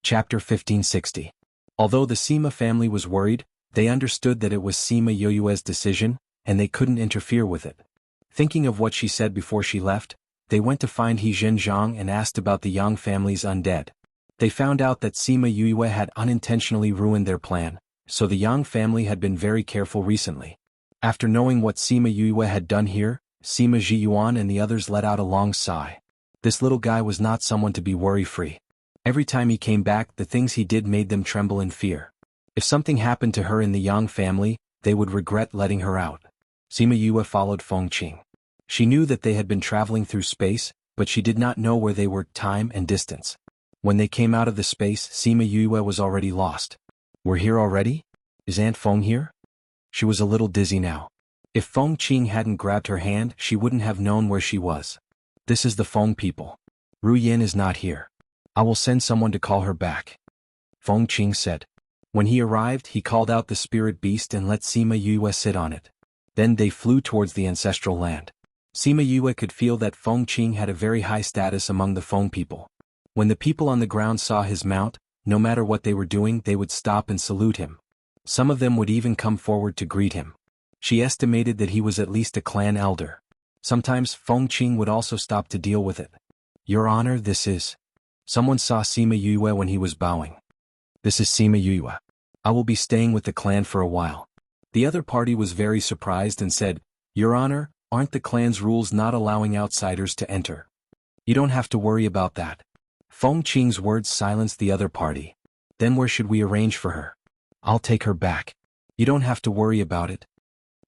Chapter 1560. Although the Sima family was worried, they understood that it was Sima Yoyue's decision, and they couldn't interfere with it. Thinking of what she said before she left, they went to find He Zhenjiang and asked about the Yang family's undead. They found out that Sima Yoyue had unintentionally ruined their plan, so the Yang family had been very careful recently. After knowing what Sima Yoyue had done here, Sima Zhiyuan and the others let out a long sigh. This little guy was not someone to be worry-free. Every time he came back, the things he did made them tremble in fear. If something happened to her in the Yang family, they would regret letting her out. Sima Yue followed Feng Qing. She knew that they had been traveling through space, but she did not know where they were, time and distance. When they came out of the space, Sima Yue was already lost. We're here already? Is Aunt Feng here? She was a little dizzy now. If Feng Qing hadn't grabbed her hand, she wouldn't have known where she was. This is the Feng people. Ru Yin is not here. I will send someone to call her back. Feng Qing said. When he arrived, he called out the spirit beast and let Sima Yue sit on it. Then they flew towards the ancestral land. Sima Yue could feel that Feng Qing had a very high status among the Feng people. When the people on the ground saw his mount, no matter what they were doing, they would stop and salute him. Some of them would even come forward to greet him. She estimated that he was at least a clan elder. Sometimes Feng Qing would also stop to deal with it. Your Honor, this is... Someone saw Sima Yue when he was bowing. This is Sima Yue. I will be staying with the clan for a while. The other party was very surprised and said, Your Honor, aren't the clan's rules not allowing outsiders to enter? You don't have to worry about that. Feng Qing's words silenced the other party. Then where should we arrange for her? I'll take her back. You don't have to worry about it.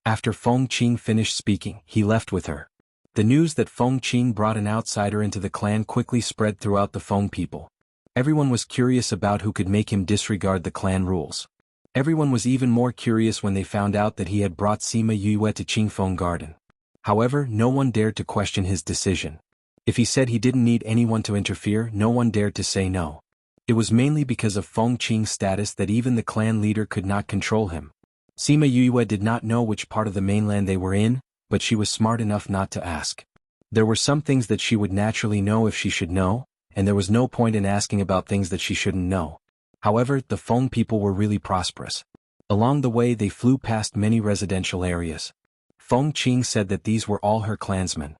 After Feng Qing finished speaking, he left with her. The news that Feng Qing brought an outsider into the clan quickly spread throughout the Feng people. Everyone was curious about who could make him disregard the clan rules. Everyone was even more curious when they found out that he had brought Sima Yue to Qingfeng Garden. However, no one dared to question his decision. If he said he didn't need anyone to interfere, no one dared to say no. It was mainly because of Feng Qing's status that even the clan leader could not control him. Sima Yue did not know which part of the mainland they were in, but she was smart enough not to ask. There were some things that she would naturally know if she should know, and there was no point in asking about things that she shouldn't know. However, the Feng people were really prosperous. Along the way they flew past many residential areas. Feng Qing said that these were all her clansmen.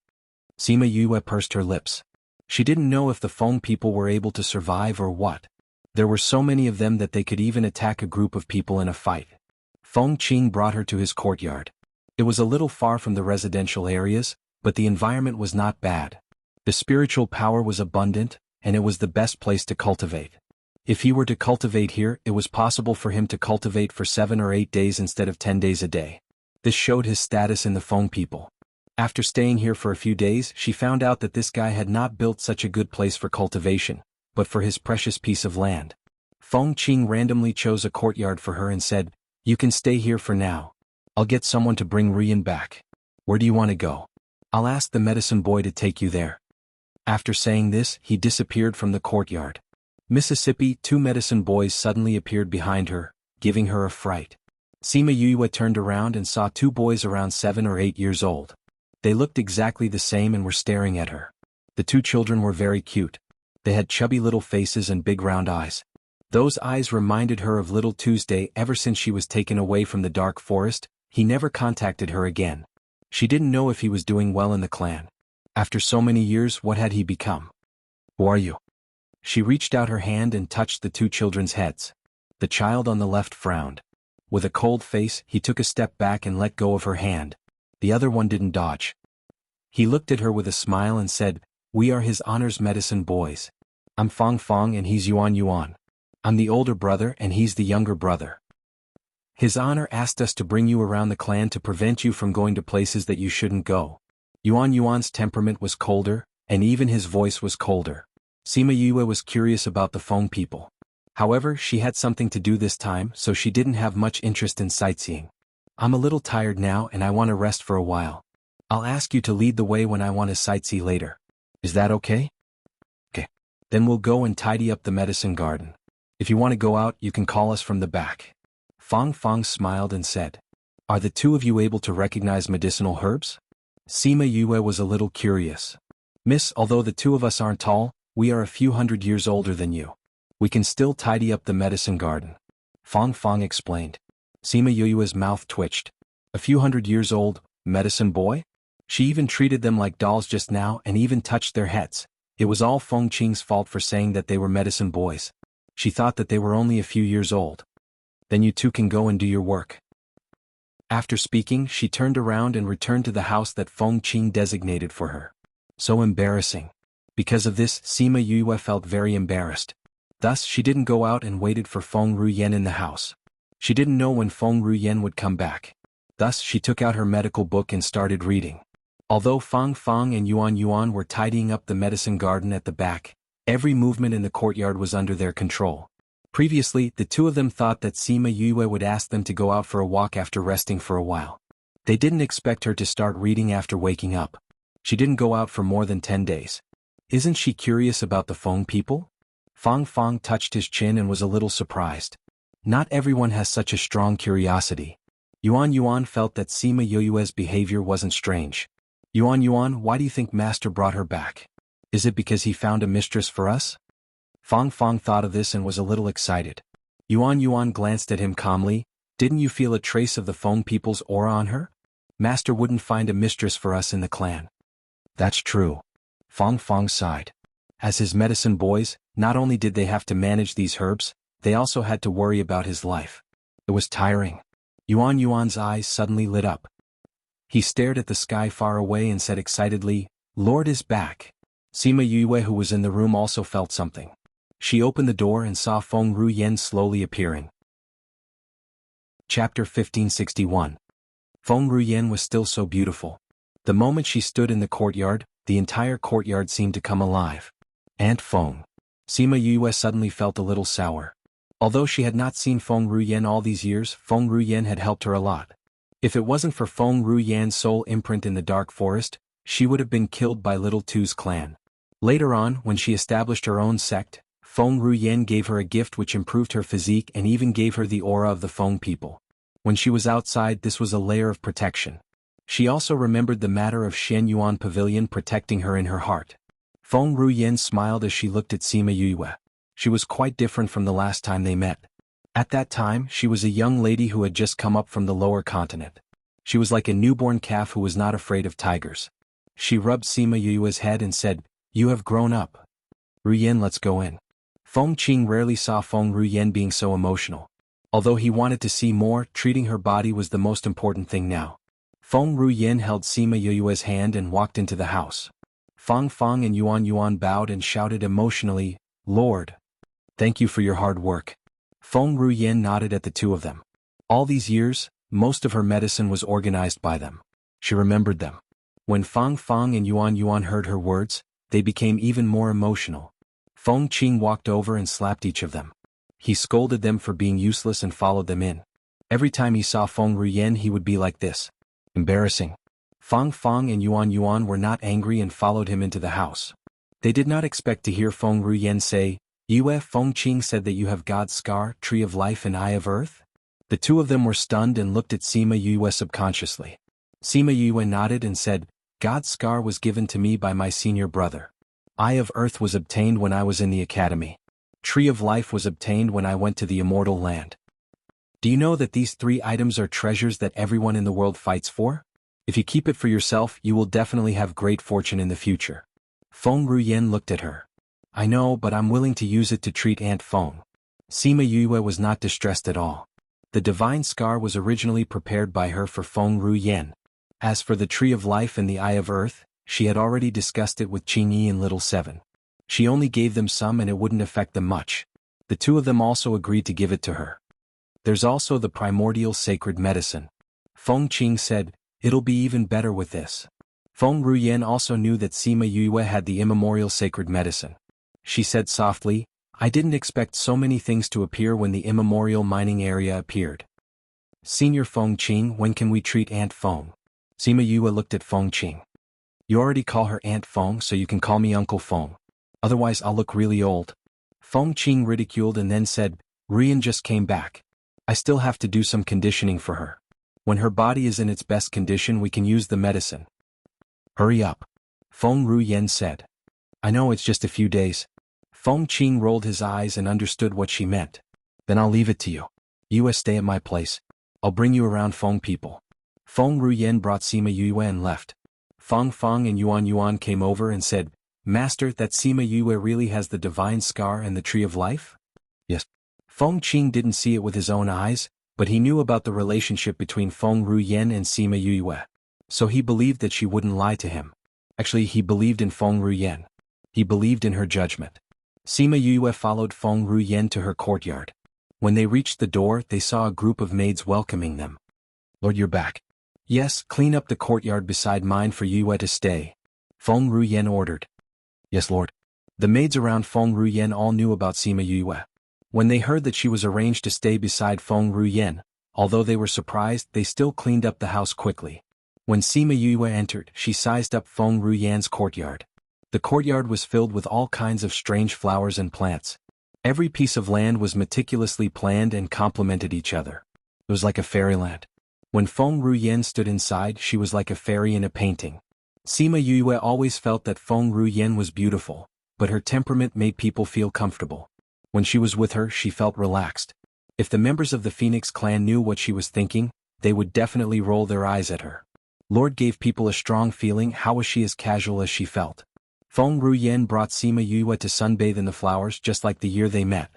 Sima Yue pursed her lips. She didn't know if the Feng people were able to survive or what. There were so many of them that they could even attack a group of people in a fight. Feng Qing brought her to his courtyard. It was a little far from the residential areas, but the environment was not bad. The spiritual power was abundant, and it was the best place to cultivate. If he were to cultivate here, it was possible for him to cultivate for 7 or 8 days instead of 10 days a day. This showed his status in the Feng people. After staying here for a few days, she found out that this guy had not built such a good place for cultivation, but for his precious piece of land. Feng Qing randomly chose a courtyard for her and said, You can stay here for now. I'll get someone to bring Rian back. Where do you want to go? I'll ask the medicine boy to take you there. After saying this, he disappeared from the courtyard. Mississippi, 2 medicine boys suddenly appeared behind her, giving her a fright. Sima Yue turned around and saw 2 boys around 7 or 8 years old. They looked exactly the same and were staring at her. The 2 children were very cute. They had chubby little faces and big round eyes. Those eyes reminded her of Little Tuesday. Ever since she was taken away from the dark forest, he never contacted her again. She didn't know if he was doing well in the clan. After so many years, what had he become? Who are you? She reached out her hand and touched the 2 children's heads. The child on the left frowned. With a cold face, he took a step back and let go of her hand. The other one didn't dodge. He looked at her with a smile and said, We are his honor's medicine boys. I'm Fong Fong and he's Yuan Yuan. I'm the older brother and he's the younger brother. His honor asked us to bring you around the clan to prevent you from going to places that you shouldn't go. Yuan Yuan's temperament was colder, and even his voice was colder. Sima Yue was curious about the Feng people. However, she had something to do this time, so she didn't have much interest in sightseeing. I'm a little tired now and I want to rest for a while. I'll ask you to lead the way when I want to sightsee later. Is that okay? Okay. Then we'll go and tidy up the medicine garden. If you want to go out, you can call us from the back. Fong Fong smiled and said, Are the 2 of you able to recognize medicinal herbs? Sima Yue was a little curious. Miss, although the 2 of us aren't tall, we are a few hundred years older than you. We can still tidy up the medicine garden. Fong Fong explained. Sima Yue's mouth twitched. A few hundred years old, medicine boy? She even treated them like dolls just now and even touched their heads. It was all Feng Qing's fault for saying that they were medicine boys. She thought that they were only a few years old. Then you two can go and do your work. After speaking, she turned around and returned to the house that Feng Qing designated for her. So embarrassing. Because of this, Sima Yue felt very embarrassed. Thus, she didn't go out and waited for Feng Ruyen in the house. She didn't know when Feng Ruyen would come back. Thus, she took out her medical book and started reading. Although Fang Fang and Yuan Yuan were tidying up the medicine garden at the back, every movement in the courtyard was under their control. Previously, the two of them thought that Sima Yue would ask them to go out for a walk after resting for a while. They didn't expect her to start reading after waking up. She didn't go out for more than 10 days. Isn't she curious about the Feng people? Fang Fang touched his chin and was a little surprised. Not everyone has such a strong curiosity. Yuan Yuan felt that Sima Yue's behavior wasn't strange. Yuan Yuan, why do you think Master brought her back? Is it because he found a mistress for us? Fang Fang thought of this and was a little excited. Yuan Yuan glanced at him calmly. Didn't you feel a trace of the Feng people's aura on her? Master wouldn't find a mistress for us in the clan. That's true. Fang Fang sighed. As his medicine boys, not only did they have to manage these herbs, they also had to worry about his life. It was tiring. Yuan Yuan's eyes suddenly lit up. He stared at the sky far away and said excitedly, Lord is back. Sima Yue, who was in the room, also felt something. She opened the door and saw Feng Ruyen slowly appearing. Chapter 1561. Feng Ruyen was still so beautiful. The moment she stood in the courtyard, the entire courtyard seemed to come alive. Aunt Feng. Sima Yue suddenly felt a little sour. Although she had not seen Feng Ruyen all these years, Feng Ruyen had helped her a lot. If it wasn't for Feng Ruyen's soul imprint in the dark forest, she would have been killed by Little Tu's clan. Later on, when she established her own sect, Feng Ruyen gave her a gift which improved her physique and even gave her the aura of the Feng people. When she was outside, this was a layer of protection. She also remembered the matter of Shen Yuan Pavilion protecting her in her heart. Feng Ruyen smiled as she looked at Sima Yue. She was quite different from the last time they met. At that time, she was a young lady who had just come up from the lower continent. She was like a newborn calf who was not afraid of tigers. She rubbed Sima Yue's head and said, You have grown up. Ruyen, let's go in. Feng Qing rarely saw Feng Ruyen being so emotional. Although he wanted to see more, treating her body was the most important thing now. Feng Ruyen held Sima Yue's hand and walked into the house. Fang Fang and Yuan Yuan bowed and shouted emotionally, Lord. Thank you for your hard work. Feng Ruyen nodded at the two of them. All these years, most of her medicine was organized by them. She remembered them. When Fang Fang and Yuan Yuan heard her words, they became even more emotional. Feng Qing walked over and slapped each of them. He scolded them for being useless and followed them in. Every time he saw Feng Ruyen, he would be like this. Embarrassing. Fang Fang and Yuan Yuan were not angry and followed him into the house. They did not expect to hear Feng Ruyen say, Yue, Feng Qing said that you have God's scar, Tree of Life and Eye of Earth? The two of them were stunned and looked at Sima Yue subconsciously. Sima Yue nodded and said, God's scar was given to me by my senior brother. Eye of Earth was obtained when I was in the academy. Tree of Life was obtained when I went to the immortal land. Do you know that these three items are treasures that everyone in the world fights for? If you keep it for yourself, you will definitely have great fortune in the future. Feng Ruyen looked at her. I know, but I'm willing to use it to treat Aunt Feng. Sima Yue was not distressed at all. The divine scar was originally prepared by her for Feng Ruyen. As for the Tree of Life and the Eye of Earth, she had already discussed it with Qingyi and Little Seven. She only gave them some and it wouldn't affect them much. The two of them also agreed to give it to her. There's also the primordial sacred medicine. Feng Qing said, It'll be even better with this. Feng Ruyen also knew that Sima Yue had the immemorial sacred medicine. She said softly, I didn't expect so many things to appear when the immemorial mining area appeared. Senior Feng Qing, when can we treat Aunt Feng? Sima Yue looked at Feng Qing. You already call her Aunt Feng, so you can call me Uncle Feng. Otherwise I'll look really old. Feng Qing ridiculed and then said, Rian just came back. I still have to do some conditioning for her. When her body is in its best condition, we can use the medicine. Hurry up. Feng Ruyen said. I know, it's just a few days. Feng Qing rolled his eyes and understood what she meant. Then I'll leave it to you. You stay at my place. I'll bring you around Feng people. Feng Ruyen brought Sima Yue and left. Feng and Yuan came over and said, Master, that Sima Yue really has the divine scar and the tree of life? Yes. Feng Qing didn't see it with his own eyes, but he knew about the relationship between Feng Ruyen and Sima Yue. So he believed that she wouldn't lie to him. Actually, he believed in Feng Ruyen. He believed in her judgment. Sima Yue followed Feng Ruyen to her courtyard. When they reached the door, they saw a group of maids welcoming them. Lord, you're back. Yes, clean up the courtyard beside mine for Yue to stay. Feng Ruyen ordered. Yes, Lord. The maids around Feng Ruyen all knew about Sima Yue. When they heard that she was arranged to stay beside Feng Ruyen, although they were surprised, they still cleaned up the house quickly. When Sima Yue entered, she sized up Feng Ruyen's courtyard. The courtyard was filled with all kinds of strange flowers and plants. Every piece of land was meticulously planned and complemented each other. It was like a fairyland. When Feng Ruyen stood inside, she was like a fairy in a painting. Sima Yue always felt that Feng Ruyen was beautiful, but her temperament made people feel comfortable. When she was with her, she felt relaxed. If the members of the Phoenix clan knew what she was thinking, they would definitely roll their eyes at her. Lord gave people a strong feeling. How was she as casual as she felt? Feng Ruyen brought Sima Yue to sunbathe in the flowers just like the year they met.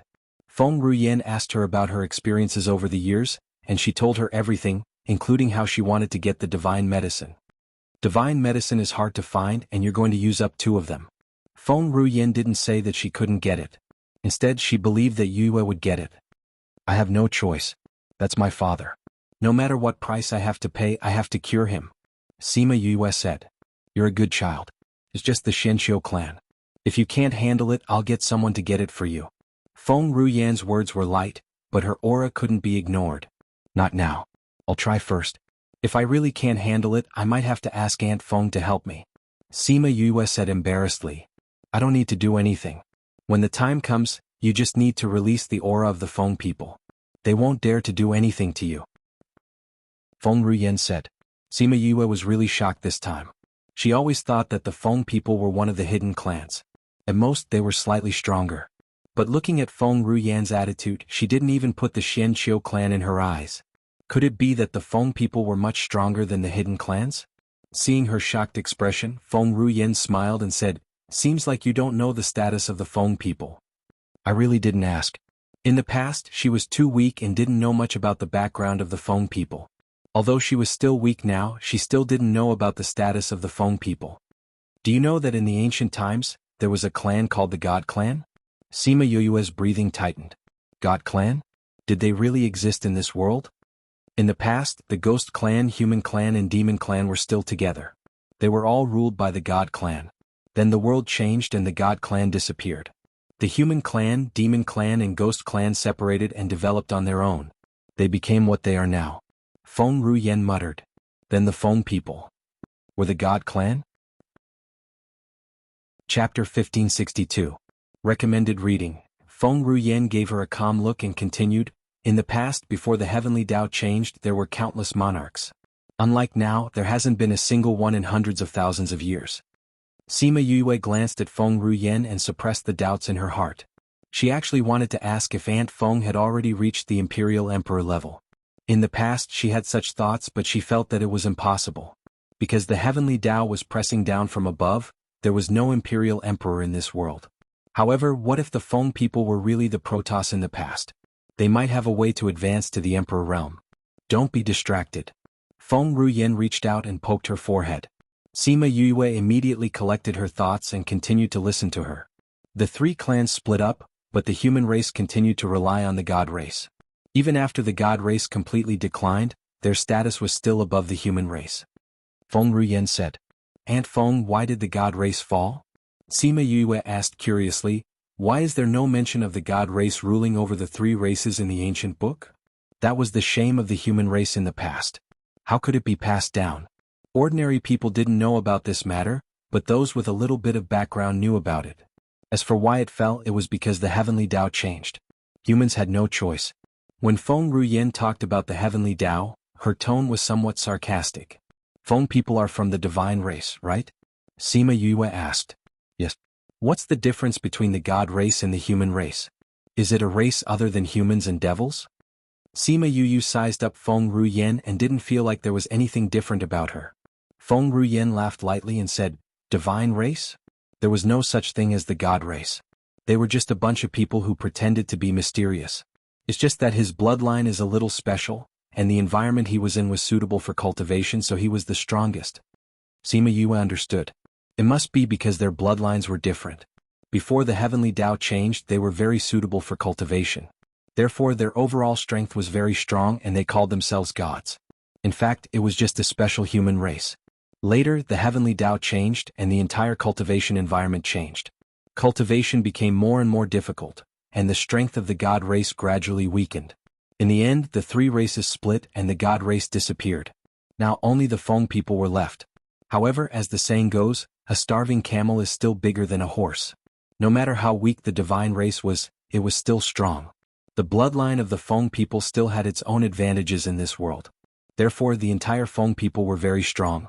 Feng Ruyen asked her about her experiences over the years, and she told her everything, including how she wanted to get the divine medicine. Divine medicine is hard to find, and you're going to use up 2 of them. Feng Ruyen didn't say that she couldn't get it. Instead, she believed that Yue would get it. I have no choice. That's my father. No matter what price I have to pay, I have to cure him. Sima Yue said. You're a good child. It's just the Shenqiu clan. If you can't handle it, I'll get someone to get it for you. Feng Ruyen's words were light, but her aura couldn't be ignored. Not now. I'll try first. If I really can't handle it, I might have to ask Aunt Feng to help me. Sima Yue said embarrassedly. I don't need to do anything. When the time comes, you just need to release the aura of the Feng people. They won't dare to do anything to you. Feng Ruyen said. Sima Yue was really shocked this time. She always thought that the Feng people were one of the hidden clans. At most, they were slightly stronger. But looking at Feng Ruyen's attitude, she didn't even put the Shenqiu clan in her eyes. Could it be that the Feng people were much stronger than the hidden clans? Seeing her shocked expression, Feng Ruyen smiled and said, Seems like you don't know the status of the Feng people. I really didn't ask. In the past, she was too weak and didn't know much about the background of the Feng people. Although she was still weak now, she still didn't know about the status of the Feng people. Do you know that in the ancient times, there was a clan called the God Clan? Sima Yue's breathing tightened. God Clan? Did they really exist in this world? In the past, the Ghost Clan, Human Clan and Demon Clan were still together. They were all ruled by the God Clan. Then the world changed and the God Clan disappeared. The Human Clan, Demon Clan and Ghost Clan separated and developed on their own. They became what they are now. Feng Ruyen muttered. Then the Feng people were the God Clan? Chapter 1562. Recommended reading. Feng Ruyen gave her a calm look and continued, In the past, before the heavenly Tao changed, there were countless monarchs. Unlike now, there hasn't been a single one in hundreds of thousands of years. Sima Yue glanced at Feng Ruyen and suppressed the doubts in her heart. She actually wanted to ask if Aunt Feng had already reached the Imperial Emperor level. In the past she had such thoughts, but she felt that it was impossible. Because the heavenly Tao was pressing down from above, there was no Imperial Emperor in this world. However, what if the Feng people were really the Protoss in the past? They might have a way to advance to the Emperor realm. Don't be distracted. Feng Ruyen reached out and poked her forehead. Sima Yue immediately collected her thoughts and continued to listen to her. The 3 clans split up, but the human race continued to rely on the God race. Even after the God race completely declined, their status was still above the human race. Feng Ruyen said. Aunt Feng, why did the God race fall? Sima Yue asked curiously, why is there no mention of the God race ruling over the 3 races in the ancient book? That was the shame of the human race in the past. How could it be passed down? Ordinary people didn't know about this matter, but those with a little bit of background knew about it. As for why it fell, it was because the heavenly Tao changed. Humans had no choice. When Feng Ruyen talked about the heavenly Tao, her tone was somewhat sarcastic. Feng people are from the divine race, right? Sima Yue asked. Yes. What's the difference between the god race and the human race? Is it a race other than humans and devils? Sima Yuyu sized up Feng Ruyen and didn't feel like there was anything different about her. Feng Ruyen laughed lightly and said, "Divine race? There was no such thing as the god race. They were just a bunch of people who pretended to be mysterious. It's just that his bloodline is a little special, and the environment he was in was suitable for cultivation, so he was the strongest." Sima Yue understood. It must be because their bloodlines were different. Before the heavenly Tao changed, they were very suitable for cultivation. Therefore their overall strength was very strong and they called themselves gods. In fact, it was just a special human race. Later, the heavenly Tao changed and the entire cultivation environment changed. Cultivation became more and more difficult, and the strength of the god race gradually weakened. In the end, the three races split and the god race disappeared. Now only the Feng people were left. However, as the saying goes, a starving camel is still bigger than a horse. No matter how weak the divine race was, it was still strong. The bloodline of the Feng people still had its own advantages in this world. Therefore the entire Feng people were very strong.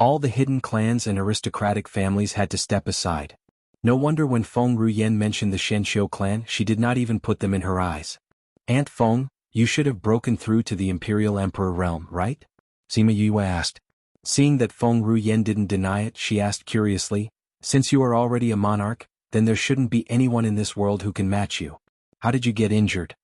All the hidden clans and aristocratic families had to step aside. No wonder when Feng Ruyen mentioned the Shenxiu clan, she did not even put them in her eyes. "Aunt Feng, you should have broken through to the Imperial Emperor realm, right?" Sima Yue asked. Seeing that Feng Ruyen didn't deny it, she asked curiously, "Since you are already a monarch, then there shouldn't be anyone in this world who can match you. How did you get injured?"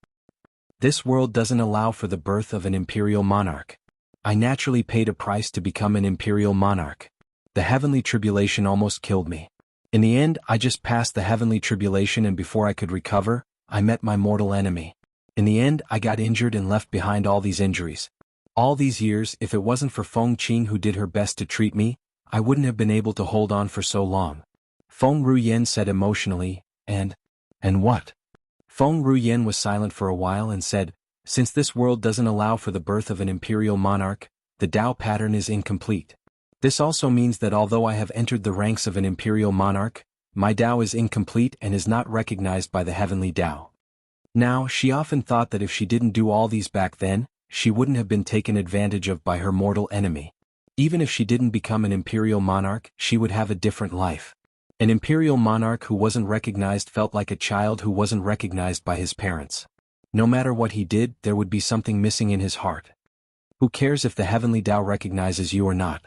"This world doesn't allow for the birth of an imperial monarch. I naturally paid a price to become an imperial monarch. The heavenly tribulation almost killed me. In the end, I just passed the heavenly tribulation, and before I could recover, I met my mortal enemy. In the end, I got injured and left behind all these injuries. All these years, if it wasn't for Feng Qing who did her best to treat me, I wouldn't have been able to hold on for so long." Feng Ruyen said emotionally, And what? Feng Ruyen was silent for a while and said, "Since this world doesn't allow for the birth of an imperial monarch, the Tao pattern is incomplete. This also means that although I have entered the ranks of an imperial monarch, my Tao is incomplete and is not recognized by the heavenly Tao." Now, she often thought that if she didn't do all these back then, she wouldn't have been taken advantage of by her mortal enemy. Even if she didn't become an imperial monarch, she would have a different life. An imperial monarch who wasn't recognized felt like a child who wasn't recognized by his parents. No matter what he did, there would be something missing in his heart. Who cares if the heavenly Tao recognizes you or not?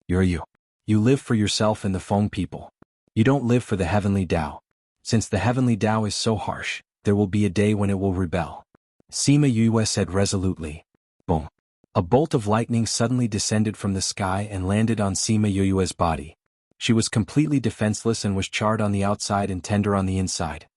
You're you. You live for yourself and the Feng people. You don't live for the heavenly Tao. Since the heavenly Tao is so harsh, there will be a day when it will rebel." Sima Yue said resolutely. Boom. A bolt of lightning suddenly descended from the sky and landed on Sima Yue's body. She was completely defenseless and was charred on the outside and tender on the inside.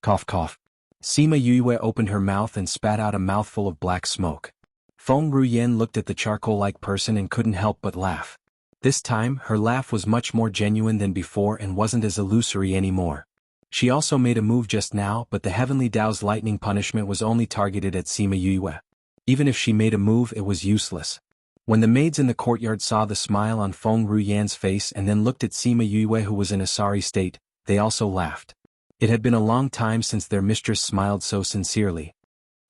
Cough cough. Sima Yue opened her mouth and spat out a mouthful of black smoke. Feng Ruyen looked at the charcoal-like person and couldn't help but laugh. This time, her laugh was much more genuine than before and wasn't as illusory anymore. She also made a move just now, but the heavenly Tao's lightning punishment was only targeted at Sima Yue. Even if she made a move, it was useless. When the maids in the courtyard saw the smile on Feng Ruyen's face and then looked at Sima Yue, who was in a sorry state, they also laughed. It had been a long time since their mistress smiled so sincerely.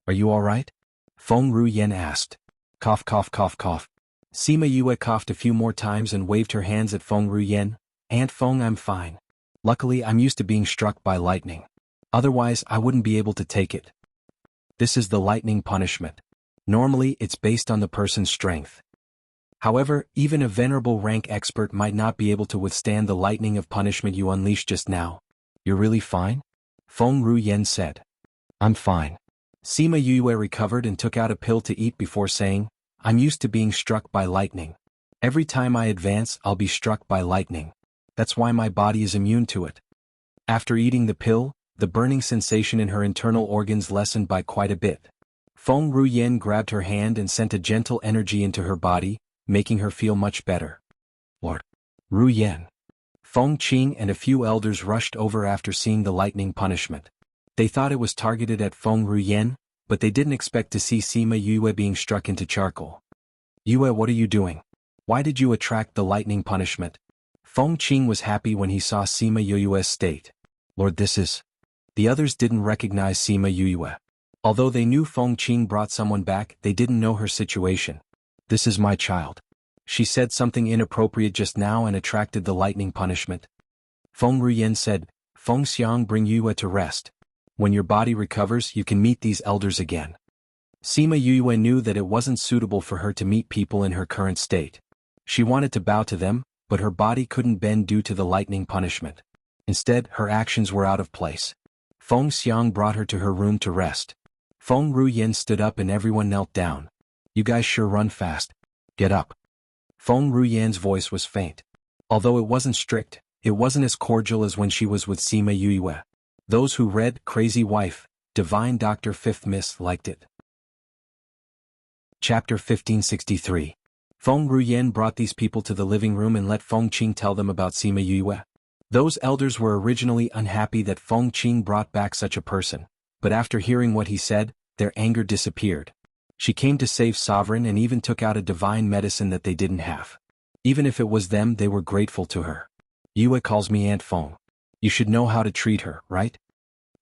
"Are you all right?" Feng Ruyen asked. Cough cough cough cough. Sima Yue coughed a few more times and waved her hands at Feng Ruyen. "Aunt Feng, I'm fine. Luckily, I'm used to being struck by lightning. Otherwise, I wouldn't be able to take it. This is the lightning punishment. Normally, it's based on the person's strength. However, even a venerable rank expert might not be able to withstand the lightning of punishment you unleashed just now. You're really fine?" Feng Ruyen said. "I'm fine." Sima Yue recovered and took out a pill to eat before saying, "I'm used to being struck by lightning. Every time I advance, I'll be struck by lightning. That's why my body is immune to it." After eating the pill, the burning sensation in her internal organs lessened by quite a bit. Feng Ruyen grabbed her hand and sent a gentle energy into her body, making her feel much better. "Lord Ruyen." Feng Qing and a few elders rushed over after seeing the lightning punishment. They thought it was targeted at Feng Ruyen, but they didn't expect to see Sima Yue being struck into charcoal. "Yue, what are you doing? Why did you attract the lightning punishment?" Feng Qing was happy when he saw Sima Yue's state. "Lord, this is..." The others didn't recognize Sima Yue. Although they knew Feng Qing brought someone back, they didn't know her situation. "This is my child. She said something inappropriate just now and attracted the lightning punishment." Feng Ruyen said, Feng Xiang bring Yue to rest. When your body recovers you can meet these elders again. Sima Yue knew that it wasn't suitable for her to meet people in her current state. She wanted to bow to them, but her body couldn't bend due to the lightning punishment. Instead, her actions were out of place. Feng Xiang brought her to her room to rest. Feng Ruyen stood up and everyone knelt down. You guys sure run fast. Get up. Feng Ruyen's voice was faint. Although it wasn't strict, it wasn't as cordial as when she was with Sima Yue. Those who read Crazy Wife, Divine Doctor 5th Miss liked it. Chapter 1563. Feng Ruyen brought these people to the living room and let Feng Qing tell them about Sima Yue. Those elders were originally unhappy that Feng Qing brought back such a person, but after hearing what he said, their anger disappeared. She came to save Sovereign and even took out a divine medicine that they didn't have. Even if it was them, they were grateful to her. Yue calls me Aunt Feng. You should know how to treat her, right?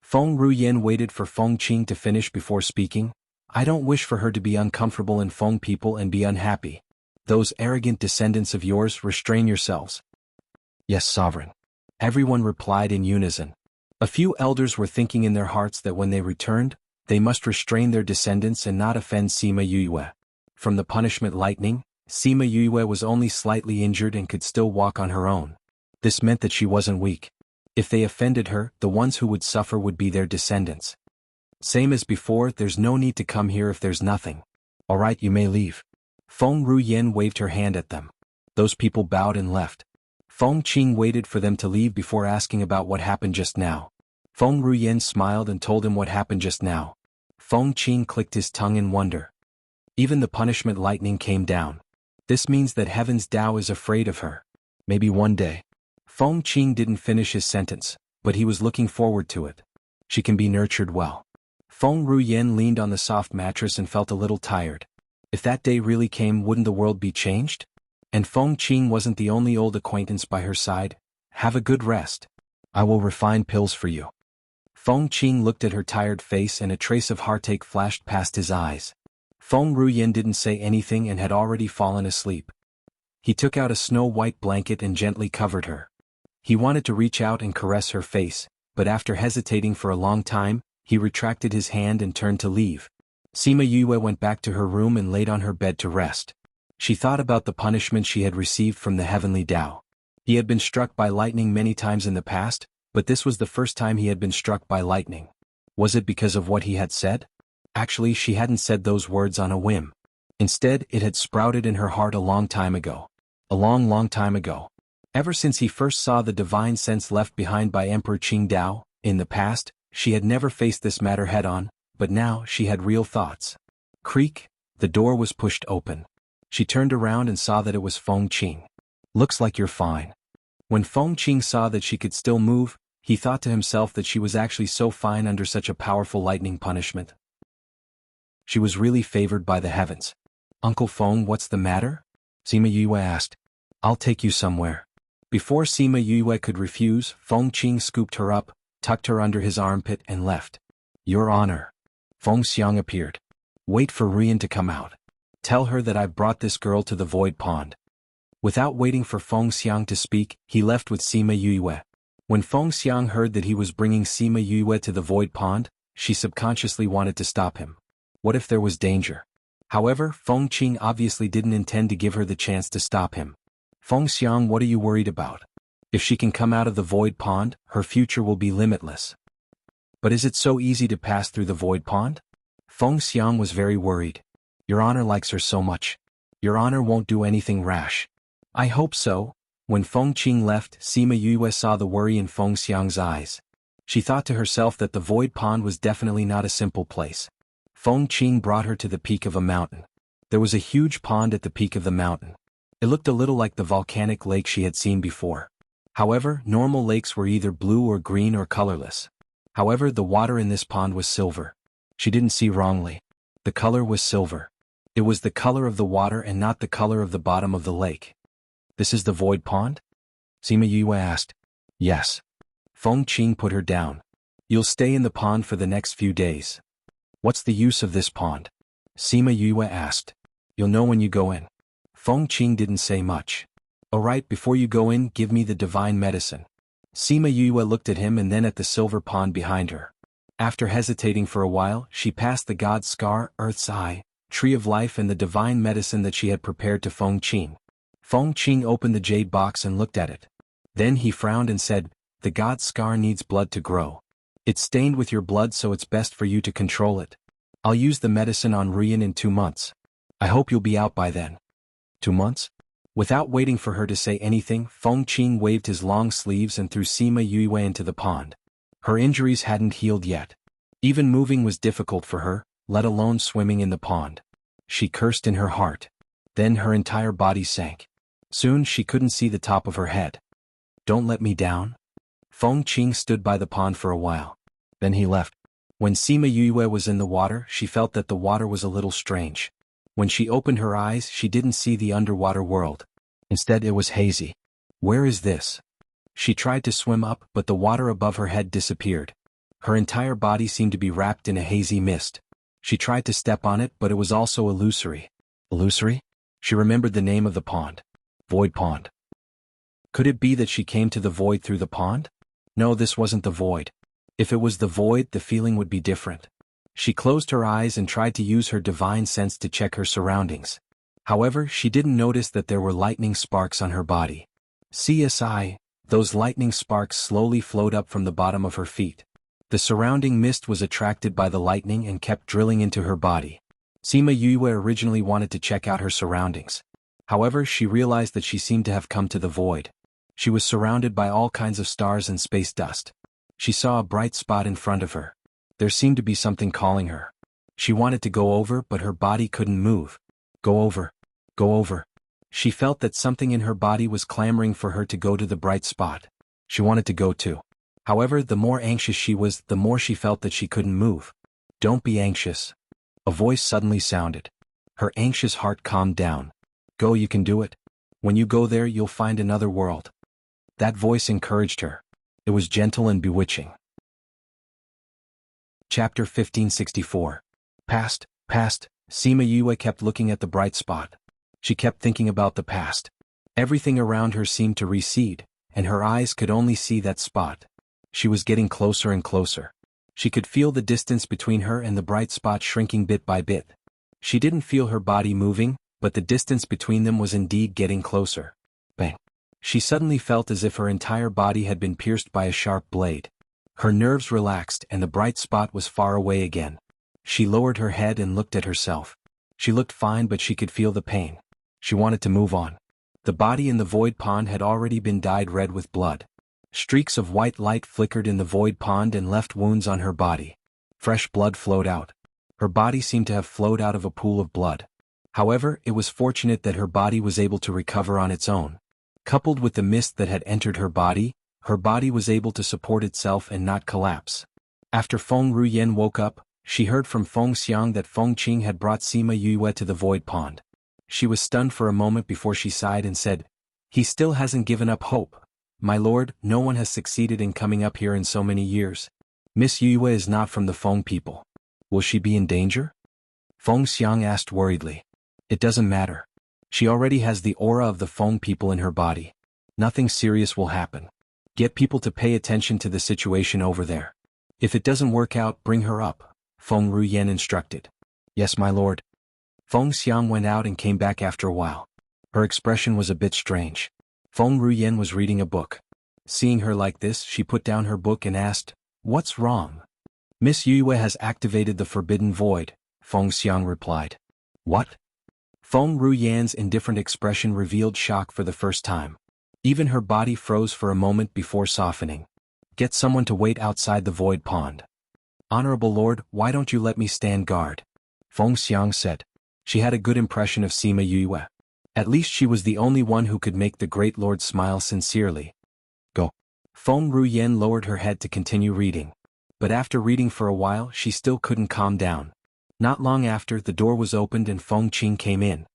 Feng Ruyen waited for Feng Qing to finish before speaking. I don't wish for her to be uncomfortable in Feng people and be unhappy. Those arrogant descendants of yours, restrain yourselves. Yes, Sovereign. Everyone replied in unison. A few elders were thinking in their hearts that when they returned, they must restrain their descendants and not offend Sima Yue. From the punishment lightning, Sima Yue was only slightly injured and could still walk on her own. This meant that she wasn't weak. If they offended her, the ones who would suffer would be their descendants. Same as before, there's no need to come here if there's nothing. Alright, you may leave. Feng Ruyen waved her hand at them. Those people bowed and left. Feng Qing waited for them to leave before asking about what happened just now. Feng Ruyen smiled and told him what happened just now. Feng Qing clicked his tongue in wonder. Even the punishment lightning came down. This means that Heaven's Tao is afraid of her. Maybe one day. Feng Qing didn't finish his sentence, but he was looking forward to it. She can be nurtured well. Feng Ruyen leaned on the soft mattress and felt a little tired. If that day really came, wouldn't the world be changed? And Feng Qing wasn't the only old acquaintance by her side. Have a good rest. I will refine pills for you. Feng Qing looked at her tired face and a trace of heartache flashed past his eyes. Feng Ruyen didn't say anything and had already fallen asleep. He took out a snow-white blanket and gently covered her. He wanted to reach out and caress her face, but after hesitating for a long time, he retracted his hand and turned to leave. Sima Yue went back to her room and laid on her bed to rest. She thought about the punishment she had received from the heavenly Tao. He had been struck by lightning many times in the past, but this was the first time he had been struck by lightning. Was it because of what he had said? Actually, she hadn't said those words on a whim. Instead, it had sprouted in her heart a long time ago. A long time ago. Ever since he first saw the divine sense left behind by Emperor Qingdao, in the past, she had never faced this matter head-on, but now she had real thoughts. Creak, the door was pushed open. She turned around and saw that it was Feng Qing. Looks like you're fine. When Feng Qing saw that she could still move, he thought to himself that she was actually so fine under such a powerful lightning punishment. She was really favored by the heavens. Uncle Feng, what's the matter? Sima Yue asked. I'll take you somewhere. Before Sima Yue could refuse, Feng Qing scooped her up, tucked her under his armpit and left. Your Honor. Feng Xiang appeared. Wait for Rian to come out. Tell her that I've brought this girl to the Void Pond. Without waiting for Feng Xiang to speak, he left with Sima Yue. When Feng Xiang heard that he was bringing Sima Yue to the Void Pond, she subconsciously wanted to stop him. What if there was danger? However, Feng Qing obviously didn't intend to give her the chance to stop him. Feng Xiang, what are you worried about? If she can come out of the Void Pond, her future will be limitless. But is it so easy to pass through the Void Pond? Feng Xiang was very worried. Your Honor likes her so much. Your Honor won't do anything rash. I hope so. When Feng Qing left, Sima Yue saw the worry in Feng Xiang's eyes. She thought to herself that the Void Pond was definitely not a simple place. Feng Qing brought her to the peak of a mountain. There was a huge pond at the peak of the mountain. It looked a little like the volcanic lake she had seen before. However, normal lakes were either blue or green or colorless. However, the water in this pond was silver. She didn't see wrongly. The color was silver. It was the color of the water and not the color of the bottom of the lake. This is the Void Pond? Sima Yue asked. Yes. Feng Qing put her down. You'll stay in the pond for the next few days. What's the use of this pond? Sima Yue asked. You'll know when you go in. Feng Qing didn't say much. Alright, before you go in, give me the divine medicine. Sima Yue looked at him and then at the silver pond behind her. After hesitating for a while, she passed the God's Scar, Earth's Eye, Tree of Life and the divine medicine that she had prepared to Feng Qing. Feng Qing opened the jade box and looked at it. Then he frowned and said, "The God's Scar needs blood to grow. It's stained with your blood, so it's best for you to control it. I'll use the medicine on Rian in 2 months. I hope you'll be out by then." 2 months? Without waiting for her to say anything, Feng Qing waved his long sleeves and threw Sima Yue into the pond. Her injuries hadn't healed yet. Even moving was difficult for her, let alone swimming in the pond. She cursed in her heart. Then her entire body sank. Soon she couldn't see the top of her head. "Don't let me down." Feng Qing stood by the pond for a while. Then he left. When Sima Yue was in the water, she felt that the water was a little strange. When she opened her eyes, she didn't see the underwater world. Instead, it was hazy. Where is this? She tried to swim up, but the water above her head disappeared. Her entire body seemed to be wrapped in a hazy mist. She tried to step on it, but it was also illusory. Illusory? She remembered the name of the pond. Void Pond. Could it be that she came to the void through the pond? No, this wasn't the void. If it was the void, the feeling would be different. She closed her eyes and tried to use her divine sense to check her surroundings. However, she didn't notice that there were lightning sparks on her body. CSI, those lightning sparks slowly flowed up from the bottom of her feet. The surrounding mist was attracted by the lightning and kept drilling into her body. Sima Yue originally wanted to check out her surroundings. However, she realized that she seemed to have come to the void. She was surrounded by all kinds of stars and space dust. She saw a bright spot in front of her. There seemed to be something calling her. She wanted to go over, but her body couldn't move. Go over. Go over. She felt that something in her body was clamoring for her to go to the bright spot. She wanted to go too. However, the more anxious she was, the more she felt that she couldn't move. "Don't be anxious." A voice suddenly sounded. Her anxious heart calmed down. "Go, you can do it. When you go there, you'll find another world." That voice encouraged her. It was gentle and bewitching. Chapter 1564. Past. Sima Yue kept looking at the bright spot. She kept thinking about the past. Everything around her seemed to recede, and her eyes could only see that spot. She was getting closer and closer. She could feel the distance between her and the bright spot shrinking bit by bit. She didn't feel her body moving, but the distance between them was indeed getting closer. Bang! She suddenly felt as if her entire body had been pierced by a sharp blade. Her nerves relaxed and the bright spot was far away again. She lowered her head and looked at herself. She looked fine, but she could feel the pain. She wanted to move on. The body in the void pond had already been dyed red with blood. Streaks of white light flickered in the void pond and left wounds on her body. Fresh blood flowed out. Her body seemed to have flowed out of a pool of blood. However, it was fortunate that her body was able to recover on its own. Coupled with the mist that had entered her body was able to support itself and not collapse. After Feng Ruyen woke up, she heard from Feng Xiang that Feng Qing had brought Sima Yue to the void pond. She was stunned for a moment before she sighed and said, "He still hasn't given up hope. My lord, no one has succeeded in coming up here in so many years. Miss Yue is not from the Feng people. Will she be in danger?" Feng Xiang asked worriedly. "It doesn't matter. She already has the aura of the Feng people in her body. Nothing serious will happen. Get people to pay attention to the situation over there. If it doesn't work out, bring her up," Feng Ruyen instructed. "Yes, my lord." Feng Xiang went out and came back after a while. Her expression was a bit strange. Feng Ruyen was reading a book. Seeing her like this, she put down her book and asked, "What's wrong?" "Miss Yue has activated the forbidden void," Feng Xiang replied. "What?" Feng Ruyen's indifferent expression revealed shock for the first time. Even her body froze for a moment before softening. "Get someone to wait outside the void pond." "Honorable Lord, why don't you let me stand guard?" Feng Xiang said. She had a good impression of Sima Yue. At least she was the only one who could make the great lord smile sincerely. "Go." Feng Ruyen lowered her head to continue reading. But after reading for a while, she still couldn't calm down. Not long after, the door was opened and Feng Qing came in.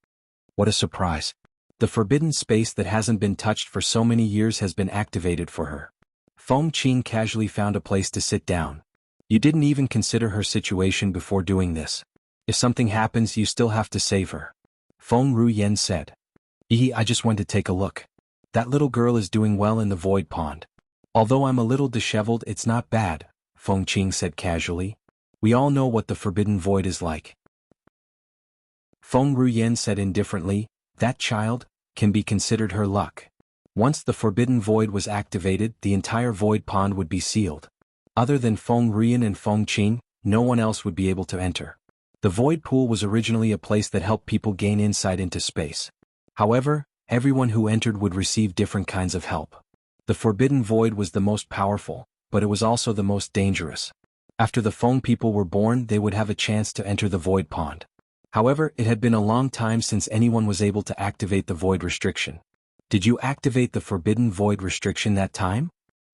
What a surprise. The forbidden space that hasn't been touched for so many years has been activated for her. Feng Qing casually found a place to sit down. "You didn't even consider her situation before doing this. If something happens, you still have to save her," Feng Ruyen said. I just went to take a look. That little girl is doing well in the void pond. Although I'm a little disheveled, it's not bad, Feng Qing said casually. We all know what the forbidden void is like. Feng Ruyen said indifferently, that child can be considered her luck. Once the forbidden void was activated, the entire void pond would be sealed. Other than Feng Ruyen and Feng Qing, no one else would be able to enter. The void pool was originally a place that helped people gain insight into space. However, everyone who entered would receive different kinds of help. The forbidden void was the most powerful, but it was also the most dangerous. After the Feng people were born, they would have a chance to enter the void pond. However, it had been a long time since anyone was able to activate the void restriction. Did you activate the forbidden void restriction that time?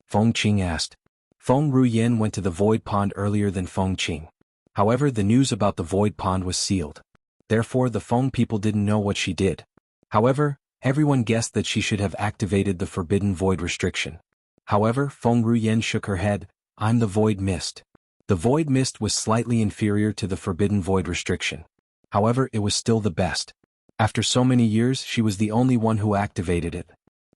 Feng Qing asked. Feng Ruyen went to the void pond earlier than Feng Qing. However, the news about the void pond was sealed. Therefore, the Feng people didn't know what she did. However, everyone guessed that she should have activated the forbidden void restriction. However, Feng Ruyen shook her head. I'm the void mist. The void mist was slightly inferior to the forbidden void restriction. However, it was still the best. After so many years, she was the only one who activated it.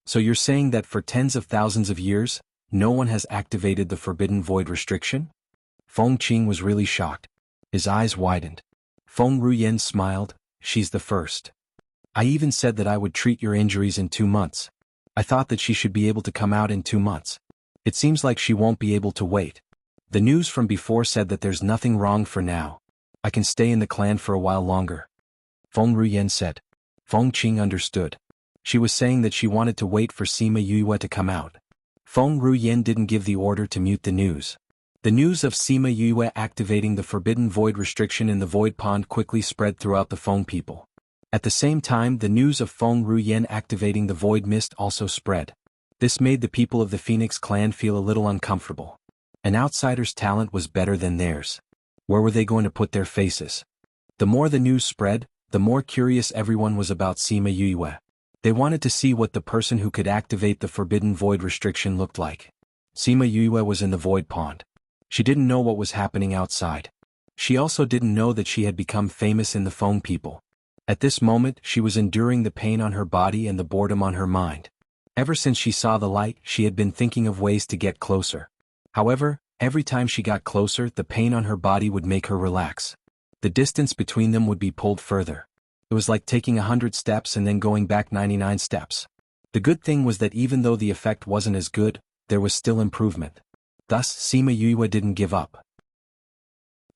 So you're saying that for tens of thousands of years, no one has activated the forbidden void restriction? Feng Qing was really shocked. His eyes widened. Feng Ruyen smiled. She's the first. I even said that I would treat your injuries in 2 months. I thought that she should be able to come out in 2 months. It seems like she won't be able to wait. The news from before said that there's nothing wrong for now. I can stay in the clan for a while longer. Feng Ruyen said. Feng Qing understood. She was saying that she wanted to wait for Sima Yue to come out. Feng Ruyen didn't give the order to mute the news. The news of Sima Yue activating the forbidden void restriction in the void pond quickly spread throughout the Feng people. At the same time, the news of Feng Ruyen activating the void mist also spread. This made the people of the Phoenix clan feel a little uncomfortable. An outsider's talent was better than theirs. Where were they going to put their faces? The more the news spread, the more curious everyone was about Sima Yue. They wanted to see what the person who could activate the forbidden void restriction looked like. Sima Yue was in the void pond. She didn't know what was happening outside. She also didn't know that she had become famous in the Feng people. At this moment, she was enduring the pain on her body and the boredom on her mind. Ever since she saw the light, she had been thinking of ways to get closer. However, every time she got closer, the pain on her body would make her relax. The distance between them would be pulled further. It was like taking 100 steps and then going back 99 steps. The good thing was that even though the effect wasn't as good, there was still improvement. Thus, Sima Yue didn't give up.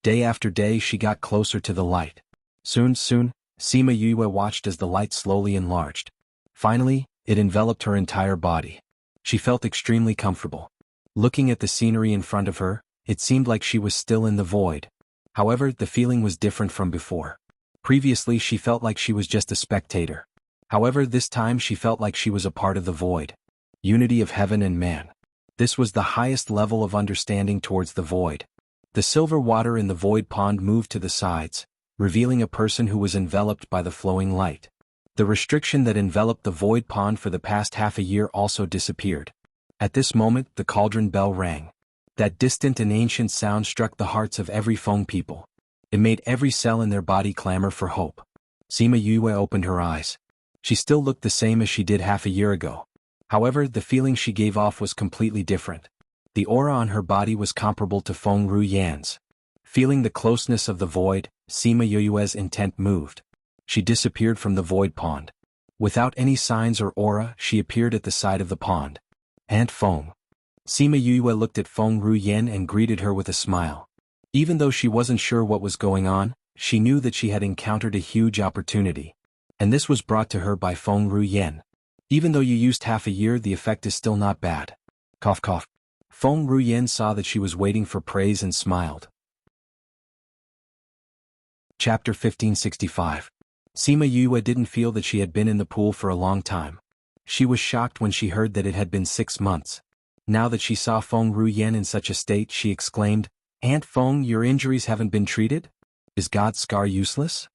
Day after day she got closer to the light. Soon, Sima Yue watched as the light slowly enlarged. Finally, it enveloped her entire body. She felt extremely comfortable. Looking at the scenery in front of her, it seemed like she was still in the void. However, the feeling was different from before. Previously she felt like she was just a spectator. However, this time she felt like she was a part of the void. Unity of heaven and man. This was the highest level of understanding towards the void. The silver water in the void pond moved to the sides, revealing a person who was enveloped by the flowing light. The restriction that enveloped the void pond for the past half a year also disappeared. At this moment, the cauldron bell rang. That distant and ancient sound struck the hearts of every Feng people. It made every cell in their body clamor for hope. Sima Yue opened her eyes. She still looked the same as she did half a year ago. However, the feeling she gave off was completely different. The aura on her body was comparable to Feng Ruyen's. Feeling the closeness of the void, Sima Yue's intent moved. She disappeared from the void pond. Without any signs or aura, she appeared at the side of the pond. Aunt Feng. Sima Yue looked at Feng Ruyen and greeted her with a smile. Even though she wasn't sure what was going on, she knew that she had encountered a huge opportunity. And this was brought to her by Feng Ruyen. Even though you used half a year, the effect is still not bad. Cough cough. Feng Ruyen saw that she was waiting for praise and smiled. Chapter 1565. Sima Yue didn't feel that she had been in the pool for a long time. She was shocked when she heard that it had been 6 months. Now that she saw Feng Ruyen in such a state, she exclaimed, Aunt Feng, your injuries haven't been treated? Is God's scar useless?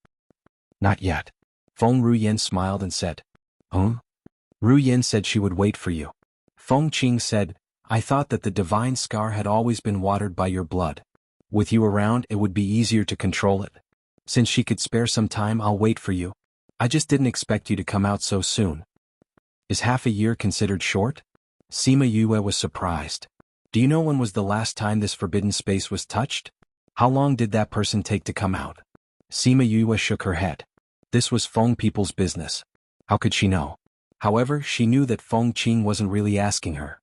Not yet. Feng Ruyen smiled and said, Ruyen said she would wait for you. Feng Qing said, I thought that the divine scar had always been watered by your blood. With you around, it would be easier to control it. Since she could spare some time, I'll wait for you. I just didn't expect you to come out so soon. Is half a year considered short? Sima Yue was surprised. Do you know when was the last time this forbidden space was touched? How long did that person take to come out? Sima Yue shook her head. This was Feng people's business. How could she know? However, she knew that Feng Qing wasn't really asking her.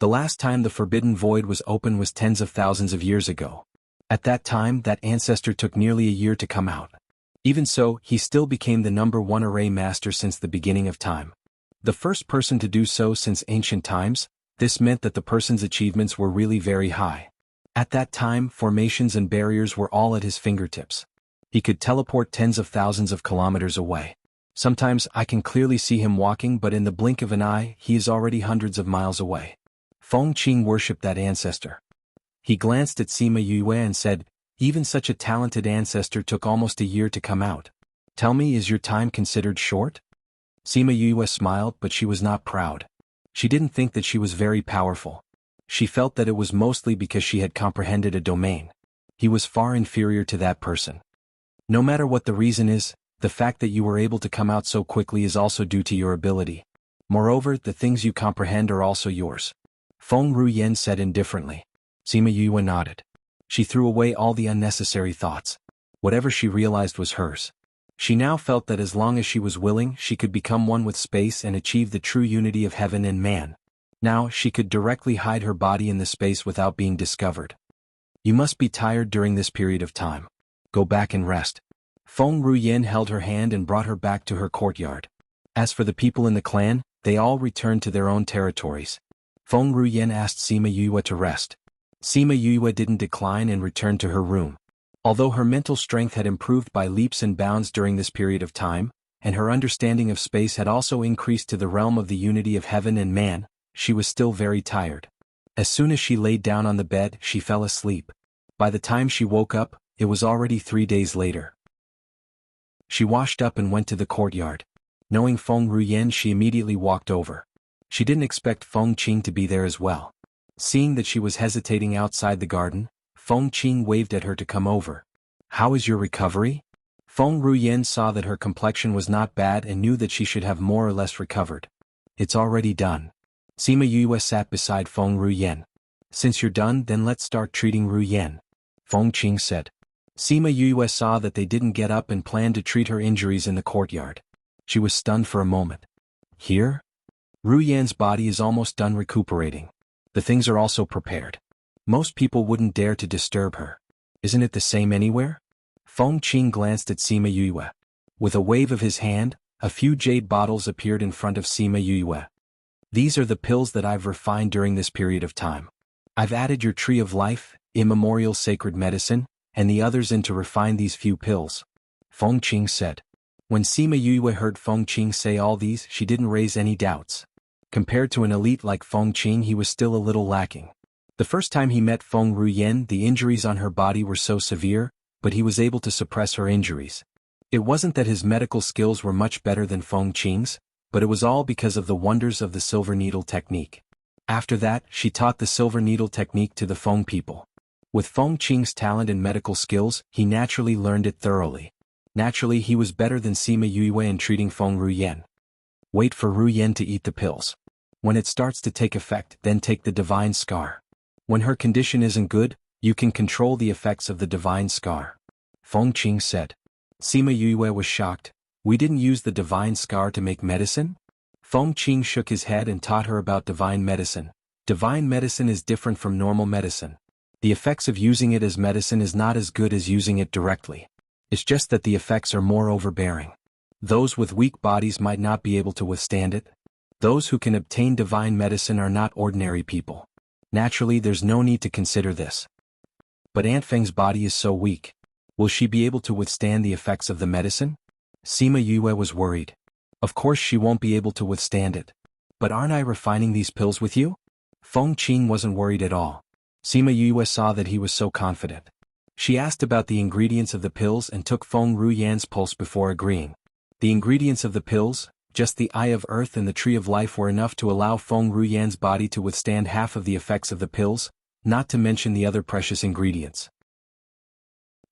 The last time the forbidden void was open was tens of thousands of years ago. At that time, that ancestor took nearly a year to come out. Even so, he still became the #1 array master since the beginning of time. The first person to do so since ancient times. This meant that the person's achievements were really very high. At that time, formations and barriers were all at his fingertips. He could teleport tens of thousands of kilometers away. Sometimes I can clearly see him walking, but in the blink of an eye, he is already hundreds of miles away. Feng Qing worshipped that ancestor. He glanced at Sima Yue and said, even such a talented ancestor took almost a year to come out. Tell me, is your time considered short? Sima Yue smiled, but she was not proud. She didn't think that she was very powerful. She felt that it was mostly because she had comprehended a domain. He was far inferior to that person. No matter what the reason is, the fact that you were able to come out so quickly is also due to your ability. Moreover, the things you comprehend are also yours. Feng Ruyen said indifferently. Sima Yue nodded. She threw away all the unnecessary thoughts. Whatever she realized was hers. She now felt that as long as she was willing, she could become one with space and achieve the true unity of heaven and man. Now, she could directly hide her body in the space without being discovered. You must be tired during this period of time. Go back and rest. Feng Ruyen held her hand and brought her back to her courtyard. As for the people in the clan, they all returned to their own territories. Feng Ruyen asked Sima Yue to rest. Sima Yue didn't decline and returned to her room. Although her mental strength had improved by leaps and bounds during this period of time, and her understanding of space had also increased to the realm of the unity of heaven and man, she was still very tired. As soon as she laid down on the bed, she fell asleep. By the time she woke up, it was already 3 days later. She washed up and went to the courtyard. Knowing Feng Ruyen, she immediately walked over. She didn't expect Feng Qing to be there as well. Seeing that she was hesitating outside the garden, Feng Qing waved at her to come over. How is your recovery? Feng Ruyen saw that her complexion was not bad and knew that she should have more or less recovered. It's already done. Sima Yue sat beside Feng Ruyen. Since you're done, then let's start treating Ruyen. Feng Qing said. Sima Yue saw that they didn't get up and planned to treat her injuries in the courtyard. She was stunned for a moment. Here? Ruyen's body is almost done recuperating. The things are also prepared. Most people wouldn't dare to disturb her. Isn't it the same anywhere? Feng Qing glanced at Sima Yue. With a wave of his hand, a few jade bottles appeared in front of Sima Yue. These are the pills that I've refined during this period of time. I've added your tree of life, immemorial sacred medicine, and the others in to refine these few pills. Feng Qing said. When Sima Yue heard Feng Qing say all these, she didn't raise any doubts. Compared to an elite like Feng Qing, he was still a little lacking. The first time he met Feng Ruyen, the injuries on her body were so severe, but he was able to suppress her injuries. It wasn't that his medical skills were much better than Feng Qing's, but it was all because of the wonders of the silver needle technique. After that, she taught the silver needle technique to the Feng people. With Feng Qing's talent and medical skills, he naturally learned it thoroughly. Naturally, he was better than Sima Yue in treating Feng Ruyen. Wait for Ruyen to eat the pills. When it starts to take effect, then take the divine scar. When her condition isn't good, you can control the effects of the divine scar. Feng Qing said. Sima Yue was shocked. We didn't use the divine scar to make medicine? Feng Qing shook his head and taught her about divine medicine. Divine medicine is different from normal medicine. The effects of using it as medicine is not as good as using it directly. It's just that the effects are more overbearing. Those with weak bodies might not be able to withstand it. Those who can obtain divine medicine are not ordinary people. Naturally, there's no need to consider this. But Aunt Feng's body is so weak. Will she be able to withstand the effects of the medicine? Sima Yue was worried. Of course she won't be able to withstand it. But aren't I refining these pills with you? Feng Qing wasn't worried at all. Sima Yue saw that he was so confident. She asked about the ingredients of the pills and took Feng Ruyen's pulse before agreeing. The ingredients of the pills, just the Eye of Earth and the Tree of Life, were enough to allow Feng Ruyen's body to withstand half of the effects of the pills, not to mention the other precious ingredients.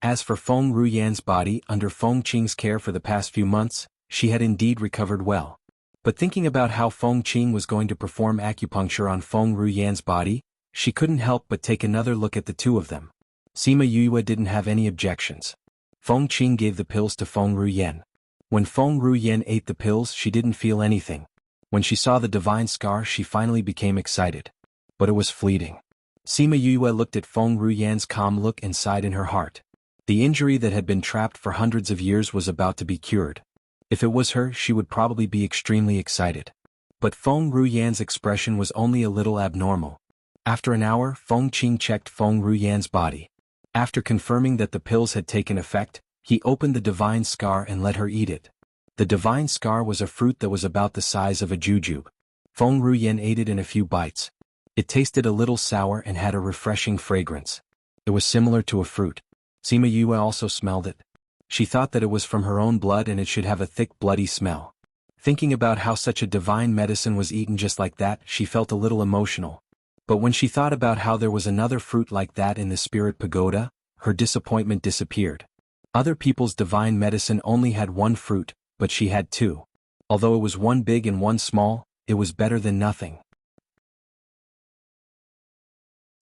As for Feng Ruyen's body, under Feng Qing's care for the past few months, she had indeed recovered well. But thinking about how Feng Qing was going to perform acupuncture on Feng Ruyan's body, she couldn't help but take another look at the two of them. Sima Yue didn't have any objections. Feng Qing gave the pills to Feng Ruyan. When Feng Ruyan ate the pills, she didn't feel anything. When she saw the divine scar, she finally became excited. But it was fleeting. Sima Yue looked at Feng Ruyan's calm look and sighed in her heart. The injury that had been trapped for hundreds of years was about to be cured. If it was her, she would probably be extremely excited. But Feng Ruyan's expression was only a little abnormal. After an hour, Feng Qing checked Feng Ruyan's body. After confirming that the pills had taken effect, he opened the divine scar and let her eat it. The divine scar was a fruit that was about the size of a jujube. Feng Ruyan ate it in a few bites. It tasted a little sour and had a refreshing fragrance. It was similar to a fruit. Sima Yue also smelled it. She thought that it was from her own blood and it should have a thick bloody smell. Thinking about how such a divine medicine was eaten just like that, she felt a little emotional. But when she thought about how there was another fruit like that in the spirit pagoda, her disappointment disappeared. Other people's divine medicine only had one fruit, but she had two. Although it was one big and one small, it was better than nothing.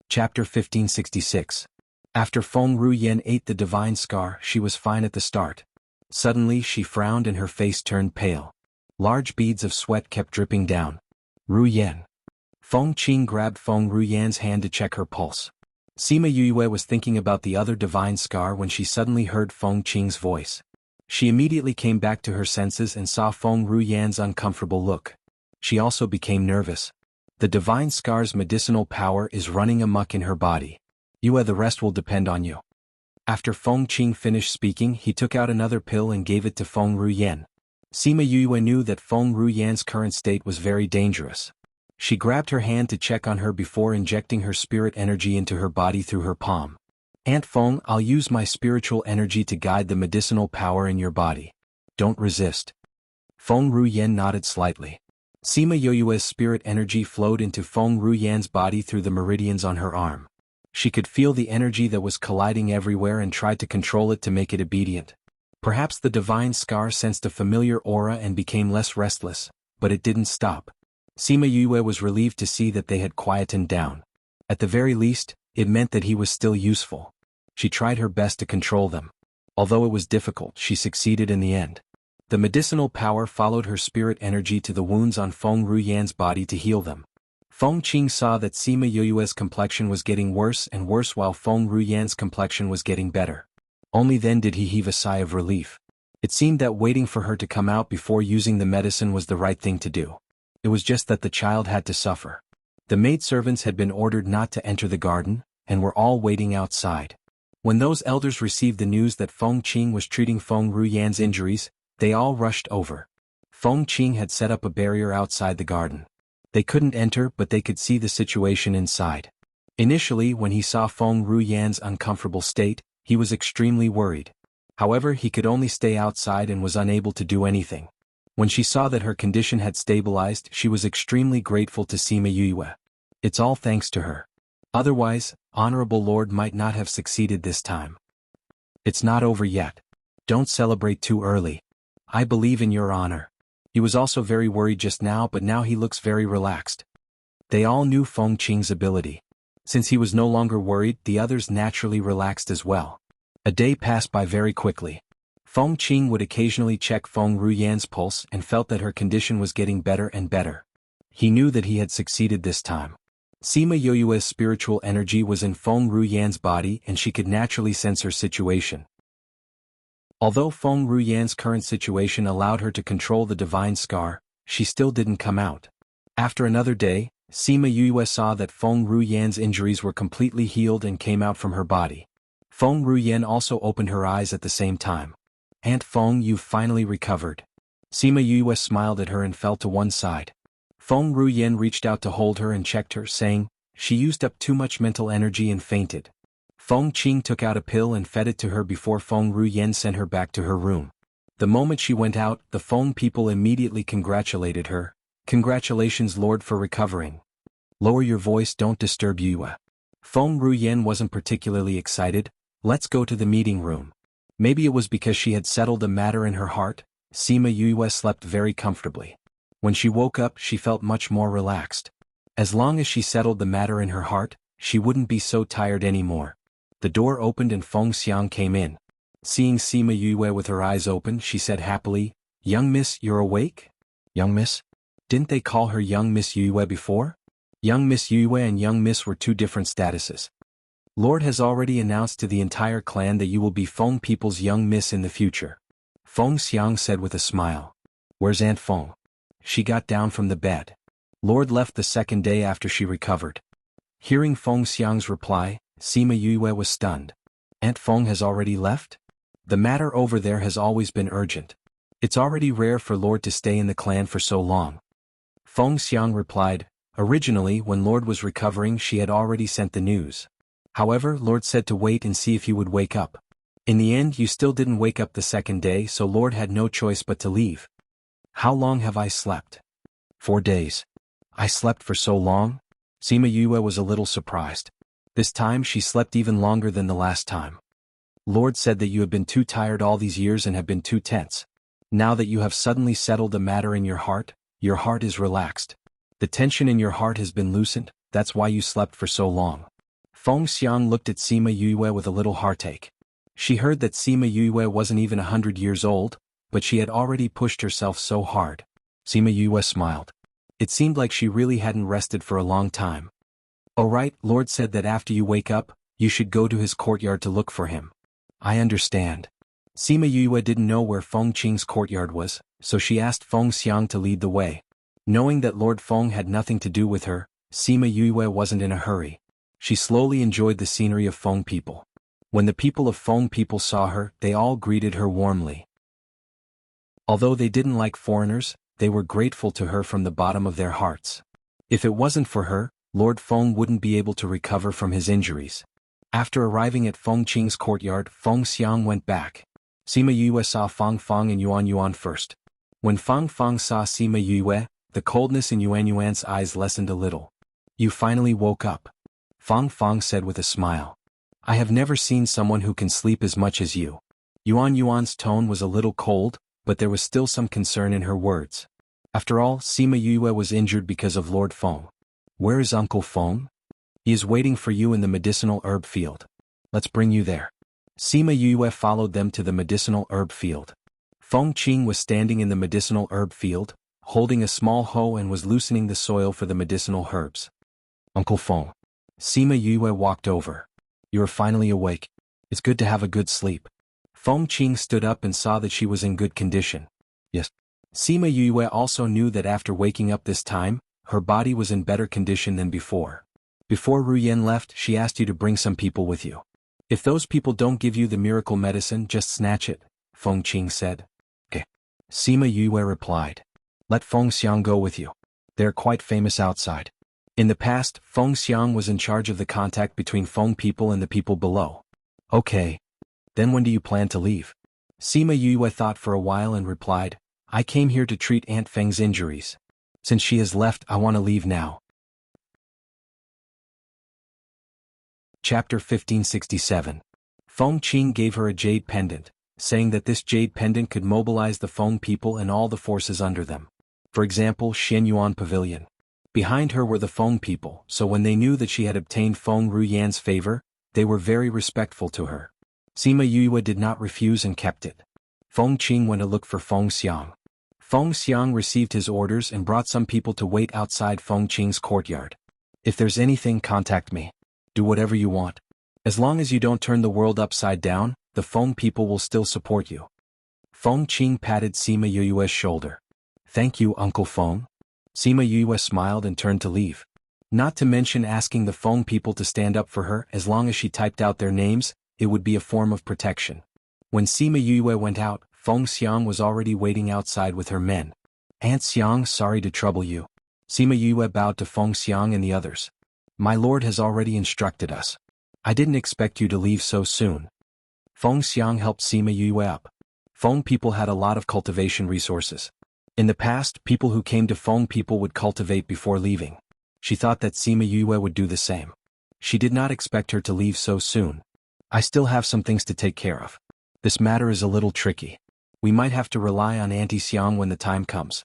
Chapter 1566. After Feng Ruyan ate the divine scar, she was fine at the start. Suddenly she frowned and her face turned pale. Large beads of sweat kept dripping down. Ruyan. Feng Qing grabbed Feng Ruyan's hand to check her pulse. Sima Yue was thinking about the other divine scar when she suddenly heard Feng Qing's voice. She immediately came back to her senses and saw Feng Ruyan's uncomfortable look. She also became nervous. The divine scar's medicinal power is running amok in her body. Yue, the rest will depend on you. After Feng Qing finished speaking, he took out another pill and gave it to Feng Ruyan. Sima Yue knew that Feng Ruyan's current state was very dangerous. She grabbed her hand to check on her before injecting her spirit energy into her body through her palm. Aunt Feng, I'll use my spiritual energy to guide the medicinal power in your body. Don't resist. Feng Ruyan nodded slightly. Sima Yue's spirit energy flowed into Feng Ruyan's body through the meridians on her arm. She could feel the energy that was colliding everywhere and tried to control it to make it obedient. Perhaps the divine scar sensed a familiar aura and became less restless, but it didn't stop. Sima Yue was relieved to see that they had quietened down. At the very least, it meant that he was still useful. She tried her best to control them. Although it was difficult, she succeeded in the end. The medicinal power followed her spirit energy to the wounds on Feng Ruyan's body to heal them. Feng Qing saw that Sima Yue's complexion was getting worse and worse while Feng Ruyan's complexion was getting better. Only then did he heave a sigh of relief. It seemed that waiting for her to come out before using the medicine was the right thing to do. It was just that the child had to suffer. The maidservants had been ordered not to enter the garden, and were all waiting outside. When those elders received the news that Feng Qing was treating Feng Ruyan's injuries, they all rushed over. Feng Qing had set up a barrier outside the garden. They couldn't enter, but they could see the situation inside. Initially, when he saw Feng Ruyan's uncomfortable state, he was extremely worried. However, he could only stay outside and was unable to do anything. When she saw that her condition had stabilized, she was extremely grateful to Sima Yue. It's all thanks to her. Otherwise, Honorable Lord might not have succeeded this time. It's not over yet. Don't celebrate too early. I believe in your honor. He was also very worried just now, but now he looks very relaxed. They all knew Feng Qing's ability. Since he was no longer worried, the others naturally relaxed as well. A day passed by very quickly. Feng Qing would occasionally check Feng Ruyan's pulse and felt that her condition was getting better and better. He knew that he had succeeded this time. Sima Yue's spiritual energy was in Feng Ruyan's body and she could naturally sense her situation. Although Feng Ruyan's current situation allowed her to control the divine scar, she still didn't come out. After another day, Sima Yue saw that Feng Ruyan's injuries were completely healed and came out from her body. Feng Ruyan also opened her eyes at the same time. Aunt Feng, you've finally recovered. Sima Yue smiled at her and fell to one side. Feng Ruyan reached out to hold her and checked her, saying, she used up too much mental energy and fainted. Feng Qing took out a pill and fed it to her before Feng Ruyan sent her back to her room. The moment she went out, the Feng people immediately congratulated her. Congratulations, Lord, for recovering. Lower your voice, don't disturb Yue. Feng Ruyan wasn't particularly excited. Let's go to the meeting room. Maybe it was because she had settled the matter in her heart. Sima Yue slept very comfortably. When she woke up, she felt much more relaxed. As long as she settled the matter in her heart, she wouldn't be so tired anymore. The door opened and Feng Xiang came in. Seeing Sima Yue with her eyes open, she said happily, "Young miss, you're awake?" Young miss? Didn't they call her young Miss Yue before? Young Miss Yue and young miss were two different statuses. Lord has already announced to the entire clan that you will be Feng people's young miss in the future. Feng Xiang said with a smile. Where's Aunt Feng? She got down from the bed. Lord left the second day after she recovered. Hearing Feng Xiang's reply, Sima Yue was stunned. Aunt Feng has already left? The matter over there has always been urgent. It's already rare for Lord to stay in the clan for so long. Feng Xiang replied, originally when Lord was recovering she had already sent the news. However, Lord said to wait and see if he would wake up. In the end you still didn't wake up the second day, so Lord had no choice but to leave. How long have I slept? 4 days. I slept for so long? Sima Yue was a little surprised. This time she slept even longer than the last time. Lord said that you have been too tired all these years and have been too tense. Now that you have suddenly settled the matter in your heart is relaxed. The tension in your heart has been loosened, that's why you slept for so long. Feng Xiang looked at Sima Yue with a little heartache. She heard that Sima Yue wasn't even 100 years old, but she had already pushed herself so hard. Sima Yue smiled. It seemed like she really hadn't rested for a long time. Alright, Lord said that after you wake up, you should go to his courtyard to look for him. I understand. Sima Yue didn't know where Feng Qing's courtyard was, so she asked Feng Xiang to lead the way. Knowing that Lord Feng had nothing to do with her, Sima Yue wasn't in a hurry. She slowly enjoyed the scenery of Feng people. When the people of Feng people saw her, they all greeted her warmly. Although they didn't like foreigners, they were grateful to her from the bottom of their hearts. If it wasn't for her, Lord Feng wouldn't be able to recover from his injuries. After arriving at Feng Qing's courtyard, Feng Xiang went back. Sima Yue saw Fang Fang and Yuan Yuan first. When Fang Fang saw Sima Yue, the coldness in Yuan Yuan's eyes lessened a little. You finally woke up. Fang Fang said with a smile. I have never seen someone who can sleep as much as you. Yuan Yuan's tone was a little cold, but there was still some concern in her words. After all, Sima Yue was injured because of Lord Feng. Where is Uncle Feng? He is waiting for you in the medicinal herb field. Let's bring you there. Sima Yue followed them to the medicinal herb field. Feng Qing was standing in the medicinal herb field, holding a small hoe and was loosening the soil for the medicinal herbs. Uncle Feng. Sima Yue walked over. You are finally awake. It's good to have a good sleep. Feng Qing stood up and saw that she was in good condition. Yes. Sima Yue also knew that after waking up this time, her body was in better condition than before. Before Ru Yan left, she asked you to bring some people with you. If those people don't give you the miracle medicine, just snatch it, Feng Qing said. Okay. Sima Yue replied. Let Feng Xiang go with you. They're quite famous outside. In the past, Feng Xiang was in charge of the contact between Feng people and the people below. Okay. Then when do you plan to leave? Sima Yue thought for a while and replied, I came here to treat Aunt Feng's injuries. Since she has left, I want to leave now. Chapter 1567. Feng Qing gave her a jade pendant, saying that this jade pendant could mobilize the Feng people and all the forces under them. For example, Xianyuan Pavilion. Behind her were the Feng people, so when they knew that she had obtained Feng Ruyan's favor, they were very respectful to her. Sima Yue did not refuse and kept it. Feng Qing went to look for Feng Xiang. Feng Xiang received his orders and brought some people to wait outside Feng Qing's courtyard. If there's anything, contact me. Do whatever you want. As long as you don't turn the world upside down, the Feng people will still support you. Feng Qing patted Sima Yue's shoulder. Thank you, Uncle Feng. Sima Yue smiled and turned to leave. Not to mention asking the Feng people to stand up for her. As long as she typed out their names, it would be a form of protection. When Sima Yue went out, Feng Xiang was already waiting outside with her men. Aunt Xiang, sorry to trouble you. Sima Yue bowed to Feng Xiang and the others. My lord has already instructed us. I didn't expect you to leave so soon. Feng Xiang helped Sima Yue up. Feng people had a lot of cultivation resources. In the past, people who came to Feng people would cultivate before leaving. She thought that Sima Yue would do the same. She did not expect her to leave so soon. I still have some things to take care of. This matter is a little tricky. We might have to rely on Auntie Xiang when the time comes.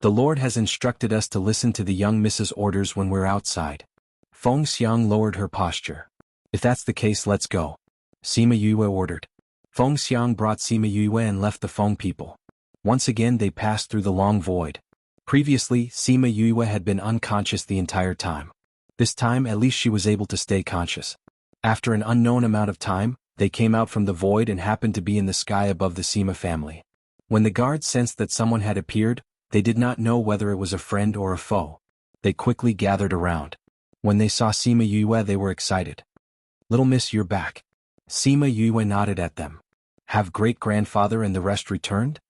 The Lord has instructed us to listen to the young Mrs. orders when we're outside. Feng Xiang lowered her posture. If that's the case, let's go. Sima Yue ordered. Feng Xiang brought Sima Yue and left the Feng people. Once again they passed through the long void. Previously, Sima Yue had been unconscious the entire time. This time at least she was able to stay conscious. After an unknown amount of time, they came out from the void and happened to be in the sky above the Sima family. When the guards sensed that someone had appeared, they did not know whether it was a friend or a foe. They quickly gathered around. When they saw Sima Yue, they were excited. "Little miss, you're back." Sima Yue nodded at them. "Have great-grandfather and the rest returned?"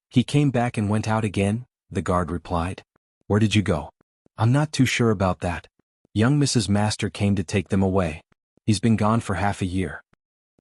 "He came back and went out again," the guard replied. "Where did you go?" "I'm not too sure about that. Young Mrs. Master came to take them away. He's been gone for half a year."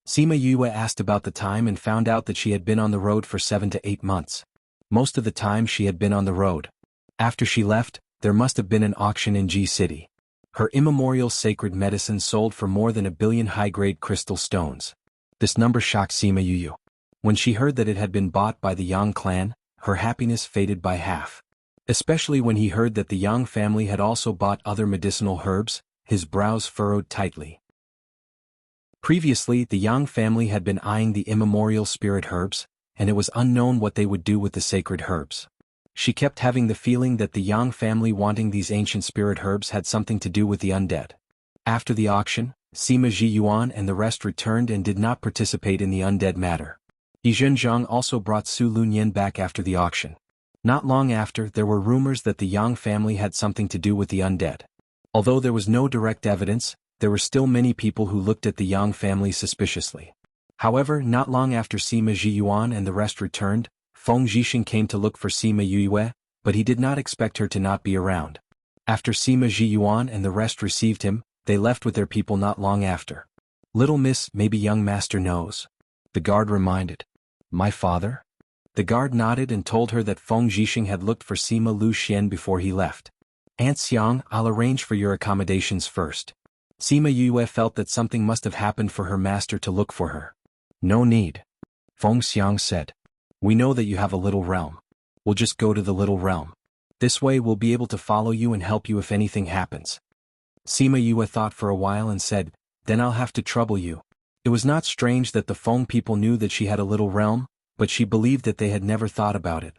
Sima Yue asked about the time and found out that she had been on the road for 7 to 8 months. Most of the time she had been on the road. After she left, there must have been an auction in G City. Her immemorial sacred medicine sold for more than 1 billion high-grade crystal stones. This number shocked Sima Yue. When she heard that it had been bought by the Yang clan, her happiness faded by half. Especially when he heard that the Yang family had also bought other medicinal herbs, his brows furrowed tightly. Previously, the Yang family had been eyeing the immemorial spirit herbs, and it was unknown what they would do with the sacred herbs. She kept having the feeling that the Yang family wanting these ancient spirit herbs had something to do with the undead. After the auction, Sima Zhiyuan and the rest returned and did not participate in the undead matter. Yi Zhenjiang also brought Su Lunyan back after the auction. Not long after, there were rumors that the Yang family had something to do with the undead. Although there was no direct evidence, there were still many people who looked at the Yang family suspiciously. However, not long after Sima Zhiyuan and the rest returned, Feng Zhixing came to look for Sima Yue, but he did not expect her to not be around. After Sima Zhiyuan and the rest received him, they left with their people not long after. "Little miss, maybe young master knows," the guard reminded. "My father?" The guard nodded and told her that Feng Zhixing had looked for Sima Lu Xian before he left. "Aunt Xiang, I'll arrange for your accommodations first." Sima Yue felt that something must have happened for her master to look for her. "No need," Feng Xiang said. "We know that you have a little realm. We'll just go to the little realm. This way we'll be able to follow you and help you if anything happens." Sima Yue thought for a while and said, "Then I'll have to trouble you." It was not strange that the Feng people knew that she had a little realm, but she believed that they had never thought about it.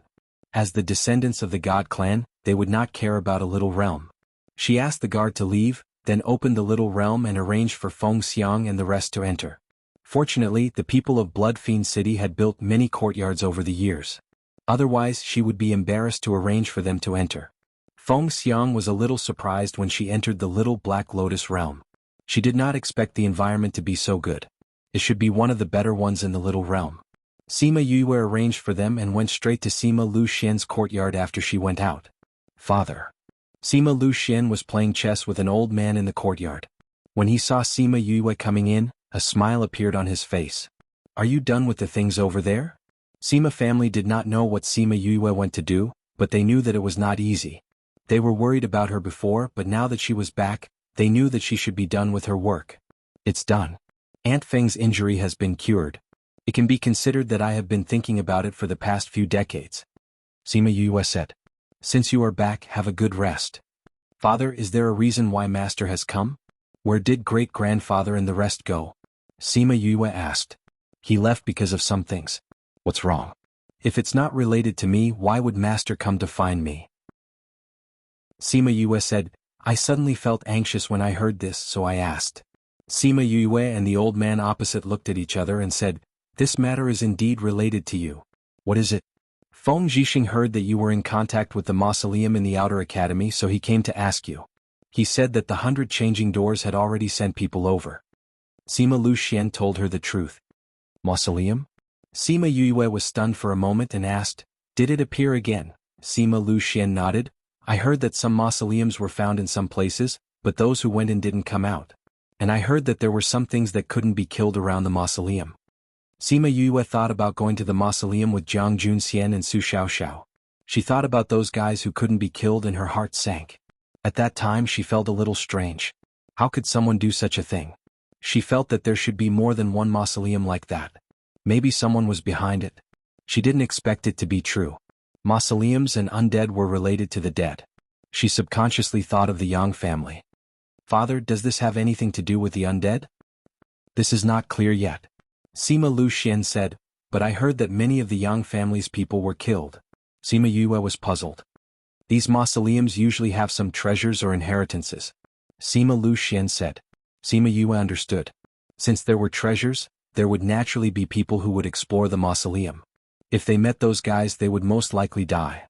As the descendants of the God clan, they would not care about a little realm. She asked the guard to leave, then opened the little realm and arranged for Feng Xiang and the rest to enter. Fortunately, the people of Bloodfiend City had built many courtyards over the years. Otherwise, she would be embarrassed to arrange for them to enter. Feng Xiang was a little surprised when she entered the little Black Lotus realm. She did not expect the environment to be so good. It should be one of the better ones in the little realm. Sima Yue arranged for them and went straight to Sima Lu Xian's courtyard after she went out. "Father." Sima Lu Xian was playing chess with an old man in the courtyard. When he saw Sima Yue coming in, a smile appeared on his face. "Are you done with the things over there?" Sima family did not know what Sima Yue went to do, but they knew that it was not easy. They were worried about her before, but now that she was back, they knew that she should be done with her work. "It's done. Aunt Feng's injury has been cured. It can be considered that I have been thinking about it for the past few decades," Sima Yue said. "Since you are back, have a good rest." "Father, is there a reason why Master has come? Where did great-grandfather and the rest go?" Sima Yue asked. "He left because of some things." "What's wrong?" "If it's not related to me, why would Master come to find me?" Sima Yue said, "I suddenly felt anxious when I heard this, so I asked." Sima Yue and the old man opposite looked at each other and said, "This matter is indeed related to you. What is it?" "Feng Zhixing heard that you were in contact with the mausoleum in the Outer Academy, so he came to ask you. He said that the 100 changing doors had already sent people over." Sima Lu Xian told her the truth. "Mausoleum?" Sima Yue was stunned for a moment and asked, "Did it appear again?" Sima Lu Xian nodded. "I heard that some mausoleums were found in some places, but those who went in didn't come out. And I heard that there were some things that couldn't be killed around the mausoleum." Sima Yue thought about going to the mausoleum with Jiang Junxian and Su Xiaoxiao. She thought about those guys who couldn't be killed and her heart sank. At that time she felt a little strange. How could someone do such a thing? She felt that there should be more than one mausoleum like that. Maybe someone was behind it. She didn't expect it to be true. Mausoleums and undead were related to the dead. She subconsciously thought of the Yang family. Father, does this have anything to do with the undead? This is not clear yet. Sima Lu Xian said, but I heard that many of the Yang family's people were killed. Sima Yue was puzzled. These mausoleums usually have some treasures or inheritances. Sima Lu Xian said. Sima Yue understood. Since there were treasures, there would naturally be people who would explore the mausoleum. If they met those guys, they would most likely die.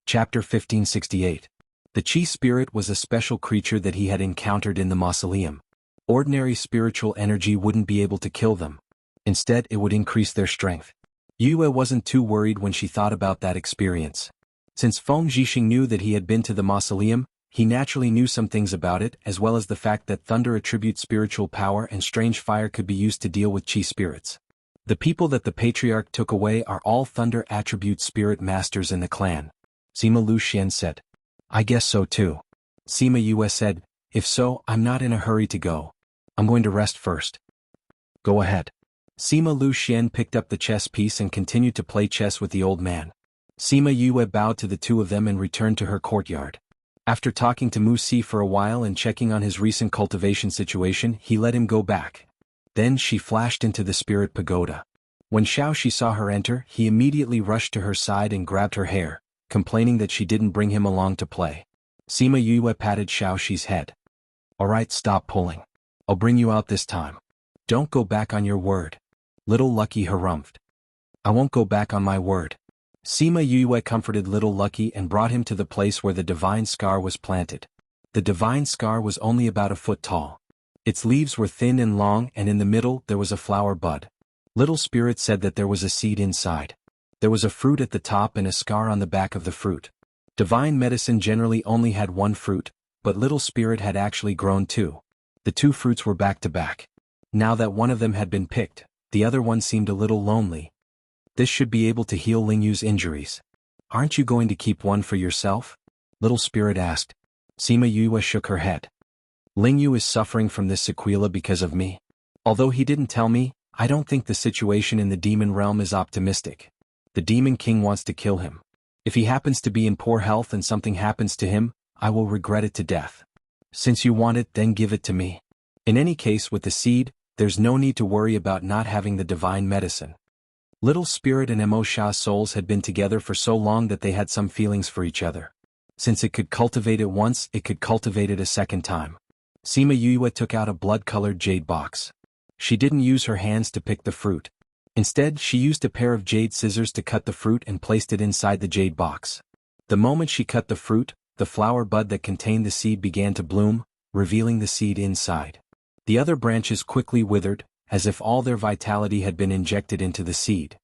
Chapter 1568. The Qi spirit was a special creature that he had encountered in the mausoleum. Ordinary spiritual energy wouldn't be able to kill them. Instead, it would increase their strength. Yue wasn't too worried when she thought about that experience. Since Feng Zhixing knew that he had been to the mausoleum, he naturally knew some things about it, as well as the fact that thunder attributes spiritual power and strange fire could be used to deal with Qi spirits. The people that the patriarch took away are all thunder attribute spirit masters in the clan. Sima Lu Xian said. I guess so too. Sima Yue said, if so, I'm not in a hurry to go. I'm going to rest first. Go ahead. Sima Lu Xian picked up the chess piece and continued to play chess with the old man. Sima Yue bowed to the two of them and returned to her courtyard. After talking to Mu Si for a while and checking on his recent cultivation situation, he let him go back. Then she flashed into the spirit pagoda. When Xiaoxi saw her enter, he immediately rushed to her side and grabbed her hair, complaining that she didn't bring him along to play. Sima Yue patted Xiaoxi's head. Alright, stop pulling. I'll bring you out this time. Don't go back on your word. Little Lucky harumphed. I won't go back on my word. Sima Yue comforted Little Lucky and brought him to the place where the divine scar was planted. The divine scar was only about a foot tall. Its leaves were thin and long, and in the middle there was a flower bud. Little Spirit said that there was a seed inside. There was a fruit at the top and a scar on the back of the fruit. Divine medicine generally only had one fruit, but Little Spirit had actually grown two. The two fruits were back to back. Now that one of them had been picked, the other one seemed a little lonely. This should be able to heal Lingyu's injuries. Aren't you going to keep one for yourself? Little Spirit asked. Sima Yue shook her head. Lingyu is suffering from this sequela because of me. Although he didn't tell me, I don't think the situation in the demon realm is optimistic. The Demon King wants to kill him. If he happens to be in poor health and something happens to him, I will regret it to death. Since you want it, then give it to me. In any case, with the seed, there's no need to worry about not having the divine medicine. Little Spirit and Mo Sha's souls had been together for so long that they had some feelings for each other. Since it could cultivate it once, it could cultivate it a second time. Sima Yue took out a blood-colored jade box. She didn't use her hands to pick the fruit. Instead, she used a pair of jade scissors to cut the fruit and placed it inside the jade box. The moment she cut the fruit, the flower bud that contained the seed began to bloom, revealing the seed inside. The other branches quickly withered, as if all their vitality had been injected into the seed.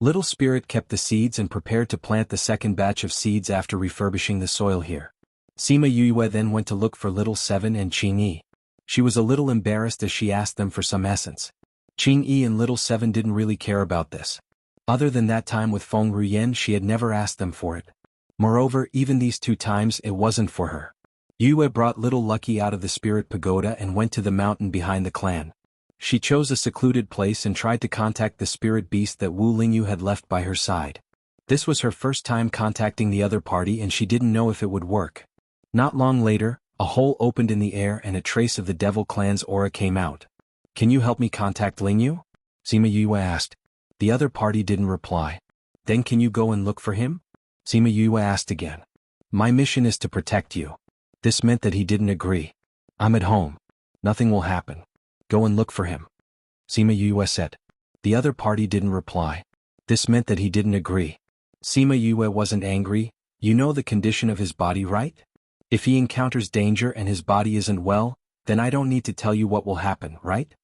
Little Spirit kept the seeds and prepared to plant the second batch of seeds after refurbishing the soil here. Sima Yue then went to look for Little Seven and Qing Yi. She was a little embarrassed as she asked them for some essence. Qing Yi and Little Seven didn't really care about this. Other than that time with Feng Ruyen, she had never asked them for it. Moreover, even these two times it wasn't for her. Yue brought Little Lucky out of the spirit pagoda and went to the mountain behind the clan. She chose a secluded place and tried to contact the spirit beast that Wu Lingyu had left by her side. This was her first time contacting the other party and she didn't know if it would work. Not long later, a hole opened in the air and a trace of the Devil Clan's aura came out. Can you help me contact Lingyu? Sima Yue asked. The other party didn't reply. Then can you go and look for him? Sima Yue asked again. My mission is to protect you. This meant that he didn't agree. I'm at home. Nothing will happen. Go and look for him. Sima Yue said. The other party didn't reply. This meant that he didn't agree. Sima Yue wasn't angry. You know the condition of his body, right? If he encounters danger and his body isn't well, then I don't need to tell you what will happen, right?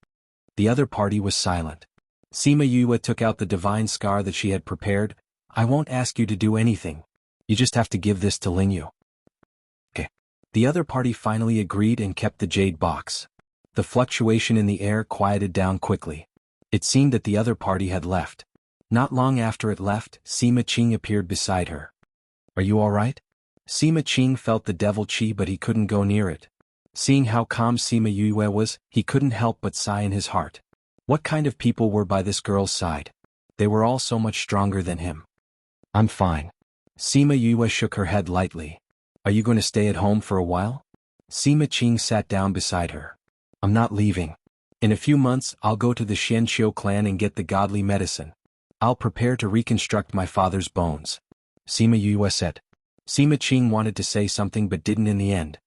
The other party was silent. Sima Yue took out the divine scar that she had prepared. I won't ask you to do anything. You just have to give this to Lingyu. Okay. The other party finally agreed and kept the jade box. The fluctuation in the air quieted down quickly. It seemed that the other party had left. Not long after it left, Sima Qing appeared beside her. Are you all right? Sima Qing felt the devil chi but he couldn't go near it. Seeing how calm Sima Yue was, he couldn't help but sigh in his heart. What kind of people were by this girl's side? They were all so much stronger than him. I'm fine. Sima Yue shook her head lightly. Are you going to stay at home for a while? Sima Qing sat down beside her. I'm not leaving. In a few months I'll go to the Xianqiu clan and get the godly medicine. I'll prepare to reconstruct my father's bones. Sima Yue said. Sima Qing wanted to say something but didn't in the end.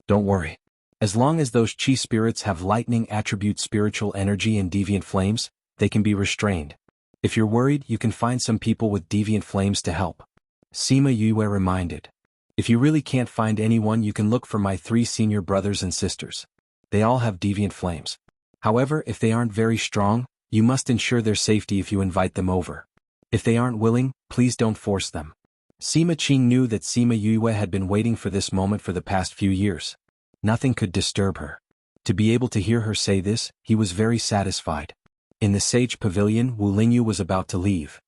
Don't worry. As long as those chi spirits have lightning attribute spiritual energy and deviant flames, they can be restrained. If you're worried, you can find some people with deviant flames to help. Sima Yue reminded. If you really can't find anyone, you can look for my 3 senior brothers and sisters. They all have deviant flames. However, if they aren't very strong, you must ensure their safety if you invite them over. If they aren't willing, please don't force them. Sima Qing knew that Sima Yue had been waiting for this moment for the past few years. Nothing could disturb her. To be able to hear her say this, he was very satisfied. In the sage pavilion, Wu Lingyu was about to leave.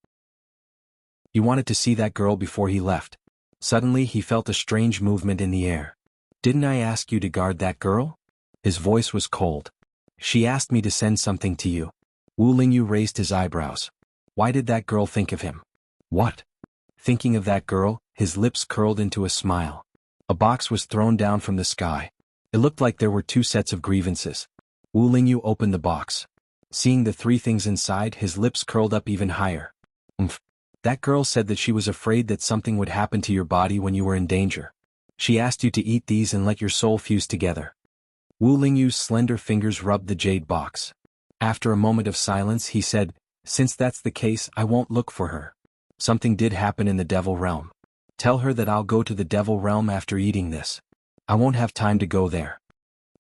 He wanted to see that girl before he left. Suddenly he felt a strange movement in the air. Didn't I ask you to guard that girl? His voice was cold. She asked me to send something to you. Wu Lingyu raised his eyebrows. Why did that girl think of him? What? Thinking of that girl, his lips curled into a smile. A box was thrown down from the sky. It looked like there were 2 sets of grievances. Wu Lingyu opened the box. Seeing the 3 things inside, his lips curled up even higher. That girl said that she was afraid that something would happen to your body when you were in danger. She asked you to eat these and let your soul fuse together. Wu Lingyu's slender fingers rubbed the jade box. After a moment of silence he said, since that's the case, I won't look for her. Something did happen in the devil realm. Tell her that I'll go to the devil realm after eating this. I won't have time to go there.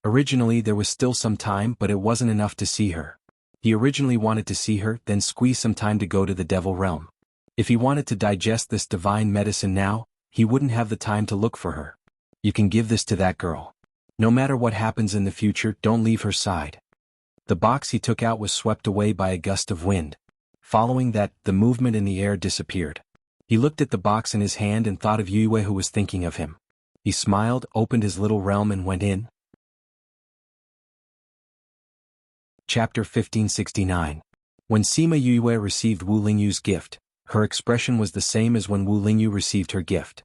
Originally there was still some time, but it wasn't enough to see her. He originally wanted to see her, then squeeze some time to go to the devil realm. If he wanted to digest this divine medicine now, he wouldn't have the time to look for her. You can give this to that girl. No matter what happens in the future, don't leave her side. The box he took out was swept away by a gust of wind. Following that, the movement in the air disappeared. He looked at the box in his hand and thought of Yue who was thinking of him. He smiled, opened his little realm and went in. Chapter 1569. When Sima Yue received Wu Lingyu's gift, her expression was the same as when Wu Lingyu received her gift.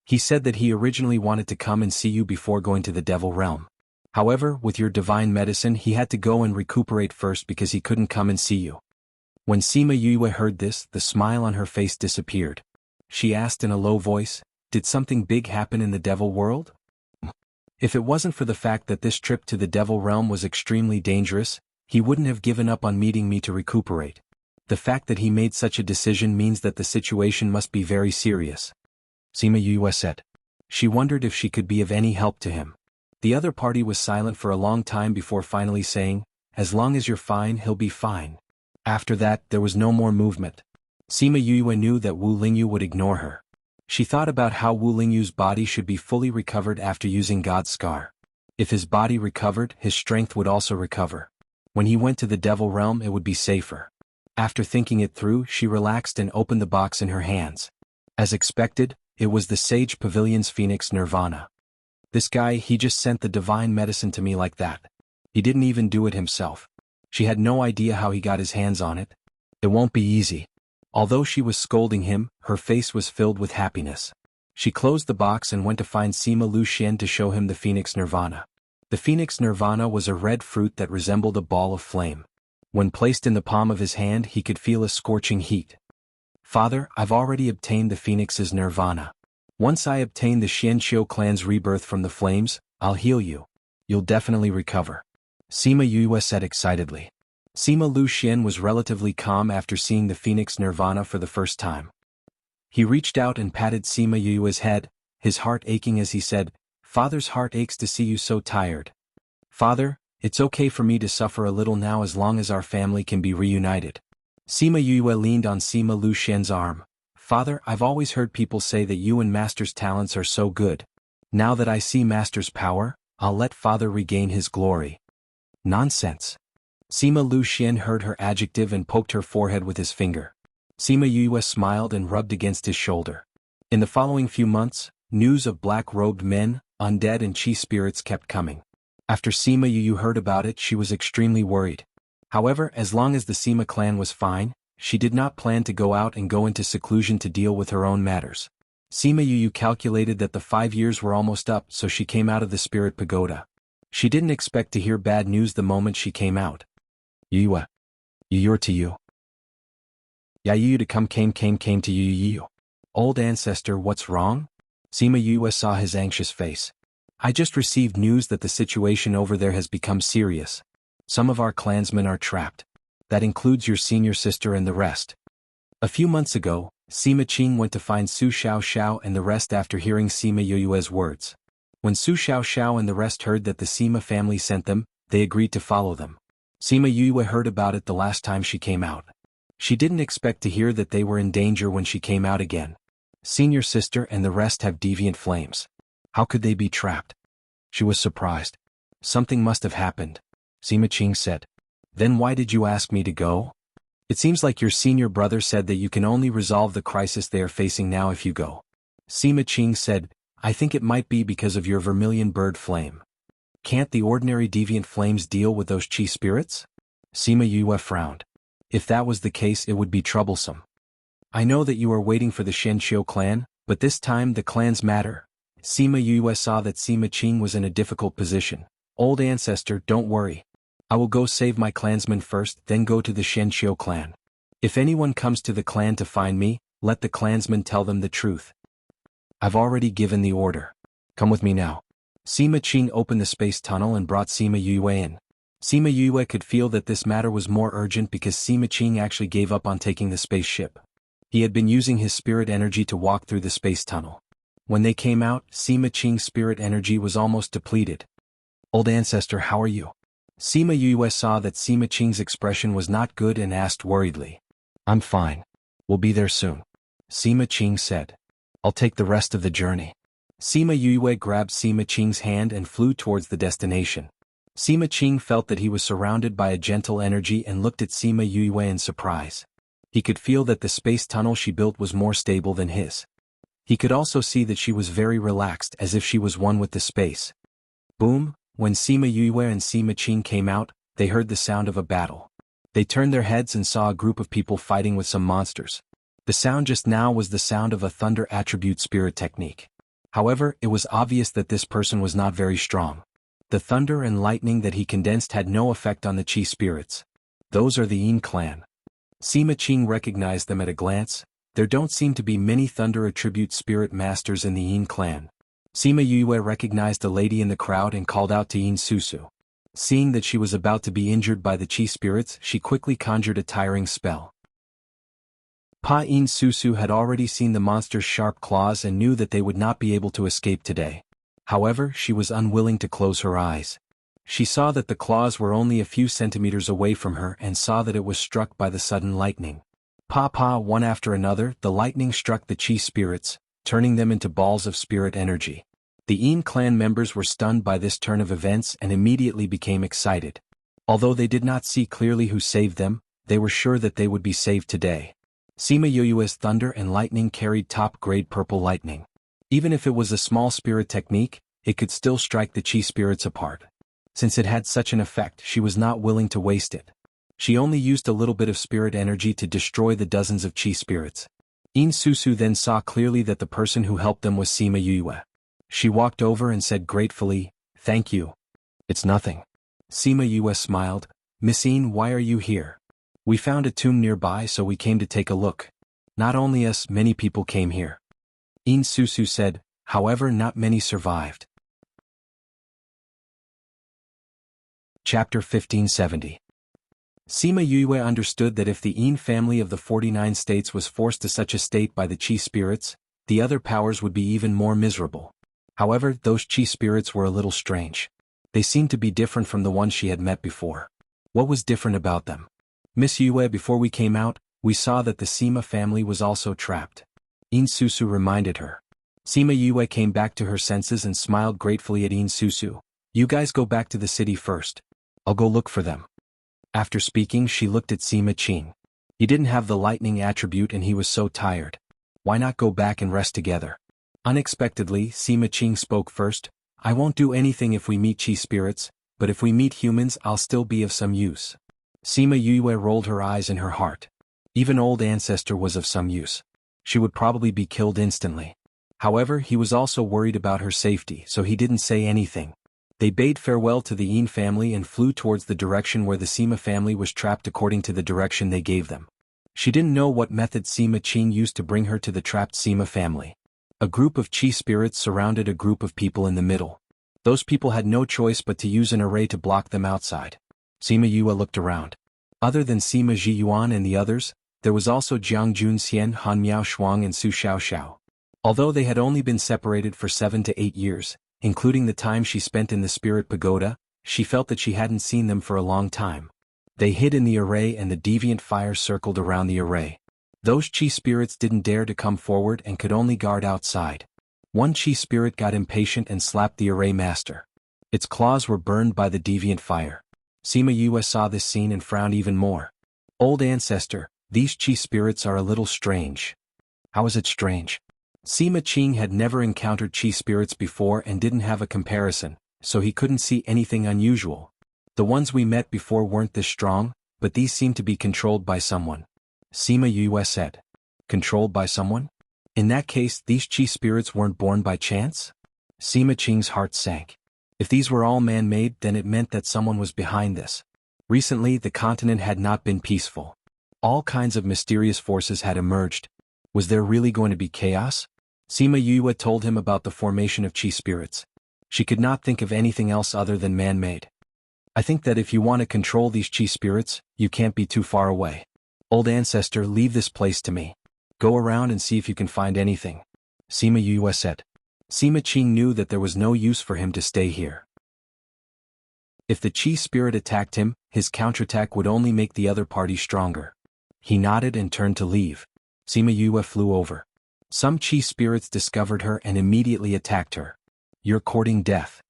He said that he originally wanted to come and see you before going to the devil realm. However, with your divine medicine he had to go and recuperate first because he couldn't come and see you. When Sima Yue heard this, the smile on her face disappeared. She asked in a low voice, did something big happen in the devil world? If it wasn't for the fact that this trip to the devil realm was extremely dangerous, he wouldn't have given up on meeting me to recuperate. The fact that he made such a decision means that the situation must be very serious. Sima Yue said. She wondered if she could be of any help to him. The other party was silent for a long time before finally saying, as long as you're fine, he'll be fine. After that, there was no more movement. Sima Yue knew that Wu Lingyu would ignore her. She thought about how Wu Lingyu's body should be fully recovered after using God's scar. If his body recovered, his strength would also recover. When he went to the devil realm, it would be safer. After thinking it through, she relaxed and opened the box in her hands. As expected, it was the Sage Pavilion's Phoenix Nirvana. This guy, he just sent the divine medicine to me like that. He didn't even do it himself. She had no idea how he got his hands on it. It won't be easy. Although she was scolding him, her face was filled with happiness. She closed the box and went to find Sima Luxian to show him the Phoenix Nirvana. The Phoenix Nirvana was a red fruit that resembled a ball of flame. When placed in the palm of his hand, he could feel a scorching heat. Father, I've already obtained the Phoenix's Nirvana. Once I obtain the Xianqiu clan's rebirth from the flames, I'll heal you. You'll definitely recover. Sima Yue said excitedly. Sima Luxian was relatively calm after seeing the Phoenix Nirvana for the first time. He reached out and patted Sima Yue's head, his heart aching as he said, Father's heart aches to see you so tired. Father, it's okay for me to suffer a little now as long as our family can be reunited. Sima Yue leaned on Sima Luxian's arm. Father, I've always heard people say that you and Master's talents are so good. Now that I see Master's power, I'll let Father regain his glory. Nonsense. Sima Luxian heard her adjective and poked her forehead with his finger. Sima Yue smiled and rubbed against his shoulder. In the following few months, news of black-robed men, undead and chi spirits kept coming. After Sima Yue heard about it, she was extremely worried. However, as long as the Sima clan was fine, she did not plan to go out and go into seclusion to deal with her own matters. Sima Yu calculated that the 5 years were almost up, so she came out of the spirit pagoda. She didn't expect to hear bad news the moment she came out. Yua. You're to you. Ya you to come came to you. Old ancestor, what's wrong? Sima Yua saw his anxious face. I just received news that the situation over there has become serious. Some of our clansmen are trapped. That includes your senior sister and the rest. A few months ago, Sima Qing went to find Su Xiao and the rest after hearing Sima Yue's words. When Su Xiao and the rest heard that the Sima family sent them, they agreed to follow them. Sima Yue heard about it the last time she came out. She didn't expect to hear that they were in danger when she came out again. Senior sister and the rest have deviant flames. How could they be trapped? She was surprised. Something must have happened. Sima Qing said. Then why did you ask me to go? It seems like your senior brother said that you can only resolve the crisis they are facing now if you go. Sima Qing said, I think it might be because of your vermilion bird flame. Can't the ordinary deviant flames deal with those chi spirits? Sima Yue frowned. If that was the case, it would be troublesome. I know that you are waiting for the Shenqiu clan, but this time the clans matter. Sima Yue saw that Sima Qing was in a difficult position. Old ancestor, don't worry. I will go save my clansmen first, then go to the Shenqiu clan. If anyone comes to the clan to find me, let the clansmen tell them the truth. I've already given the order. Come with me now. Sima Qing opened the space tunnel and brought Sima Yue in. Sima Yue could feel that this matter was more urgent because Sima Qing actually gave up on taking the spaceship. He had been using his spirit energy to walk through the space tunnel. When they came out, Sima Qing's spirit energy was almost depleted. Old ancestor, how are you? Sima Yue saw that Sima Qing's expression was not good and asked worriedly. I'm fine. We'll be there soon. Sima Qing said. I'll take the rest of the journey. Sima Yue grabbed Sima Qing's hand and flew towards the destination. Sima Qing felt that he was surrounded by a gentle energy and looked at Sima Yue in surprise. He could feel that the space tunnel she built was more stable than his. He could also see that she was very relaxed, as if she was one with the space. Boom! When Sima Yue and Sima Qing came out, they heard the sound of a battle. They turned their heads and saw a group of people fighting with some monsters. The sound just now was the sound of a thunder attribute spirit technique. However, it was obvious that this person was not very strong. The thunder and lightning that he condensed had no effect on the chi spirits. Those are the Yin clan. Sima Qing recognized them at a glance. There don't seem to be many thunder attribute spirit masters in the Yin clan. Sima Yue recognized a lady in the crowd and called out to Yin Susu. Seeing that she was about to be injured by the chi spirits, she quickly conjured a tiring spell. Pa Yin Susu had already seen the monster's sharp claws and knew that they would not be able to escape today. However, she was unwilling to close her eyes. She saw that the claws were only a few centimeters away from her and saw that it was struck by the sudden lightning. One after another, the lightning struck the chi spirits, turning them into balls of spirit energy. The Yin clan members were stunned by this turn of events and immediately became excited. Although they did not see clearly who saved them, they were sure that they would be saved today. Sima Yue's thunder and lightning carried top-grade purple lightning. Even if it was a small spirit technique, it could still strike the chi spirits apart. Since it had such an effect, she was not willing to waste it. She only used a little bit of spirit energy to destroy the dozens of chi spirits. Yin Susu then saw clearly that the person who helped them was Sima Yue. She walked over and said gratefully, "Thank you." "It's nothing." Sima Yue smiled. "Miss Yin, why are you here?" "We found a tomb nearby, so we came to take a look." "Not only us, many people came here." Yin Susu said, "However, not many survived." Chapter 1570. Sima Yue understood that if the Yin family of the 49 states was forced to such a state by the chi spirits, the other powers would be even more miserable. However, those chi spirits were a little strange. They seemed to be different from the ones she had met before. What was different about them? "Miss Yue, before we came out, we saw that the Sima family was also trapped." Yin Susu reminded her. Sima Yue came back to her senses and smiled gratefully at Yin Susu. "You guys go back to the city first. I'll go look for them." After speaking, she looked at Sima Qing. He didn't have the lightning attribute and he was so tired. Why not go back and rest together? Unexpectedly, Sima Qing spoke first. "I won't do anything if we meet chi spirits, but if we meet humans, I'll still be of some use." Sima Yue rolled her eyes in her heart. Even old ancestor was of some use. She would probably be killed instantly. However, he was also worried about her safety, so he didn't say anything. They bade farewell to the Yin family and flew towards the direction where the Sima family was trapped according to the direction they gave them. She didn't know what method Sima Qing used to bring her to the trapped Sima family. A group of Qi spirits surrounded a group of people in the middle. Those people had no choice but to use an array to block them outside. Sima Yue looked around. Other than Sima Zhiyuan and the others, there was also Jiang Junxian, Han Miao Shuang and Su Xiaoxiao. Although they had only been separated for 7 to 8 years, including the time she spent in the spirit pagoda, she felt that she hadn't seen them for a long time. They hid in the array and the deviant fire circled around the array. Those Qi spirits didn't dare to come forward and could only guard outside. One Qi spirit got impatient and slapped the array master. Its claws were burned by the deviant fire. Sima Yue saw this scene and frowned even more. Old ancestor, these Qi spirits are a little strange. How is it strange? Sima Qing had never encountered Qi spirits before and didn't have a comparison, so he couldn't see anything unusual. The ones we met before weren't this strong, but these seem to be controlled by someone. Sima Yue said. Controlled by someone? In that case, these Qi spirits weren't born by chance? Sima Qing's heart sank. If these were all man-made, then it meant that someone was behind this. Recently, the continent had not been peaceful. All kinds of mysterious forces had emerged. Was there really going to be chaos? Sima Yue told him about the formation of Qi spirits. She could not think of anything else other than man-made. I think that if you want to control these Qi spirits, you can't be too far away. Old ancestor, leave this place to me. Go around and see if you can find anything. Sima Yue said. Sima Qing knew that there was no use for him to stay here. If the Qi spirit attacked him, his counterattack would only make the other party stronger. He nodded and turned to leave. Sima Yue flew over. Some Qi spirits discovered her and immediately attacked her. You're courting death.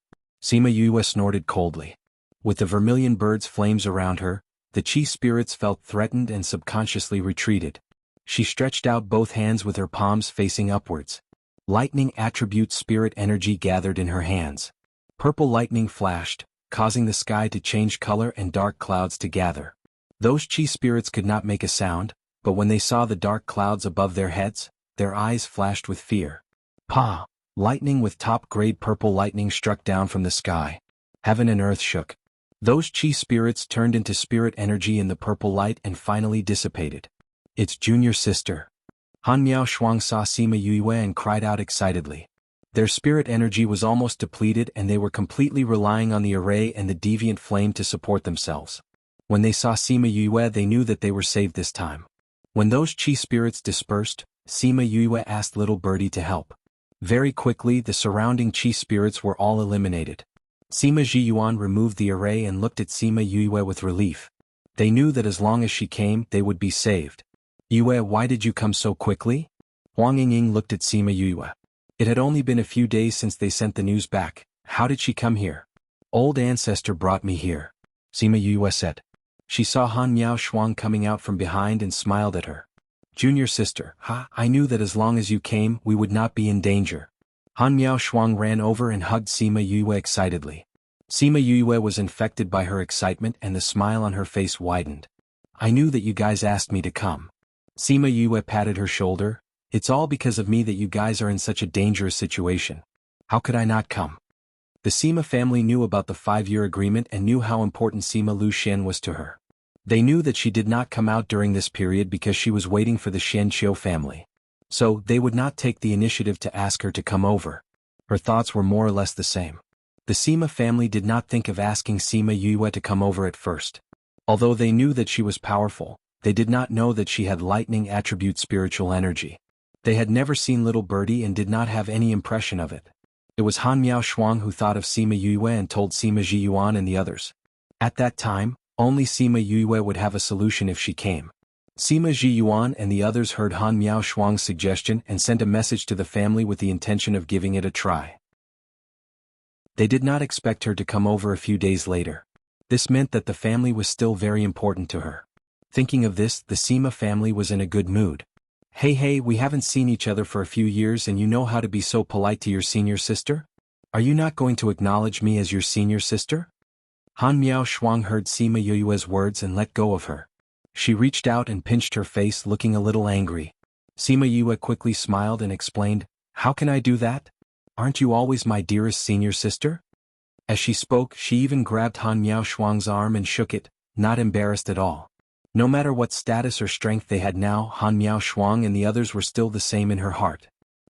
Sima Yue snorted coldly. With the vermilion bird's flames around her, the Qi spirits felt threatened and subconsciously retreated. She stretched out both hands with her palms facing upwards. Lightning attribute spirit energy gathered in her hands. Purple lightning flashed, causing the sky to change color and dark clouds to gather. Those Qi spirits could not make a sound, but when they saw the dark clouds above their heads, their eyes flashed with fear. Pa! Lightning with top-grade purple lightning struck down from the sky. Heaven and earth shook. Those Qi spirits turned into spirit energy in the purple light and finally dissipated. It's junior sister. Han Miao Shuang saw Sima Yue and cried out excitedly. Their spirit energy was almost depleted and they were completely relying on the array and the deviant flame to support themselves. When they saw Sima Yue, they knew that they were saved this time. When those Qi spirits dispersed, Sima Yue asked little birdie to help. Very quickly, the surrounding Qi spirits were all eliminated. Sima Zhiyuan removed the array and looked at Sima Yue with relief. They knew that as long as she came, they would be saved. Yue, why did you come so quickly? Huang Yingying looked at Sima Yue. It had only been a few days since they sent the news back. How did she come here? Old ancestor brought me here. Sima Yue said. She saw Han Miao Shuang coming out from behind and smiled at her. Junior sister, I knew that as long as you came, we would not be in danger. Han Miao Shuang ran over and hugged Sima Yue excitedly. Sima Yue was infected by her excitement and the smile on her face widened. I knew that you guys asked me to come. Sima Yue patted her shoulder. It's all because of me that you guys are in such a dangerous situation. How could I not come? The Sima family knew about the 5-year agreement and knew how important Sima Luxian was to her. They knew that she did not come out during this period because she was waiting for the Xianqiu family. So, they would not take the initiative to ask her to come over. Her thoughts were more or less the same. The Sima family did not think of asking Sima Yue to come over at first. Although they knew that she was powerful, they did not know that she had lightning attribute spiritual energy. They had never seen little birdie and did not have any impression of it. It was Han Miao Shuang who thought of Sima Yue and told Sima Zhiyuan and the others. At that time, only Sima Yue would have a solution if she came. Sima Zhiyuan and the others heard Han Miao Shuang's suggestion and sent a message to the family with the intention of giving it a try. They did not expect her to come over a few days later. This meant that the family was still very important to her. Thinking of this, the Sima family was in a good mood. Hey, we haven't seen each other for a few years and you know how to be so polite to your senior sister? Are you not going to acknowledge me as your senior sister? Han Miao Shuang heard Sima Yue's words and let go of her. She reached out and pinched her face, looking a little angry. Sima Yue quickly smiled and explained, "How can I do that? Aren't you always my dearest senior sister?" As she spoke, she even grabbed Han Miao Shuang's arm and shook it, not embarrassed at all. No matter what status or strength they had now, Han Miao Shuang and the others were still the same in her heart.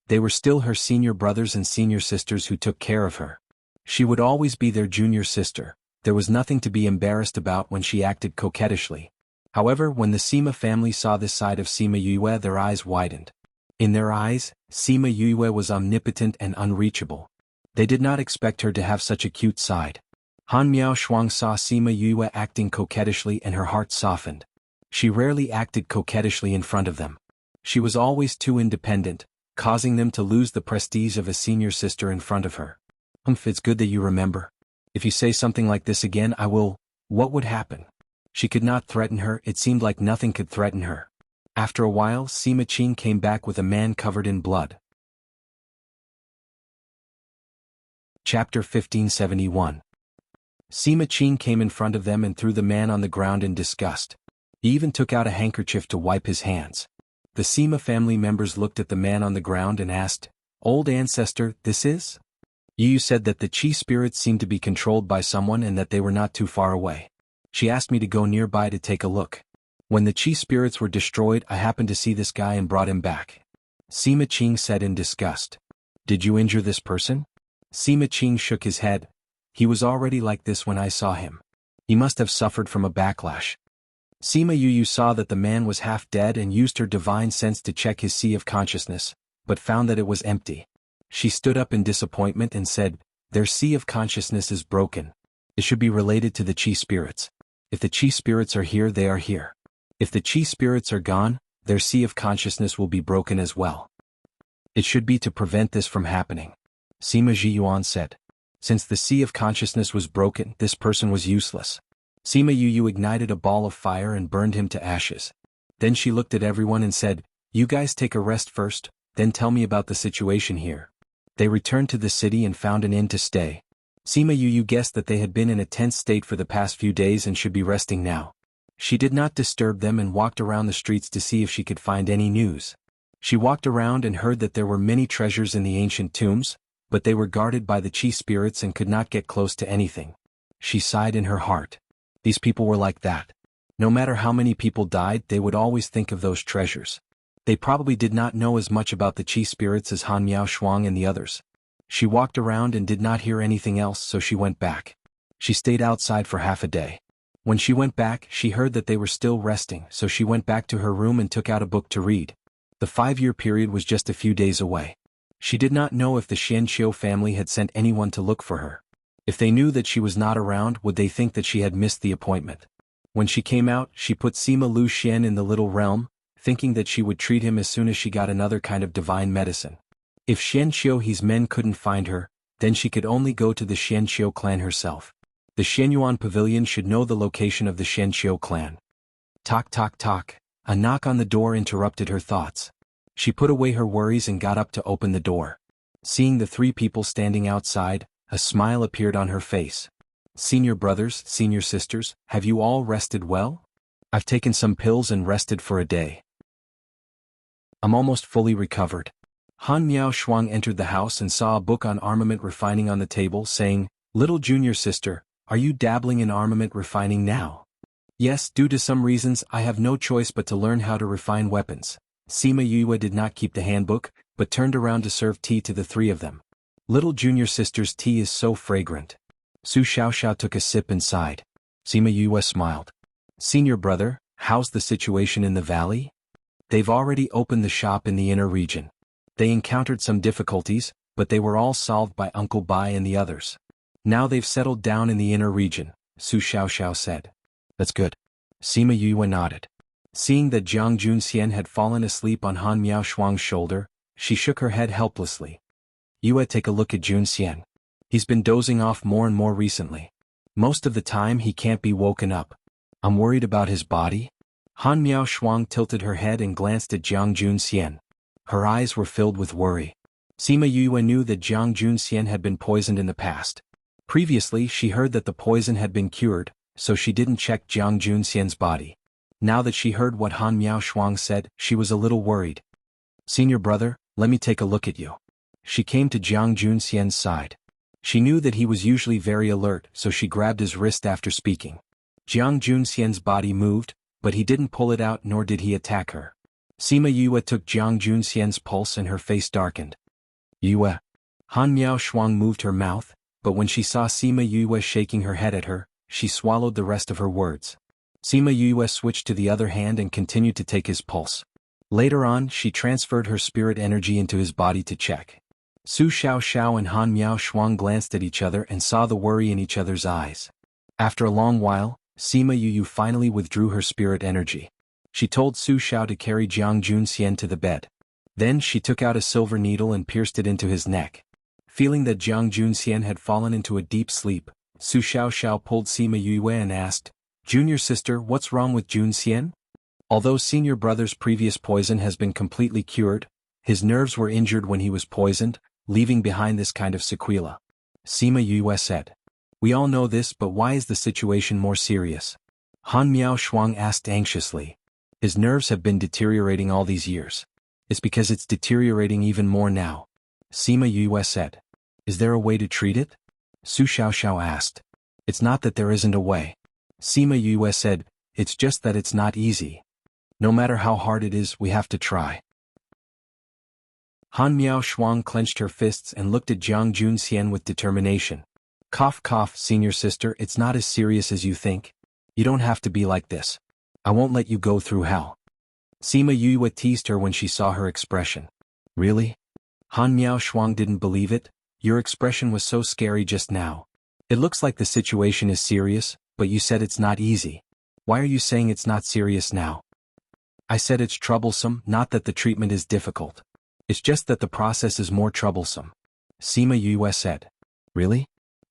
They were still her senior brothers and senior sisters who took care of her. She would always be their junior sister. There was nothing to be embarrassed about when she acted coquettishly. However, when the Sima family saw this side of Sima Yue, their eyes widened. In their eyes, Sima Yue was omnipotent and unreachable. They did not expect her to have such a cute side. Han Miao Shuang saw Sima Yue acting coquettishly and her heart softened. She rarely acted coquettishly in front of them. She was always too independent, causing them to lose the prestige of a senior sister in front of her. It's good that you remember. If you say something like this again, I will. What would happen? She could not threaten her. It seemed like nothing could threaten her. After a while, Sima Qing came back with a man covered in blood. Chapter 1571. Sima Qing came in front of them and threw the man on the ground in disgust. He even took out a handkerchief to wipe his hands. The Sima family members looked at the man on the ground and asked, "Old ancestor, this is?" You said that the Qi spirits seemed to be controlled by someone and that they were not too far away. She asked me to go nearby to take a look. When the Qi spirits were destroyed, I happened to see this guy and brought him back. Sima Qing said in disgust. Did you injure this person? Sima Qing shook his head. He was already like this when I saw him. He must have suffered from a backlash. Sima Yu saw that the man was half dead and used her divine sense to check his sea of consciousness, but found that it was empty. She stood up in disappointment and said, "Their sea of consciousness is broken. It should be related to the Qi spirits. If the Qi spirits are here, they are here. If the Qi spirits are gone, their sea of consciousness will be broken as well. It should be to prevent this from happening." Sima Zhiyuan said. Since the sea of consciousness was broken, this person was useless. Sima Yu ignited a ball of fire and burned him to ashes. Then she looked at everyone and said, "You guys take a rest first, then tell me about the situation here." They returned to the city and found an inn to stay. Sima Yu guessed that they had been in a tense state for the past few days and should be resting now. She did not disturb them and walked around the streets to see if she could find any news. She walked around and heard that there were many treasures in the ancient tombs, but they were guarded by the Qi spirits and could not get close to anything. She sighed in her heart. These people were like that. No matter how many people died, they would always think of those treasures. They probably did not know as much about the Qi spirits as Han Miao Shuang and the others. She walked around and did not hear anything else, so she went back. She stayed outside for half a day. When she went back, she heard that they were still resting, so she went back to her room and took out a book to read. The 5-year period was just a few days away. She did not know if the Xianqiu family had sent anyone to look for her. If they knew that she was not around, would they think that she had missed the appointment? When she came out, she put Sima Lu Xian in the little realm, thinking that she would treat him as soon as she got another kind of divine medicine. If Xianqiu's men couldn't find her, then she could only go to the Xianqiu clan herself. The Xianyuan pavilion should know the location of the Xianqiu clan. Tock tock tock. A knock on the door interrupted her thoughts. She put away her worries and got up to open the door. Seeing the 3 people standing outside, a smile appeared on her face. "Senior brothers, senior sisters, have you all rested well? I've taken some pills and rested for a day. I'm almost fully recovered." Han Miao Shuang entered the house and saw a book on armament refining on the table, saying, "Little junior sister, are you dabbling in armament refining now?" "Yes, due to some reasons, I have no choice but to learn how to refine weapons." Sima Yue did not keep the handbook, but turned around to serve tea to the 3 of them. "Little junior sister's tea is so fragrant." Su Xiaoxiao took a sip and sighed. Sima Yue smiled. "Senior brother, how's the situation in the valley?" "They've already opened the shop in the inner region. They encountered some difficulties, but they were all solved by Uncle Bai and the others. Now they've settled down in the inner region," Su Xiaoxiao said. "That's good." Sima Yue nodded. Seeing that Jiang Junxian had fallen asleep on Han Miao Shuang's shoulder, she shook her head helplessly. "Yue, take a look at Junxian. He's been dozing off more and more recently. Most of the time he can't be woken up. I'm worried about his body." Han Miao Shuang tilted her head and glanced at Jiang Junxian. Her eyes were filled with worry. Sima Yue knew that Jiang Junxian had been poisoned in the past. Previously she heard that the poison had been cured, so she didn't check Jiang Junxian's body. Now that she heard what Han Miao Shuang said, she was a little worried. "Senior brother, let me take a look at you." She came to Jiang Junxian's side. She knew that he was usually very alert, so she grabbed his wrist after speaking. Jiang Junxian's body moved, but he didn't pull it out nor did he attack her. Sima Yue took Jiang Junxian's pulse and her face darkened. "Yue." Han Miao Shuang moved her mouth, but when she saw Sima Yue shaking her head at her, she swallowed the rest of her words. Sima Yue switched to the other hand and continued to take his pulse. Later on, she transferred her spirit energy into his body to check. Su Xiaoxiao and Han Miao Shuang glanced at each other and saw the worry in each other's eyes. After a long while, Sima Yue finally withdrew her spirit energy. She told Su Xiao to carry Jiang Junxian to the bed. Then she took out a silver needle and pierced it into his neck. Feeling that Jiang Junxian had fallen into a deep sleep, Su Xiaoxiao pulled Sima Yue and asked, "Junior sister, what's wrong with Junxian?" Although senior brother's previous poison has been completely cured, his nerves were injured when he was poisoned, leaving behind this kind of sequela. Sima Yue said. "We all know this, but why is the situation more serious?" Han Miao Shuang asked anxiously. "His nerves have been deteriorating all these years. It's because it's deteriorating even more now." Sima Yue said. "Is there a way to treat it?" Su Xiaoxiao asked. "It's not that there isn't a way." Sima Yue said, "It's just that it's not easy. No matter how hard it is, we have to try." Han Miao Shuang clenched her fists and looked at Jiang Junxian with determination. "Cough cough, senior sister, it's not as serious as you think. You don't have to be like this. I won't let you go through hell." Sima Yue teased her when she saw her expression. "Really?" Han Miao Shuang didn't believe it. "Your expression was so scary just now. It looks like the situation is serious, but you said it's not easy. Why are you saying it's not serious now?" "I said it's troublesome, not that the treatment is difficult. It's just that the process is more troublesome." Sima Yue said. "Really?"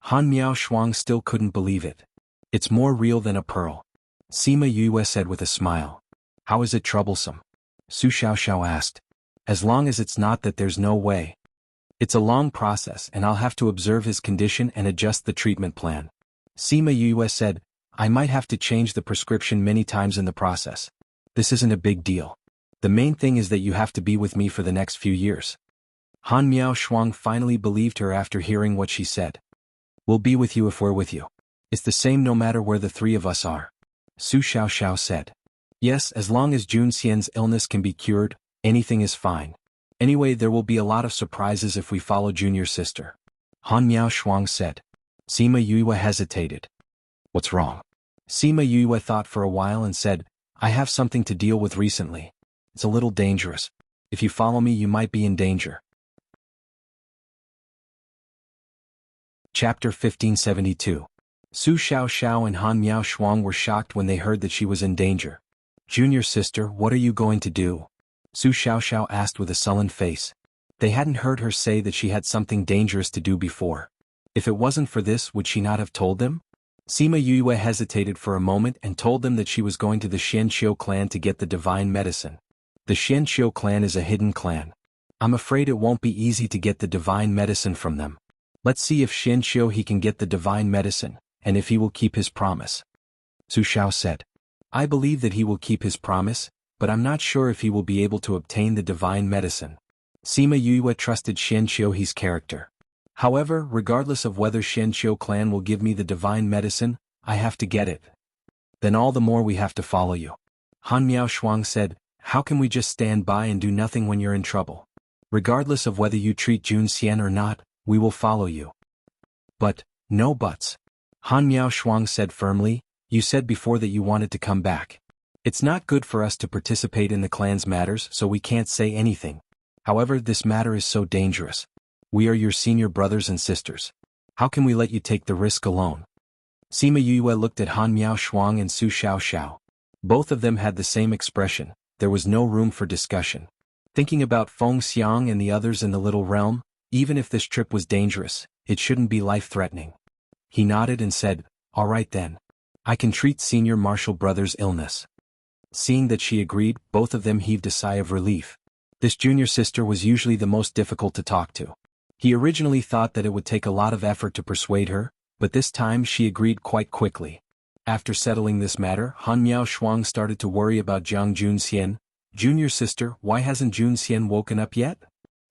Han Miao Shuang still couldn't believe it. "It's more real than a pearl." Sima Yue said with a smile. "How is it troublesome?" Su Xiaoxiao asked. "As long as it's not that there's no way. It's a long process and I'll have to observe his condition and adjust the treatment plan." Sima Yue said, "I might have to change the prescription many times in the process. This isn't a big deal. The main thing is that you have to be with me for the next few years." Han Miao Shuang finally believed her after hearing what she said. "We'll be with you if we're with you. It's the same no matter where the three of us are." Su Xiaoxiao said. "Yes, as long as Junxian's illness can be cured, anything is fine. Anyway, there will be a lot of surprises if we follow junior sister." Han Miao Shuang said. Sima Yue hesitated. "What's wrong?" Sima Yue thought for a while and said, "I have something to deal with recently. It's a little dangerous. If you follow me, you might be in danger." Chapter 1572. Su Xiaoxiao and Han Miao Shuang were shocked when they heard that she was in danger. "Junior sister, what are you going to do?" Su Xiaoxiao asked with a sullen face. They hadn't heard her say that she had something dangerous to do before. If it wasn't for this, would she not have told them? Sima Yue hesitated for a moment and told them that she was going to the Xianqiu clan to get the divine medicine. The Xianqiu clan is a hidden clan. I'm afraid it won't be easy to get the divine medicine from them. Let's see if Xianqiu he can get the divine medicine, and if he will keep his promise. Su Xiao said. "I believe that he will keep his promise, but I'm not sure if he will be able to obtain the divine medicine." Sima Yue trusted Xianqiu he's character. "However, regardless of whether Xianqiu clan will give me the divine medicine, I have to get it. Then all the more we have to follow you." Han Miao Shuang said, "How can we just stand by and do nothing when you're in trouble? Regardless of whether you treat Jun Xian or not, we will follow you." "But, no buts." Han Miao Shuang said firmly, "You said before that you wanted to come back. It's not good for us to participate in the clan's matters, so we can't say anything. However, this matter is so dangerous. We are your senior brothers and sisters. How can we let you take the risk alone?" Sima Yue looked at Han Miao Shuang and Su Xiaoxiao. Both of them had the same expression. There was no room for discussion. Thinking about Feng Xiang and the others in the little realm, even if this trip was dangerous, it shouldn't be life-threatening. He nodded and said, "All right then. I can treat senior martial brother's illness." Seeing that she agreed, both of them heaved a sigh of relief. This junior sister was usually the most difficult to talk to. He originally thought that it would take a lot of effort to persuade her, but this time she agreed quite quickly. After settling this matter, Han Miao Shuang started to worry about Jiang Junxian. Junior sister, why hasn't Junxian woken up yet?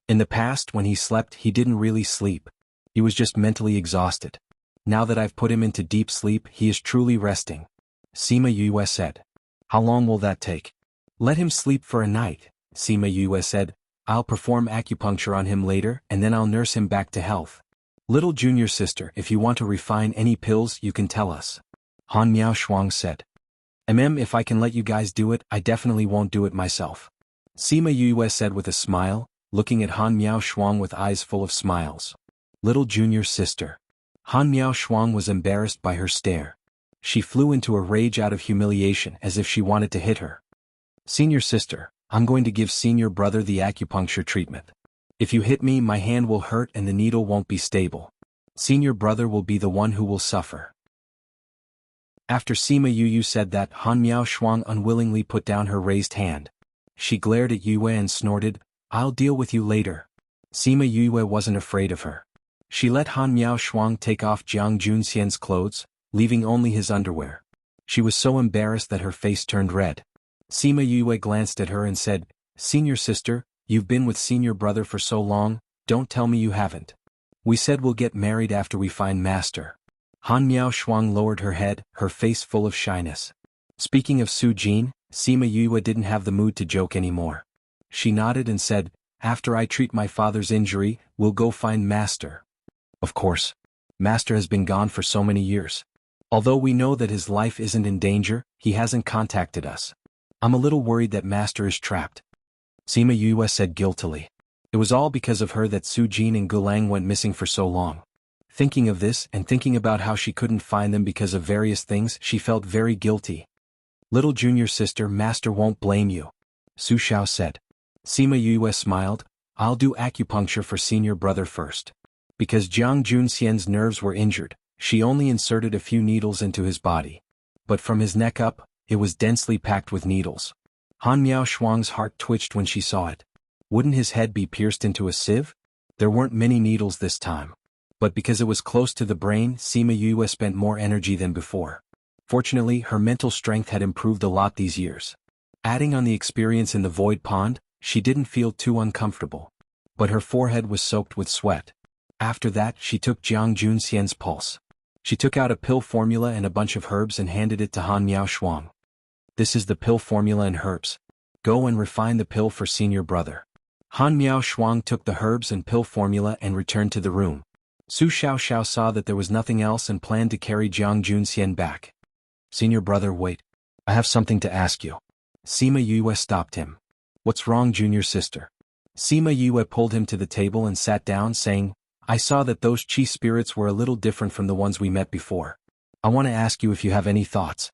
In the past, when he slept, he didn't really sleep. He was just mentally exhausted. Now that I've put him into deep sleep, he is truly resting. Sima Yue said. How long will that take? Let him sleep for a night, Sima Yue said. I'll perform acupuncture on him later and then I'll nurse him back to health. Little junior sister, if you want to refine any pills, you can tell us. Han Miao Shuang said. If I can let you guys do it, I definitely won't do it myself. Sima Yue said with a smile, looking at Han Miao Shuang with eyes full of smiles. Little junior sister. Han Miao Shuang was embarrassed by her stare. She flew into a rage out of humiliation as if she wanted to hit her. Senior sister, I'm going to give senior brother the acupuncture treatment. If you hit me, my hand will hurt and the needle won't be stable. Senior brother will be the one who will suffer. After Sima Yue said that, Han Miao Shuang unwillingly put down her raised hand. She glared at Yue and snorted, I'll deal with you later. Sima Yue wasn't afraid of her. She let Han Miao Shuang take off Jiang Junxian's clothes, leaving only his underwear. She was so embarrassed that her face turned red. Sima Yue glanced at her and said, Senior sister, you've been with senior brother for so long, don't tell me you haven't. We said we'll get married after we find master. Han Miao Shuang lowered her head, her face full of shyness. Speaking of Su Jin, Sima Yue didn't have the mood to joke anymore. She nodded and said, After I treat my father's injury, we'll go find master. Of course. Master has been gone for so many years. Although we know that his life isn't in danger, he hasn't contacted us. I'm a little worried that master is trapped. Sima Yue said guiltily. It was all because of her that Su Jin and Gulang went missing for so long. Thinking of this and thinking about how she couldn't find them because of various things, she felt very guilty. Little junior sister, master won't blame you. Su Xiao said. Sima Yue smiled, I'll do acupuncture for senior brother first. Because Jiang Junxian's nerves were injured, she only inserted a few needles into his body. But from his neck up, it was densely packed with needles. Han Miao Shuang's heart twitched when she saw it. Wouldn't his head be pierced into a sieve? There weren't many needles this time. But because it was close to the brain, Sima Yue spent more energy than before. Fortunately, her mental strength had improved a lot these years. Adding on the experience in the void pond, she didn't feel too uncomfortable. But her forehead was soaked with sweat. After that, she took Jiang Junxian's pulse. She took out a pill formula and a bunch of herbs and handed it to Han Miao Shuang. This is the pill formula and herbs. Go and refine the pill for senior brother. Han Miao Shuang took the herbs and pill formula and returned to the room. Su Xiao saw that there was nothing else and planned to carry Jiang Junxian back. Senior brother, wait. I have something to ask you. Sima Yue stopped him. What's wrong, junior sister? Sima Yue pulled him to the table and sat down, saying, I saw that those chi spirits were a little different from the ones we met before. I want to ask you if you have any thoughts.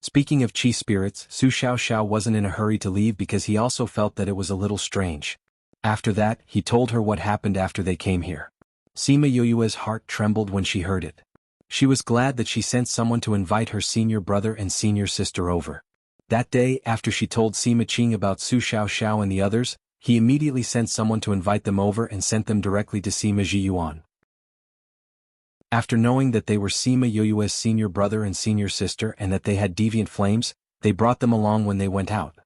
Speaking of chi spirits, Su Xiao wasn't in a hurry to leave because he also felt that it was a little strange. After that, he told her what happened after they came here. Sima Yue's heart trembled when she heard it. She was glad that she sent someone to invite her senior brother and senior sister over. That day, after she told Sima Qing about Su Xiao and the others, he immediately sent someone to invite them over and sent them directly to Sima Zhiyuan. After knowing that they were Sima Yue's senior brother and senior sister and that they had deviant flames, they brought them along when they went out.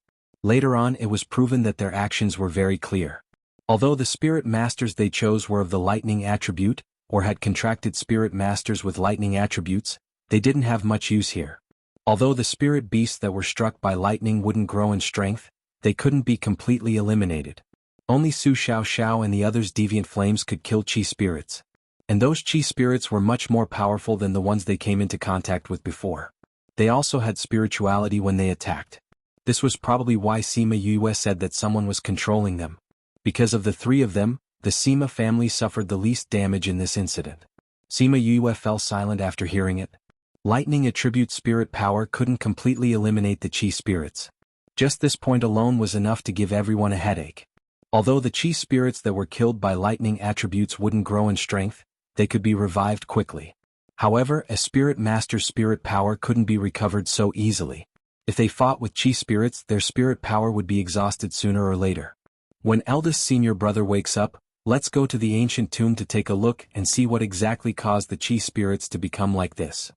Later on, it was proven that their actions were very clear. Although the spirit masters they chose were of the lightning attribute, or had contracted spirit masters with lightning attributes, they didn't have much use here. Although the spirit beasts that were struck by lightning wouldn't grow in strength, they couldn't be completely eliminated. Only Su Xiao and the others' deviant flames could kill chi spirits. And those chi spirits were much more powerful than the ones they came into contact with before. They also had spirituality when they attacked. This was probably why Sima Yue said that someone was controlling them. Because of the three of them, the Sima family suffered the least damage in this incident. Sima Yue fell silent after hearing it. Lightning attribute spirit power couldn't completely eliminate the chi spirits. Just this point alone was enough to give everyone a headache. Although the chi spirits that were killed by lightning attributes wouldn't grow in strength, they could be revived quickly. However, a spirit master's spirit power couldn't be recovered so easily. If they fought with chi spirits, their spirit power would be exhausted sooner or later. When eldest senior brother wakes up, let's go to the ancient tomb to take a look and see what exactly caused the chi spirits to become like this.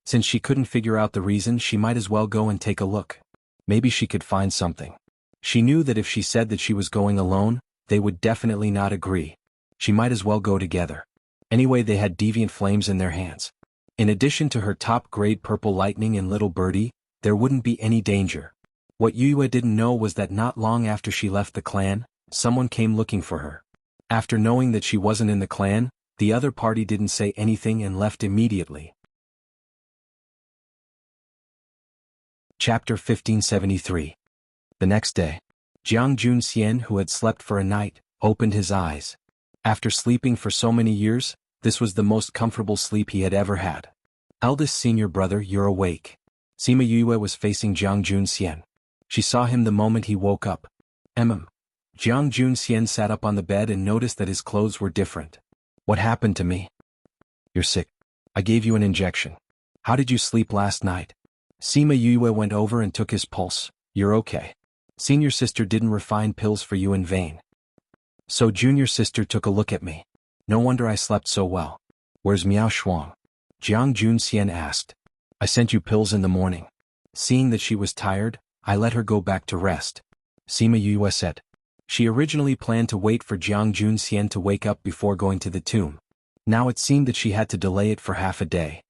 Since she couldn't figure out the reason, she might as well go and take a look. Maybe she could find something. She knew that if she said that she was going alone, they would definitely not agree. She might as well go together. Anyway, they had deviant flames in their hands. In addition to her top-grade purple lightning and little birdie, there wouldn't be any danger. What Yue didn't know was that not long after she left the clan, someone came looking for her. After knowing that she wasn't in the clan, the other party didn't say anything and left immediately. Chapter 1573. The next day, Jiang Junxian, who had slept for a night, opened his eyes. After sleeping for so many years, this was the most comfortable sleep he had ever had. Eldest senior brother, you're awake. Sima Yue was facing Jiang Junxian. She saw him the moment he woke up. Jiang Junxian sat up on the bed and noticed that his clothes were different. What happened to me? You're sick. I gave you an injection. How did you sleep last night? Sima Yue went over and took his pulse. You're okay. Senior sister didn't refine pills for you in vain. So junior sister took a look at me. No wonder I slept so well. Where's Miao Shuang? Jiang Junxian asked. I sent you pills in the morning. Seeing that she was tired, I let her go back to rest. Sima Yue said. She originally planned to wait for Jiang Junxian to wake up before going to the tomb. Now it seemed that she had to delay it for half a day.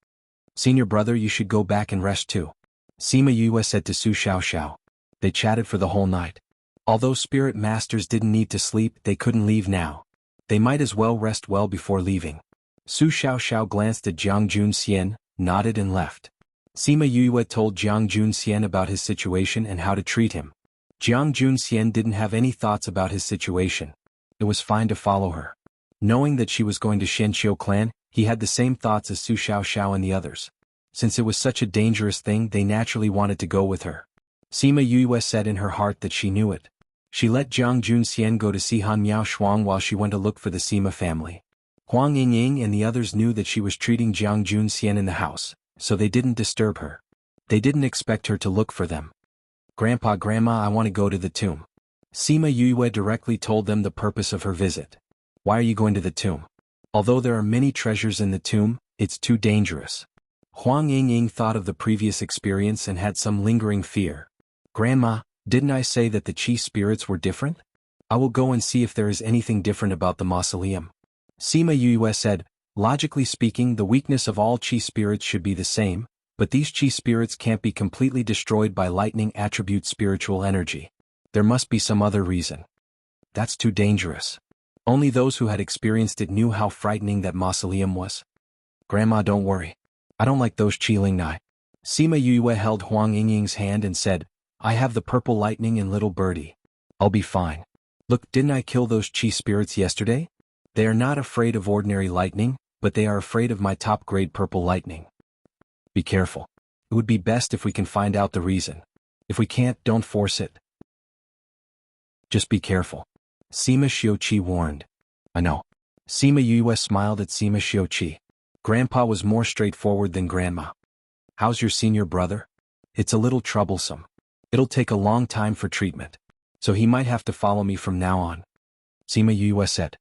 Senior brother, you should go back and rest too. Sima Yue said to Su Xiaoxiao. They chatted for the whole night. Although spirit masters didn't need to sleep, they couldn't leave now. They might as well rest well before leaving. Su Xiaoxiao glanced at Jiang Junxian, nodded and left. Sima Yue told Jiang Junxian about his situation and how to treat him. Jiang Junxian didn't have any thoughts about his situation. It was fine to follow her. Knowing that she was going to Shenqiu clan, he had the same thoughts as Su Xiaoxiao and the others. Since it was such a dangerous thing, they naturally wanted to go with her. Sima Yue said in her heart that she knew it. She let Jiang Junxian go to see Han Miao Shuang while she went to look for the Sima family. Huang Yingying and the others knew that she was treating Jiang Junxian in the house, so they didn't disturb her. They didn't expect her to look for them. Grandpa, Grandma, I want to go to the tomb. Sima Yue directly told them the purpose of her visit. Why are you going to the tomb? Although there are many treasures in the tomb, it's too dangerous. Huang Yingying thought of the previous experience and had some lingering fear. Grandma, didn't I say that the Qi spirits were different? I will go and see if there is anything different about the mausoleum. Sima Yue said, logically speaking, the weakness of all Qi spirits should be the same, but these Qi spirits can't be completely destroyed by lightning attribute spiritual energy. There must be some other reason. That's too dangerous. Only those who had experienced it knew how frightening that mausoleum was. Grandma, don't worry. I don't like those Qi Lingnai. Sima Yue held Huang Yingying's hand and said, I have the purple lightning and little birdie. I'll be fine. Look, didn't I kill those Qi spirits yesterday? They are not afraid of ordinary lightning, but they are afraid of my top-grade purple lightning. Be careful. It would be best if we can find out the reason. If we can't, don't force it. Just be careful. Sima Xiuqi warned. I know. Sima Yue smiled at Sima Xiuqi. Grandpa was more straightforward than Grandma. How's your senior brother? It's a little troublesome. It'll take a long time for treatment, so he might have to follow me from now on. Sima Yue said.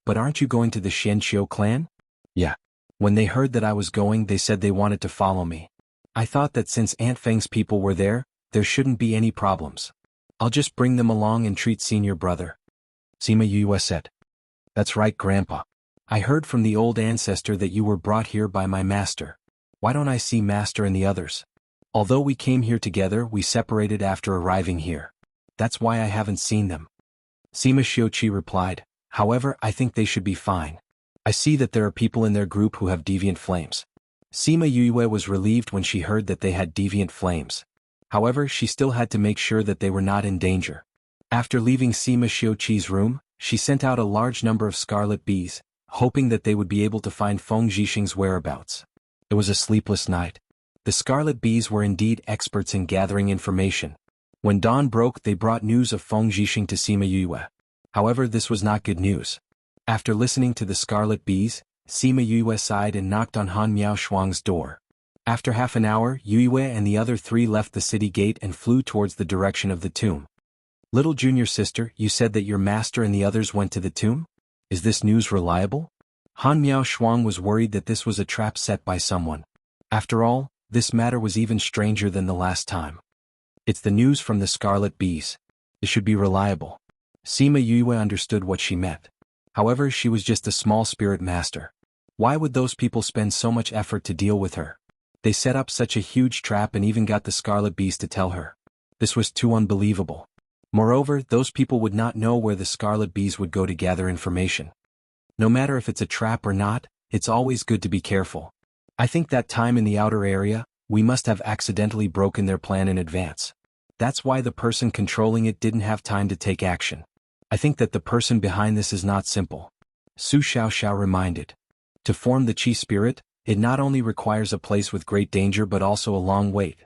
But aren't you going to the Shenqiu clan? Yeah. When they heard that I was going, they said they wanted to follow me. I thought that since Aunt Feng's people were there shouldn't be any problems. I'll just bring them along and treat senior brother. Sima Yue said. That's right, Grandpa. I heard from the old ancestor that you were brought here by my master. Why don't I see master and the others? Although we came here together, we separated after arriving here. That's why I haven't seen them. Sima Xiuqi replied, however, I think they should be fine. I see that there are people in their group who have deviant flames. Sima Yue was relieved when she heard that they had deviant flames. However, she still had to make sure that they were not in danger. After leaving Sima Xiuqi's room, she sent out a large number of scarlet bees, hoping that they would be able to find Feng Zhixing's whereabouts. It was a sleepless night. The scarlet bees were indeed experts in gathering information. When dawn broke, they brought news of Feng Zhixing to Sima Yue. However, this was not good news. After listening to the scarlet bees, Sima Yue sighed and knocked on Han Miao Shuang's door. After half an hour, Yue and the other three left the city gate and flew towards the direction of the tomb. Little junior sister, you said that your master and the others went to the tomb? Is this news reliable? Han Miao Shuang was worried that this was a trap set by someone. After all, this matter was even stranger than the last time. It's the news from the Scarlet Bees. It should be reliable. Sima Yue understood what she meant. However, she was just a small spirit master. Why would those people spend so much effort to deal with her? They set up such a huge trap and even got the Scarlet Bees to tell her. This was too unbelievable. Moreover, those people would not know where the Scarlet Bees would go to gather information. No matter if it's a trap or not, it's always good to be careful. I think that time in the outer area, we must have accidentally broken their plan in advance. That's why the person controlling it didn't have time to take action. I think that the person behind this is not simple. Su Xiaoxiao reminded. To form the Qi spirit, it not only requires a place with great danger but also a long wait.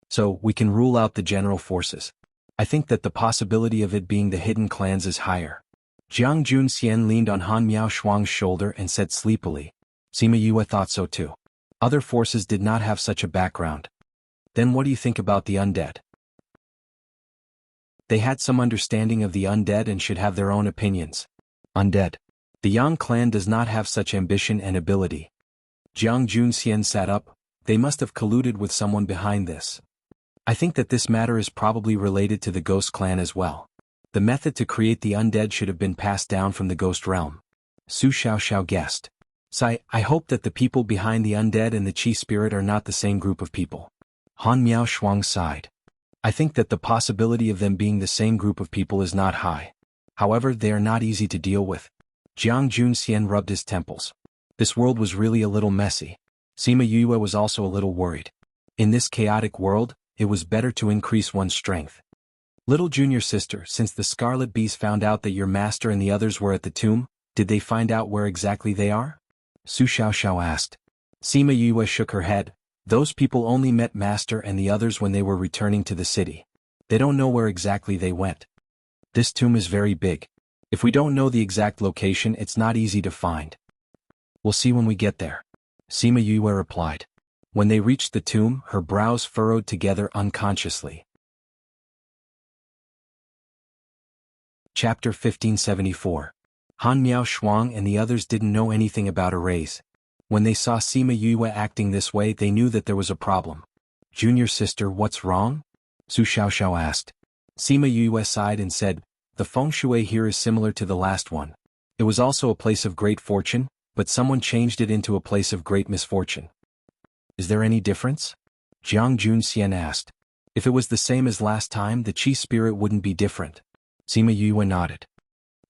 So, we can rule out the general forces. I think that the possibility of it being the hidden clans is higher. Jiang Junxian leaned on Han Miao Shuang's shoulder and said sleepily. Sima Yue thought so too. Other forces did not have such a background. Then what do you think about the undead? They had some understanding of the undead and should have their own opinions. Undead. The Yang clan does not have such ambition and ability. Jiang Junxian sat up. They must have colluded with someone behind this. I think that this matter is probably related to the Ghost clan as well. The method to create the undead should have been passed down from the Ghost realm. Su Xiaoxiao guessed. I hope that the people behind the undead and the Qi spirit are not the same group of people. Han Miao Shuang sighed. I think that the possibility of them being the same group of people is not high. However, they are not easy to deal with. Jiang Junxian rubbed his temples. This world was really a little messy. Sima Yue was also a little worried. In this chaotic world, it was better to increase one's strength. Little junior sister, since the Scarlet Bees found out that your master and the others were at the tomb, did they find out where exactly they are? Su Xiaoxiao asked. Sima Yue shook her head. Those people only met master and the others when they were returning to the city. They don't know where exactly they went. This tomb is very big. If we don't know the exact location, it's not easy to find. We'll see when we get there. Sima Yue replied. When they reached the tomb, her brows furrowed together unconsciously. Chapter 1574. Han Miao Shuang and the others didn't know anything about arrays. When they saw Sima Yue acting this way, they knew that there was a problem. Junior sister, what's wrong? Su Xiaoxiao asked. Sima Yue sighed and said, the feng shui here is similar to the last one. It was also a place of great fortune, but someone changed it into a place of great misfortune. Is there any difference? Jiang Junxian asked. If it was the same as last time, the Qi spirit wouldn't be different. Sima Yue nodded.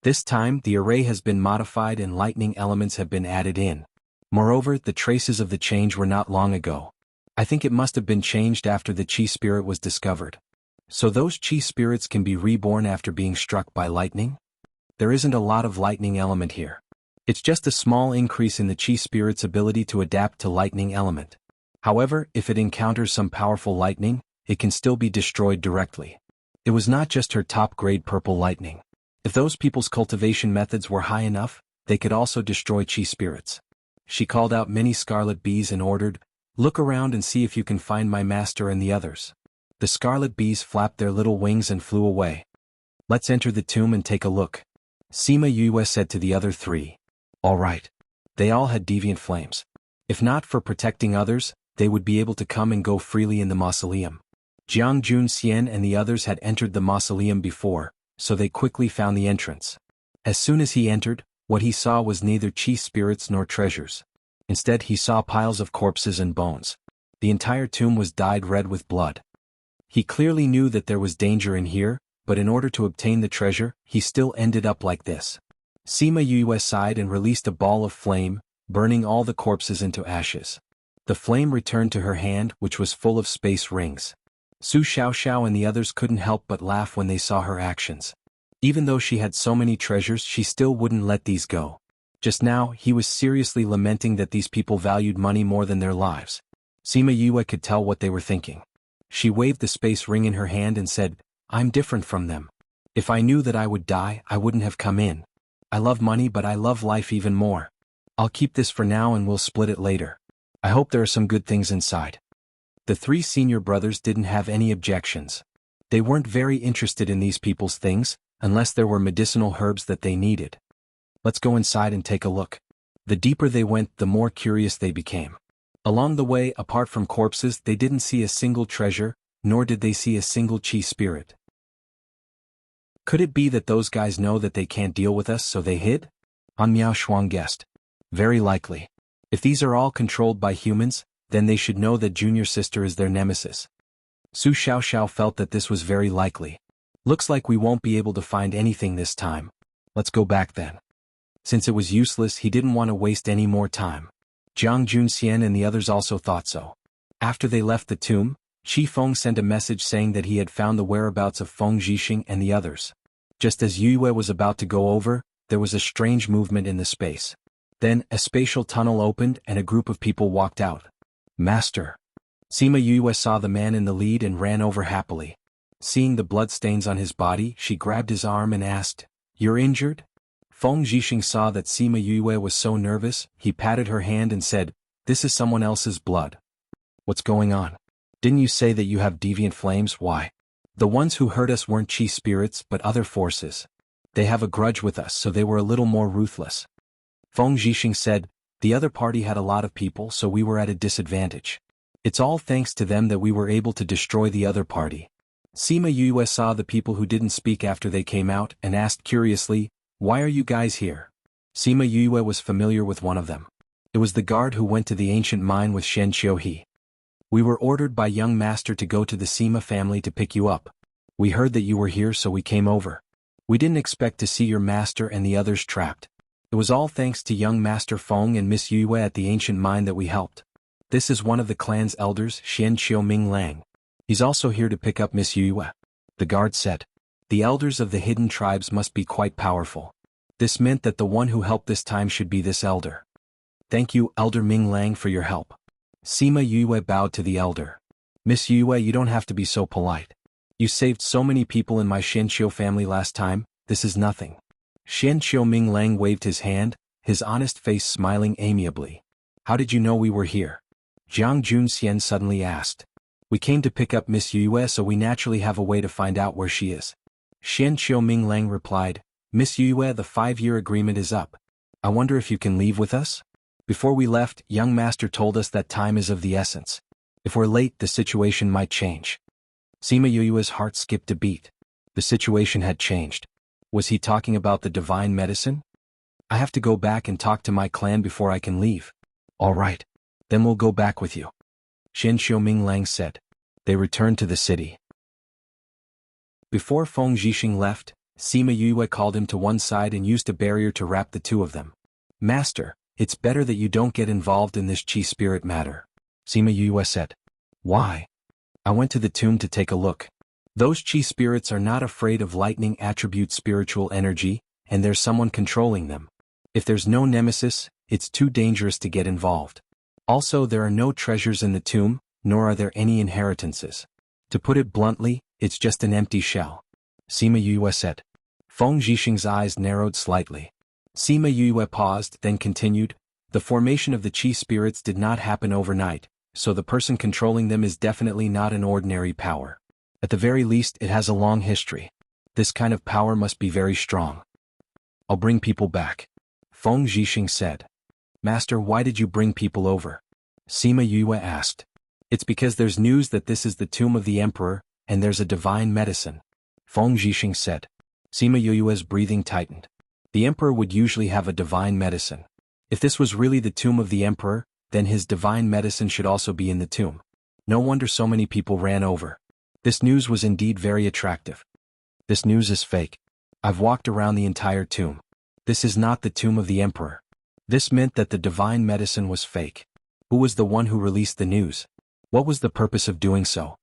This time, the array has been modified and lightning elements have been added in. Moreover, the traces of the change were not long ago. I think it must have been changed after the Qi spirit was discovered. So those Qi spirits can be reborn after being struck by lightning? There isn't a lot of lightning element here. It's just a small increase in the Qi spirit's ability to adapt to lightning element. However, if it encounters some powerful lightning, it can still be destroyed directly. It was not just her top-grade purple lightning. If those people's cultivation methods were high enough, they could also destroy Qi spirits. She called out many Scarlet Bees and ordered, look around and see if you can find my master and the others. The Scarlet Bees flapped their little wings and flew away. Let's enter the tomb and take a look. Sima Yue said to the other three. All right. They all had deviant flames. If not for protecting others, they would be able to come and go freely in the mausoleum. Jiang Junxian and the others had entered the mausoleum before, so they quickly found the entrance. As soon as he entered, what he saw was neither Qi spirits nor treasures. Instead, he saw piles of corpses and bones. The entire tomb was dyed red with blood. He clearly knew that there was danger in here, but in order to obtain the treasure, he still ended up like this. Sima Yue sighed and released a ball of flame, burning all the corpses into ashes. The flame returned to her hand, which was full of space rings. Su Xiaoxiao and the others couldn't help but laugh when they saw her actions. Even though she had so many treasures, she still wouldn't let these go. Just now, he was seriously lamenting that these people valued money more than their lives. Sima Yue could tell what they were thinking. She waved the space ring in her hand and said, I'm different from them. If I knew that I would die, I wouldn't have come in. I love money, but I love life even more. I'll keep this for now and we'll split it later. I hope there are some good things inside. The three senior brothers didn't have any objections. They weren't very interested in these people's things, unless there were medicinal herbs that they needed. Let's go inside and take a look. The deeper they went, the more curious they became. Along the way, apart from corpses, they didn't see a single treasure, nor did they see a single chi spirit. Could it be that those guys know that they can't deal with us, so they hid? Han Miao Shuang guessed. Very likely. If these are all controlled by humans, then they should know that Junior Sister is their nemesis. Su Xiaoxiao felt that this was very likely. Looks like we won't be able to find anything this time. Let's go back then. Since it was useless, he didn't want to waste any more time. Jiang Junxian and the others also thought so. After they left the tomb, Qi Feng sent a message saying that he had found the whereabouts of Feng Zhixing and the others. Just as Yue was about to go over, there was a strange movement in the space. Then, a spatial tunnel opened and a group of people walked out. Master. Sima Yue saw the man in the lead and ran over happily. Seeing the bloodstains on his body, she grabbed his arm and asked, "You're injured?" Feng Zhixing saw that Sima Yue was so nervous, he patted her hand and said, "This is someone else's blood. What's going on? Didn't you say that you have deviant flames? Why? The ones who hurt us weren't chi spirits but other forces. They have a grudge with us, so they were a little more ruthless." Feng Zhixing said, "The other party had a lot of people, so we were at a disadvantage. It's all thanks to them that we were able to destroy the other party." Sima Yue saw the people who didn't speak after they came out and asked curiously, "Why are you guys here?" Sima Yue was familiar with one of them. It was the guard who went to the ancient mine with Shen Qiuhe. "We were ordered by young master to go to the Sima family to pick you up. We heard that you were here, so we came over. We didn't expect to see your master and the others trapped. It was all thanks to young master Feng and Miss Yue at the ancient mine that we helped. This is one of the clan's elders, Xian Qiu Ming Lang. He's also here to pick up Miss Yue," the guard said. The elders of the hidden tribes must be quite powerful. This meant that the one who helped this time should be this elder. "Thank you, Elder Ming Lang, for your help." Sima Yue bowed to the elder. "Miss Yue, you don't have to be so polite. You saved so many people in my Xianqiu family last time, this is nothing." Xianqiu Ming Lang waved his hand, his honest face smiling amiably. "How did you know we were here?" Jiang Junxian suddenly asked. "We came to pick up Miss Yue, so we naturally have a way to find out where she is." Xianqiu Ming Lang replied, "Miss Yue, the 5-year agreement is up. I wonder if you can leave with us? Before we left, young master told us that time is of the essence. If we're late, the situation might change." Sima Yue's heart skipped a beat. The situation had changed. Was he talking about the divine medicine? "I have to go back and talk to my clan before I can leave." "All right. Then we'll go back with you," Xianqiu Ming Lang said. They returned to the city. Before Feng Zhixing left, Sima Yue called him to one side and used a barrier to wrap the two of them. "Master, it's better that you don't get involved in this chi spirit matter," Sima Yue said. "Why?" "I went to the tomb to take a look. Those chi spirits are not afraid of lightning attribute spiritual energy, and there's someone controlling them. If there's no nemesis, it's too dangerous to get involved. Also, there are no treasures in the tomb, nor are there any inheritances. To put it bluntly, it's just an empty shell," Sima Yue said. Feng Zhixing's eyes narrowed slightly. Sima Yue paused, then continued, "The formation of the chi spirits did not happen overnight, so the person controlling them is definitely not an ordinary power. At the very least, it has a long history. This kind of power must be very strong." "I'll bring people back," Feng Zhixing said. "Master, why did you bring people over?" Sima Yue asked. "It's because there's news that this is the tomb of the emperor, and there's a divine medicine," Feng Zhixing said. Sima Yue's breathing tightened. The emperor would usually have a divine medicine. If this was really the tomb of the emperor, then his divine medicine should also be in the tomb. No wonder so many people ran over. This news was indeed very attractive. "This news is fake. I've walked around the entire tomb. This is not the tomb of the emperor." This meant that the divine medicine was fake. Who was the one who released the news? What was the purpose of doing so?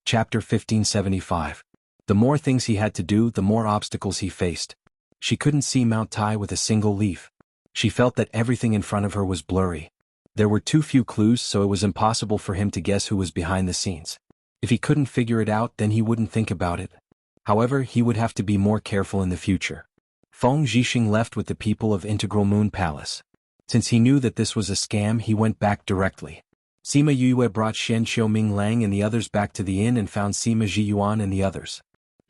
Chapter 1575. The more things he had to do, the more obstacles he faced. She couldn't see Mount Tai with a single leaf. She felt that everything in front of her was blurry. There were too few clues, so it was impossible for him to guess who was behind the scenes. If he couldn't figure it out, then he wouldn't think about it. However, he would have to be more careful in the future. Feng Zhixing left with the people of Integral Moon Palace. Since he knew that this was a scam, he went back directly. Sima Yue brought Shen Qiu Ming Lang and the others back to the inn and found Sima Ji Yuan and the others.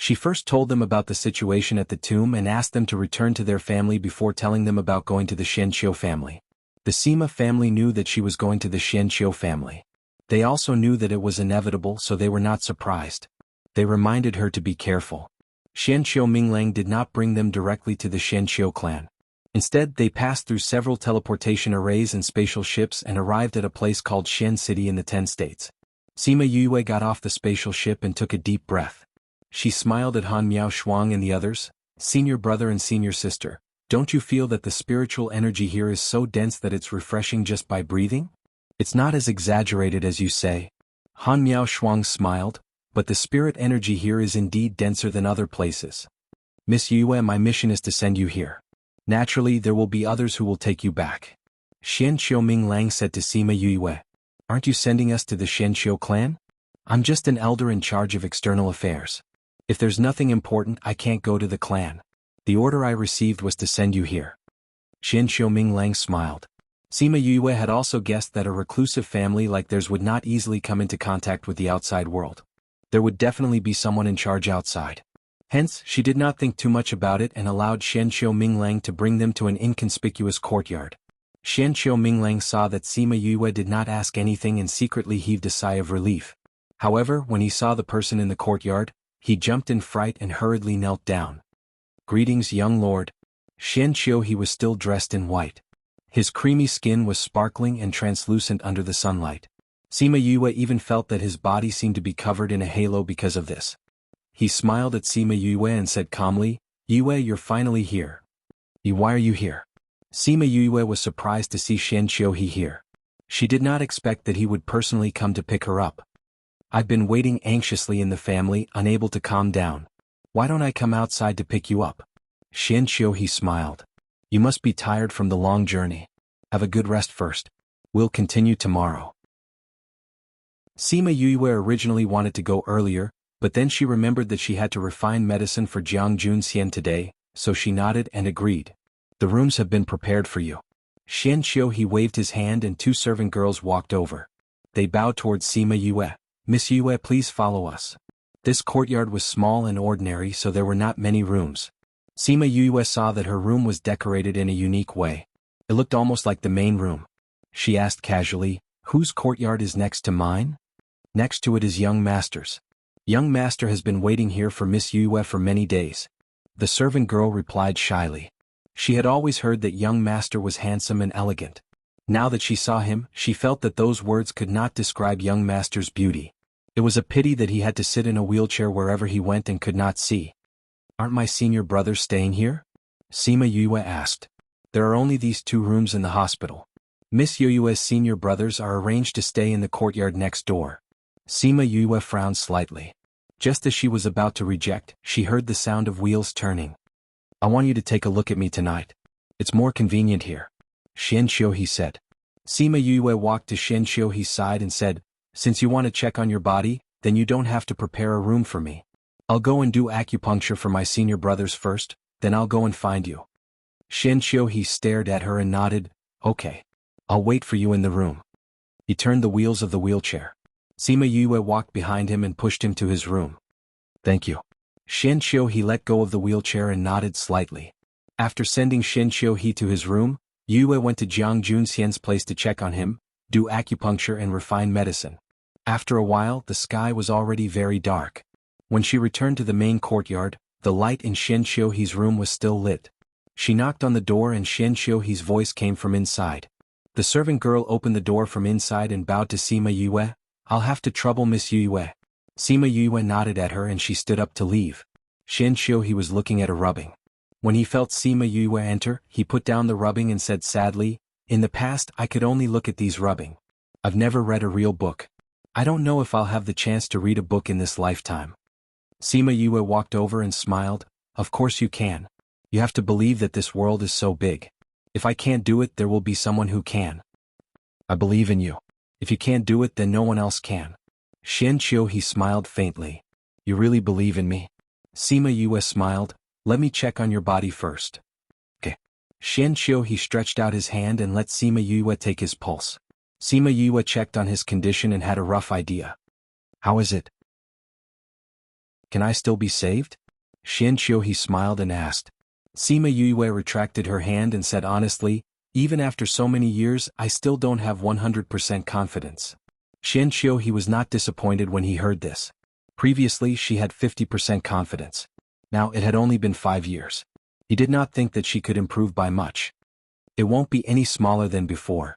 She first told them about the situation at the tomb and asked them to return to their family before telling them about going to the Xianqiu family. The Sima family knew that she was going to the Xianqiu family. They also knew that it was inevitable, so they were not surprised. They reminded her to be careful. Xianqiu Minglang did not bring them directly to the Xianqiu clan. Instead, they passed through several teleportation arrays and spatial ships and arrived at a place called Xian City in the 10 states. Sima Yue got off the spatial ship and took a deep breath. She smiled at Han Miao Shuang and the others, senior brother and senior sister. Don't you feel that the spiritual energy here is so dense that it's refreshing just by breathing? It's not as exaggerated as you say. Han Miao Shuang smiled, but the spirit energy here is indeed denser than other places. Miss Yue, my mission is to send you here. Naturally, there will be others who will take you back. Xianqiu Minglang said to Sima Yue. Aren't you sending us to the Xianqiu clan? I'm just an elder in charge of external affairs. If there's nothing important, I can't go to the clan. The order I received was to send you here. Xianqiu Minglang smiled. Sima Yue had also guessed that a reclusive family like theirs would not easily come into contact with the outside world. There would definitely be someone in charge outside. Hence, she did not think too much about it and allowed Xianqiu Minglang to bring them to an inconspicuous courtyard. Xianqiu Minglang saw that Sima Yue did not ask anything and secretly heaved a sigh of relief. However, when he saw the person in the courtyard, he jumped in fright and hurriedly knelt down. Greetings, young lord. Xianqiu, he was still dressed in white. His creamy skin was sparkling and translucent under the sunlight. Sima Yue even felt that his body seemed to be covered in a halo because of this. He smiled at Sima Yue and said calmly, Yue, you're finally here. Why are you here? Sima Yue was surprised to see Xianqiu here. She did not expect that he would personally come to pick her up. I've been waiting anxiously in the family, unable to calm down. Why don't I come outside to pick you up? Xianqiu, he smiled. You must be tired from the long journey. Have a good rest first. We'll continue tomorrow. Sima Yue originally wanted to go earlier, but then she remembered that she had to refine medicine for Jiang Junxian today, so she nodded and agreed. The rooms have been prepared for you. Xianqiu, he waved his hand and two servant girls walked over. They bowed towards Sima Yue. Miss Yue, please follow us. This courtyard was small and ordinary, so there were not many rooms. Sima Yue saw that her room was decorated in a unique way. It looked almost like the main room. She asked casually, whose courtyard is next to mine? Next to it is young master's. Young master has been waiting here for Miss Yue for many days. The servant girl replied shyly. She had always heard that young master was handsome and elegant. Now that she saw him, she felt that those words could not describe young master's beauty. It was a pity that he had to sit in a wheelchair wherever he went and could not see. Aren't my senior brothers staying here? Sima Yue asked. There are only these two rooms in the hospital. Miss Yue's senior brothers are arranged to stay in the courtyard next door. Sima Yue frowned slightly. Just as she was about to reject, she heard the sound of wheels turning. I want you to take a look at me tonight. It's more convenient here. Xianqiu, he said. Sima Yue walked to Xianqiu's side and said, since you want to check on your body, then you don't have to prepare a room for me. I'll go and do acupuncture for my senior brothers first, then I'll go and find you. Xianqiu, he stared at her and nodded, okay. I'll wait for you in the room. He turned the wheels of the wheelchair. Sima Yue walked behind him and pushed him to his room. Thank you. Xianqiu, he let go of the wheelchair and nodded slightly. After sending Xianqiu to his room, Yue went to Jiang Junxian's place to check on him, do acupuncture and refine medicine. After a while, the sky was already very dark. When she returned to the main courtyard, the light in Xianqiu's room was still lit. She knocked on the door and Xianqiu's voice came from inside. The servant girl opened the door from inside and bowed to Sima Yue. I'll have to trouble Miss Yue. Sima Yue nodded at her and she stood up to leave. Xianqiu, he was looking at a rubbing. When he felt Sima Yue enter, he put down the rubbing and said sadly, in the past I could only look at these rubbing. I've never read a real book. I don't know if I'll have the chance to read a book in this lifetime. Sima Yue walked over and smiled. Of course you can. You have to believe that this world is so big. If I can't do it, there will be someone who can. I believe in you. If you can't do it, then no one else can. Xianqiu, he smiled faintly. You really believe in me? Sima Yue smiled. Let me check on your body first. Okay. Xianqiu, he stretched out his hand and let Sima Yue take his pulse. Sima Yue checked on his condition and had a rough idea. How is it? Can I still be saved? Xianqiu smiled and asked. Sima Yue retracted her hand and said honestly, even after so many years I still don't have 100% confidence. Xianqiu was not disappointed when he heard this. Previously she had 50% confidence. Now it had only been 5 years. He did not think that she could improve by much. It won't be any smaller than before.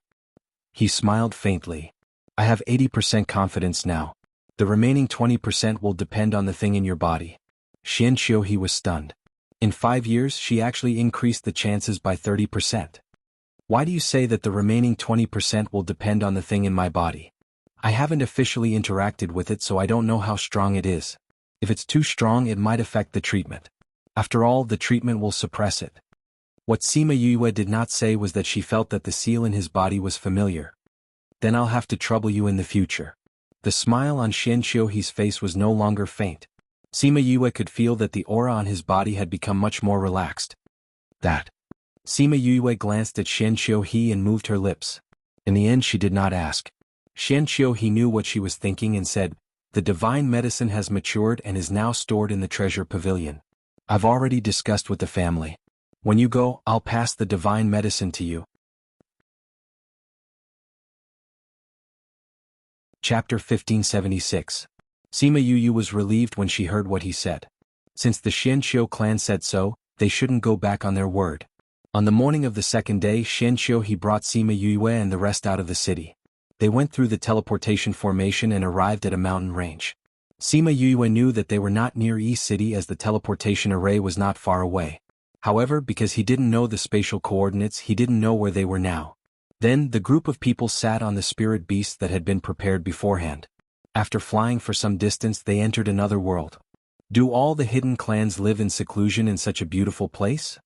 He smiled faintly. I have 80% confidence now. The remaining 20% will depend on the thing in your body. Xianqiu was stunned. In 5 years she actually increased the chances by 30%. Why do you say that the remaining 20% will depend on the thing in my body? I haven't officially interacted with it so I don't know how strong it is. If it's too strong it might affect the treatment. After all, the treatment will suppress it. What Sima Yue did not say was that she felt that the seal in his body was familiar. Then I'll have to trouble you in the future. The smile on Xianqiu's face was no longer faint. Sima Yue could feel that the aura on his body had become much more relaxed. That. Sima Yue glanced at Xianqiu and moved her lips. In the end she did not ask. Xianqiu knew what she was thinking and said, the divine medicine has matured and is now stored in the treasure pavilion. I've already discussed with the family. When you go, I'll pass the divine medicine to you. Chapter 1576. Sima Yu was relieved when she heard what he said. Since the Xianqiu clan said so, they shouldn't go back on their word. On the morning of the second day, Xianqiu brought Sima Yue and the rest out of the city. They went through the teleportation formation and arrived at a mountain range. Sima Yue knew that they were not near E City as the teleportation array was not far away. However, because he didn't know the spatial coordinates, he didn't know where they were now. Then, the group of people sat on the spirit beasts that had been prepared beforehand. After flying for some distance they entered another world. Do all the hidden clans live in seclusion in such a beautiful place?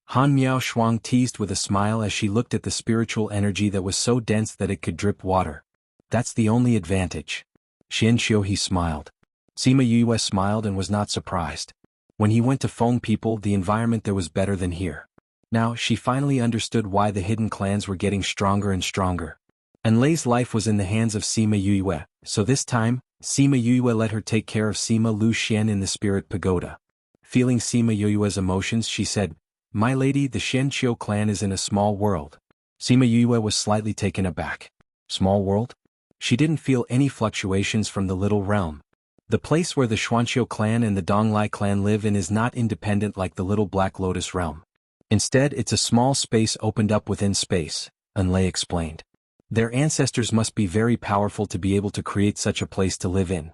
Han Miao Shuang teased with a smile as she looked at the spiritual energy that was so dense that it could drip water. That's the only advantage. Xianqiu smiled. Sima Yue smiled and was not surprised. When he went to Feng people, the environment there was better than here. Now she finally understood why the hidden clans were getting stronger and stronger. Enlei's life was in the hands of Sima Yue, so this time, Sima Yue let her take care of Sima Lu Xian in the spirit pagoda. Feeling Sima Yue's emotions, she said, My lady, the Xianqiu clan is in a small world. Sima Yue was slightly taken aback. Small world? She didn't feel any fluctuations from the little realm. The place where the Xuanqiu clan and the Donglai clan live in is not independent like the little Black Lotus realm. Instead, it's a small space opened up within space, Enlei explained. Their ancestors must be very powerful to be able to create such a place to live in.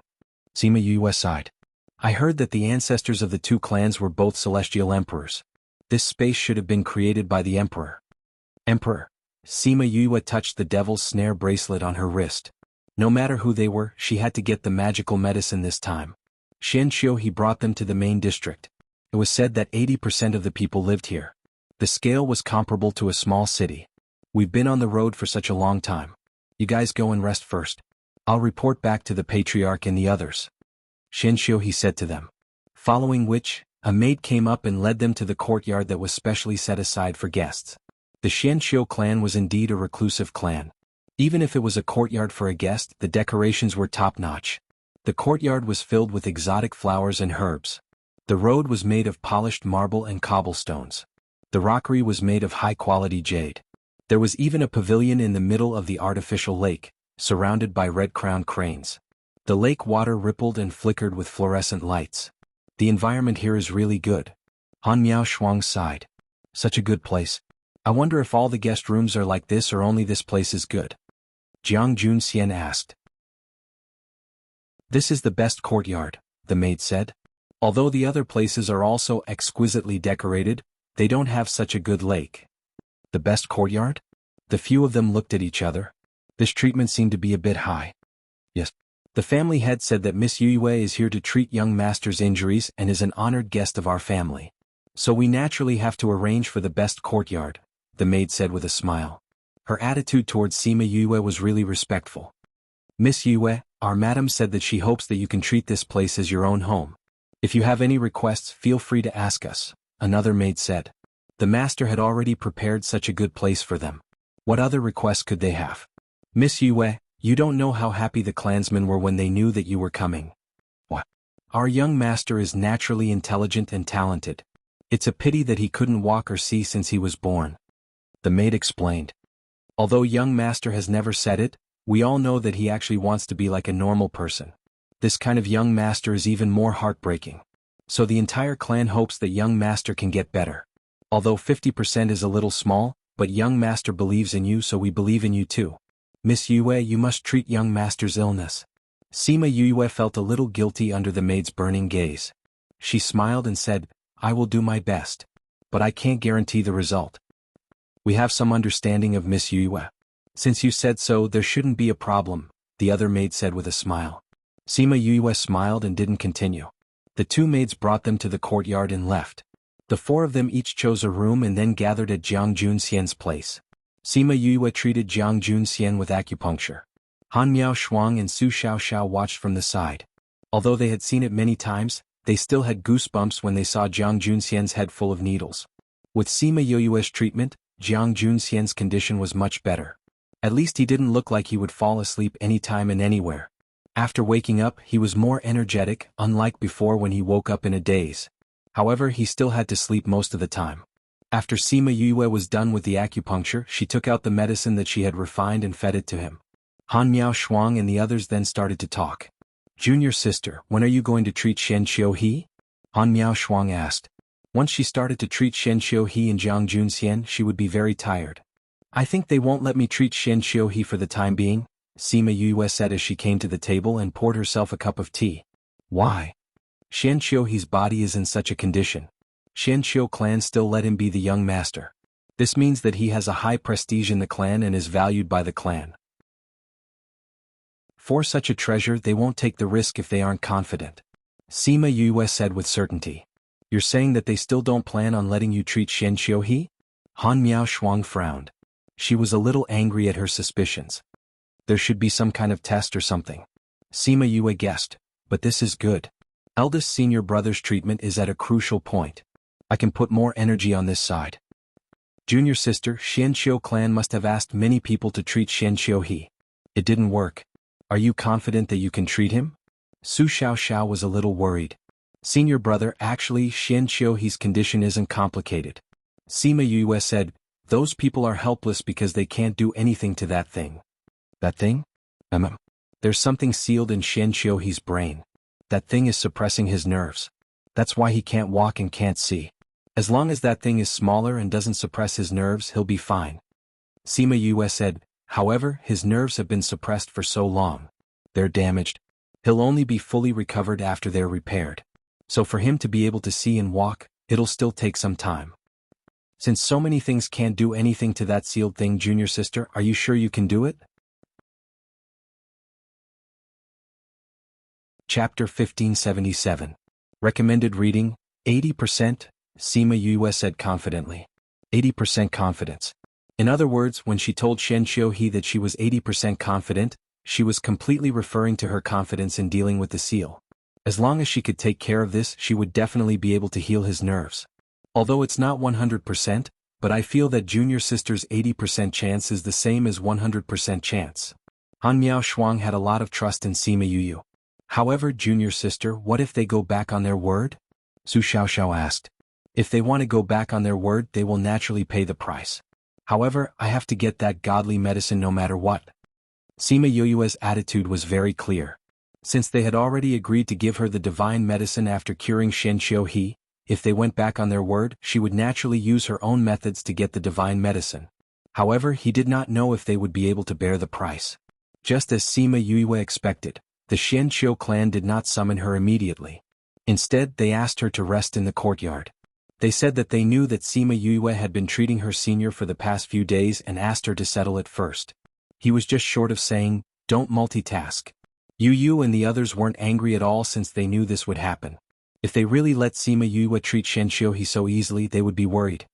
Sima Yue sighed. I heard that the ancestors of the two clans were both celestial emperors. This space should have been created by the emperor. Emperor. Sima Yue touched the devil's snare bracelet on her wrist. No matter who they were, she had to get the magical medicine this time. Xianqiu brought them to the main district. It was said that 80% of the people lived here. The scale was comparable to a small city. We've been on the road for such a long time. You guys go and rest first. I'll report back to the patriarch and the others. Xianqiu said to them. Following which, a maid came up and led them to the courtyard that was specially set aside for guests. The Xianqiu clan was indeed a reclusive clan. Even if it was a courtyard for a guest, the decorations were top-notch. The courtyard was filled with exotic flowers and herbs. The road was made of polished marble and cobblestones. The rockery was made of high-quality jade. There was even a pavilion in the middle of the artificial lake, surrounded by red-crowned cranes. The lake water rippled and flickered with fluorescent lights. The environment here is really good. Han Miao Shuang sighed. Such a good place. I wonder if all the guest rooms are like this or only this place is good. Jiang Junxian asked. This is the best courtyard, the maid said. Although the other places are also exquisitely decorated, they don't have such a good lake. The best courtyard? The few of them looked at each other. This treatment seemed to be a bit high. Yes. The family head said that Miss Yue is here to treat young master's injuries and is an honored guest of our family. So we naturally have to arrange for the best courtyard, the maid said with a smile. Her attitude towards Sima Yue was really respectful. Miss Yue, our madam said that she hopes that you can treat this place as your own home. If you have any requests, feel free to ask us, another maid said. The master had already prepared such a good place for them. What other requests could they have? Miss Yue, you don't know how happy the clansmen were when they knew that you were coming. What? Our young master is naturally intelligent and talented. It's a pity that he couldn't walk or see since he was born. The maid explained. Although young master has never said it, we all know that he actually wants to be like a normal person. This kind of young master is even more heartbreaking. So the entire clan hopes that young master can get better. Although 50% is a little small, but young master believes in you, so we believe in you too. Miss Yue, you must treat young master's illness. Sima Yue felt a little guilty under the maid's burning gaze. She smiled and said, I will do my best. But I can't guarantee the result. We have some understanding of Miss Yue. Since you said so, there shouldn't be a problem, the other maid said with a smile. Sima Yue smiled and didn't continue. The two maids brought them to the courtyard and left. The four of them each chose a room and then gathered at Jiang Junxian's place. Sima Yue treated Jiang Junxian with acupuncture. Han Miao Shuang and Su Xiaoxiao watched from the side. Although they had seen it many times, they still had goosebumps when they saw Jiang Junxian's head full of needles. With Sima Yue's treatment, Jiang Junxian's condition was much better. At least he didn't look like he would fall asleep anytime and anywhere. After waking up, he was more energetic, unlike before when he woke up in a daze. However, he still had to sleep most of the time. After Sima Yue was done with the acupuncture, she took out the medicine that she had refined and fed it to him. Han Miao Shuang and the others then started to talk. Junior sister, when are you going to treat Shen Qiuhe? Han Miao Shuang asked. Once she started to treat Shen Qiuhe and Jiang Junxian, she would be very tired. I think they won't let me treat Shen Qiuhe for the time being, Sima Yue said as she came to the table and poured herself a cup of tea. Why? Shen Qiuhe's body is in such a condition. Shen Qiu clan still let him be the young master. This means that he has a high prestige in the clan and is valued by the clan. For such a treasure they won't take the risk if they aren't confident. Sima Yue said with certainty. You're saying that they still don't plan on letting you treat Shen Qiuhe? Han Miao Shuang frowned. She was a little angry at her suspicions. There should be some kind of test or something. Sima Yue guessed, but this is good. Eldest senior brother's treatment is at a crucial point. I can put more energy on this side. Junior sister, Shen Qiu clan must have asked many people to treat Shen Qiuhe. It didn't work. Are you confident that you can treat him? Su Xiaoxiao was a little worried. Senior brother, actually Shen Qiuhe's condition isn't complicated. Sima Yue said, those people are helpless because they can't do anything to that thing. That thing? There's something sealed in Shen Qiuhe's brain. That thing is suppressing his nerves. That's why he can't walk and can't see. As long as that thing is smaller and doesn't suppress his nerves, he'll be fine. Sima Yue said, however, his nerves have been suppressed for so long. They're damaged. He'll only be fully recovered after they're repaired. So for him to be able to see and walk, it'll still take some time. Since so many things can't do anything to that sealed thing, junior sister, are you sure you can do it? Chapter 1577. Recommended reading, 80%, Sima Yue said confidently. 80% confidence. In other words, when she told Shen Qiuhe that she was 80% confident, she was completely referring to her confidence in dealing with the seal. As long as she could take care of this, she would definitely be able to heal his nerves. Although it's not 100%, but I feel that junior sister's 80% chance is the same as 100% chance. Han Miao Shuang had a lot of trust in Sima Yue. However, junior sister, what if they go back on their word? Su Xiaoxiao asked. If they want to go back on their word, they will naturally pay the price. However, I have to get that godly medicine no matter what. Sima Yue's attitude was very clear. Since they had already agreed to give her the divine medicine after curing Shen Qiuhe, if they went back on their word, she would naturally use her own methods to get the divine medicine. However, he did not know if they would be able to bear the price. Just as Sima Yue expected, the Shen Qiu clan did not summon her immediately. Instead, they asked her to rest in the courtyard. They said that they knew that Sima Yue had been treating her senior for the past few days and asked her to settle it first. He was just short of saying, don't multitask. Yu and the others weren't angry at all since they knew this would happen. If they really let Sima Yue treat Shen Qiuhe so easily, they would be worried.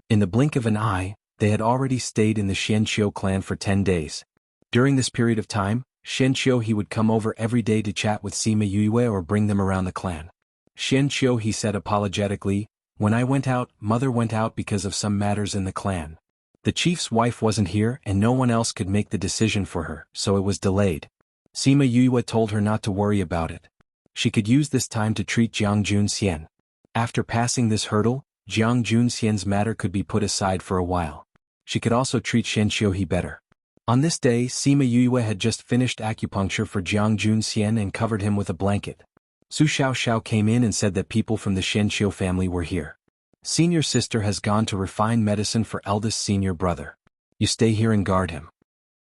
In the blink of an eye, they had already stayed in the Shen Qiu clan for 10 days. During this period of time, Shen Qiuhe would come over every day to chat with Sima Yue or bring them around the clan. Shen Qiuhe said apologetically, when I went out, mother went out because of some matters in the clan. The chief's wife wasn't here and no one else could make the decision for her, so it was delayed. Sima Yue told her not to worry about it. She could use this time to treat Jiang Junxian. After passing this hurdle, Jiang Junxian's matter could be put aside for a while. She could also treat Shen Xiuhe better. On this day, Sima Yue had just finished acupuncture for Jiang Junxian and covered him with a blanket. Su Xiaoxiao came in and said that people from the Shen Xiu family were here. Senior sister has gone to refine medicine for eldest senior brother. You stay here and guard him.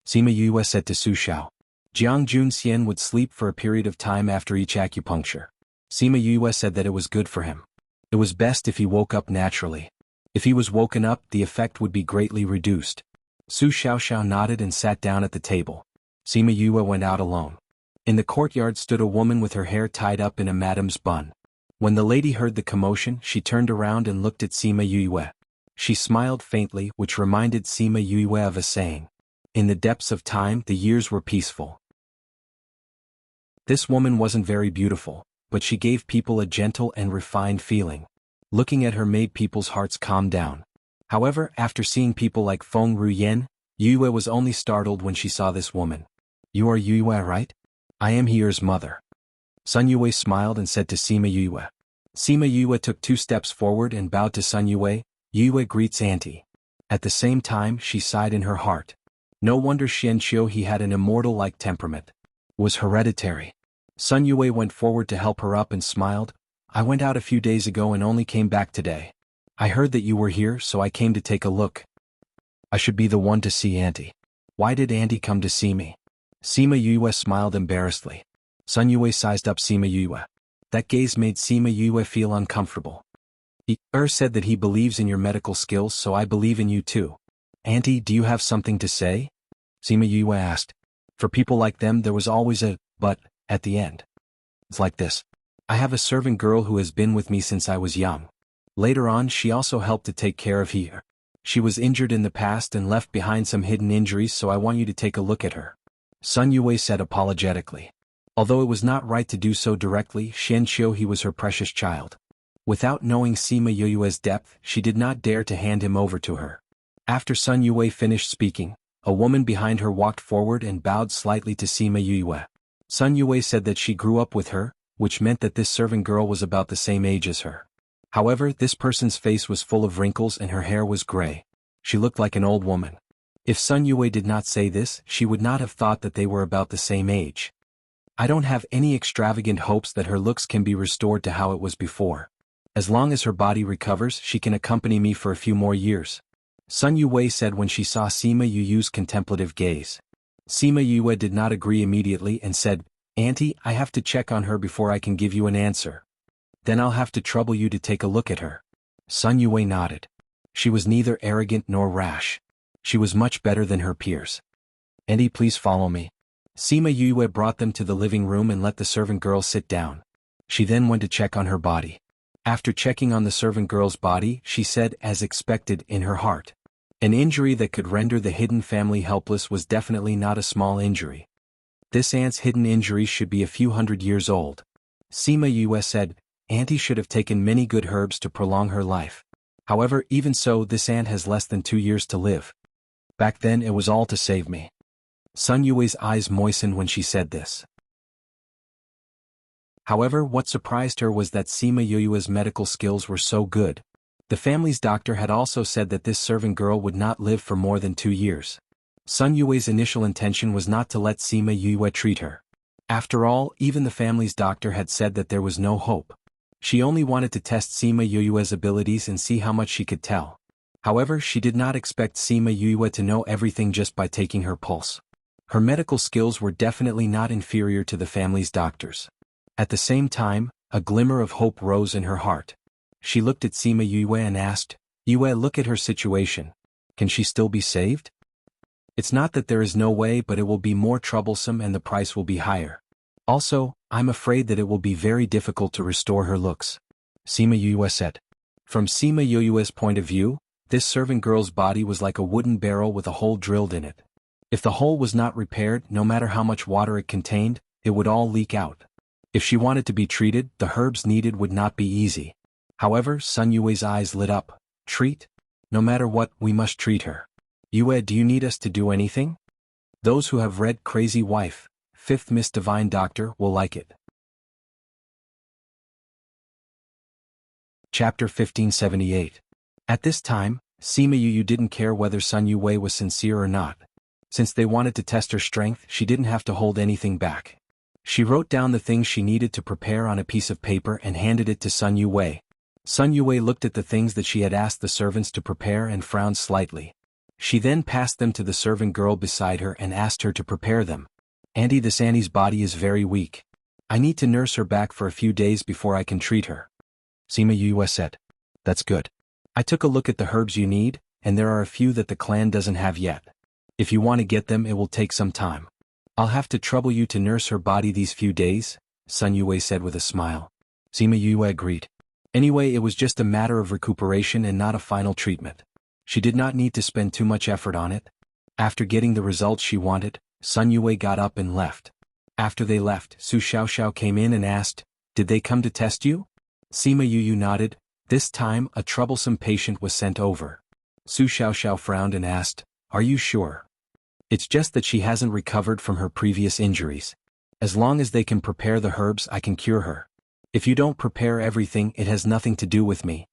Sima Yue said to Su Xiao. Jiang Junxian would sleep for a period of time after each acupuncture. Sima Yue said that it was good for him. It was best if he woke up naturally. If he was woken up, the effect would be greatly reduced. Su Xiaoxiao nodded and sat down at the table. Sima Yue went out alone. In the courtyard stood a woman with her hair tied up in a madam's bun. When the lady heard the commotion, she turned around and looked at Sima Yue. She smiled faintly, which reminded Sima Yue of a saying. In the depths of time, the years were peaceful. This woman wasn't very beautiful, but she gave people a gentle and refined feeling. Looking at her made people's hearts calm down. However, after seeing people like Feng Ruyen, Yue was only startled when she saw this woman. You are Yue, right? I am Heer's mother. Sun Yue smiled and said to Sima Yue. Sima Yue took 2 steps forward and bowed to Sun Yue. Yue greets auntie. At the same time, she sighed in her heart. No wonder Shen Xiuhe had an immortal-like temperament. It was hereditary. Sun Yue went forward to help her up and smiled. I went out a few days ago and only came back today. I heard that you were here, so I came to take a look. I should be the one to see auntie. Why did auntie come to see me? Sima Yue smiled embarrassedly. Sun Yue sized up Sima Yue. That gaze made Sima Yue feel uncomfortable. He said that he believes in your medical skills, so I believe in you too. Auntie, do you have something to say? Sima Yue asked. For people like them there was always a but at the end. It's like this. I have a servant girl who has been with me since I was young. Later on she also helped to take care of Heer. She was injured in the past and left behind some hidden injuries, so I want you to take a look at her. Sun Yue said apologetically. Although it was not right to do so directly, Shen Xiuhe was her precious child. Without knowing Sima Yue's depth, she did not dare to hand him over to her. After Sun Yue finished speaking, a woman behind her walked forward and bowed slightly to Sima Yue. Sun Yue said that she grew up with her, which meant that this servant girl was about the same age as her. However, this person's face was full of wrinkles and her hair was gray. She looked like an old woman. If Sun Yue did not say this, she would not have thought that they were about the same age. I don't have any extravagant hopes that her looks can be restored to how it was before. As long as her body recovers, she can accompany me for a few more years. Sun Yue said when she saw Sima Yue's contemplative gaze. Sima Yue did not agree immediately and said, Auntie, I have to check on her before I can give you an answer. Then I'll have to trouble you to take a look at her. Sun Yue nodded. She was neither arrogant nor rash. She was much better than her peers. Auntie, please follow me. Sima Yue brought them to the living room and let the servant girl sit down. She then went to check on her body. After checking on the servant girl's body, she said, as expected, in her heart. An injury that could render the hidden family helpless was definitely not a small injury. This aunt's hidden injury should be a few hundred years old. Sima Yue said, Auntie should have taken many good herbs to prolong her life. However, even so, this aunt has less than 2 years to live. Back then it was all to save me. Sun Yue's eyes moistened when she said this. However, what surprised her was that Sima Yue's medical skills were so good. The family's doctor had also said that this servant girl would not live for more than 2 years. Sun Yue's initial intention was not to let Sima Yue treat her. After all, even the family's doctor had said that there was no hope. She only wanted to test Sima Yue's abilities and see how much she could tell. However, she did not expect Sima Yue to know everything just by taking her pulse. Her medical skills were definitely not inferior to the family's doctors. At the same time, a glimmer of hope rose in her heart. She looked at Sima Yue and asked, Yue, look at her situation. Can she still be saved? It's not that there is no way, but it will be more troublesome and the price will be higher. Also, I'm afraid that it will be very difficult to restore her looks. Sima Yue said. From Sima Yue's point of view, this servant girl's body was like a wooden barrel with a hole drilled in it. If the hole was not repaired, no matter how much water it contained, it would all leak out. If she wanted to be treated, the herbs needed would not be easy. However, Sun Yue's eyes lit up. Treat? No matter what, we must treat her. Yue, do you need us to do anything? Those who have read Crazy Wife, Fifth Miss Divine Doctor will like it. Chapter 1578. At this time, Sima Yu didn't care whether Sun Yue was sincere or not. Since they wanted to test her strength, she didn't have to hold anything back. She wrote down the things she needed to prepare on a piece of paper and handed it to Sun Yue. Sun Yue looked at the things that she had asked the servants to prepare and frowned slightly. She then passed them to the servant girl beside her and asked her to prepare them. "Auntie, this Annie's body is very weak. I need to nurse her back for a few days before I can treat her." Sima Yue said. "That's good. I took a look at the herbs you need, and there are a few that the clan doesn't have yet. If you want to get them, it will take some time. I'll have to trouble you to nurse her body these few days," Sun Yue said with a smile. Sima Yue agreed. Anyway, it was just a matter of recuperation and not a final treatment. She did not need to spend too much effort on it. After getting the results she wanted, Sun Yue got up and left. After they left, Su Xiaoxiao came in and asked, "Did they come to test you?" Sima Yu nodded. This time, a troublesome patient was sent over. Su Xiaoxiao frowned and asked, "Are you sure?" "It's just that she hasn't recovered from her previous injuries. As long as they can prepare the herbs, I can cure her. If you don't prepare everything, it has nothing to do with me."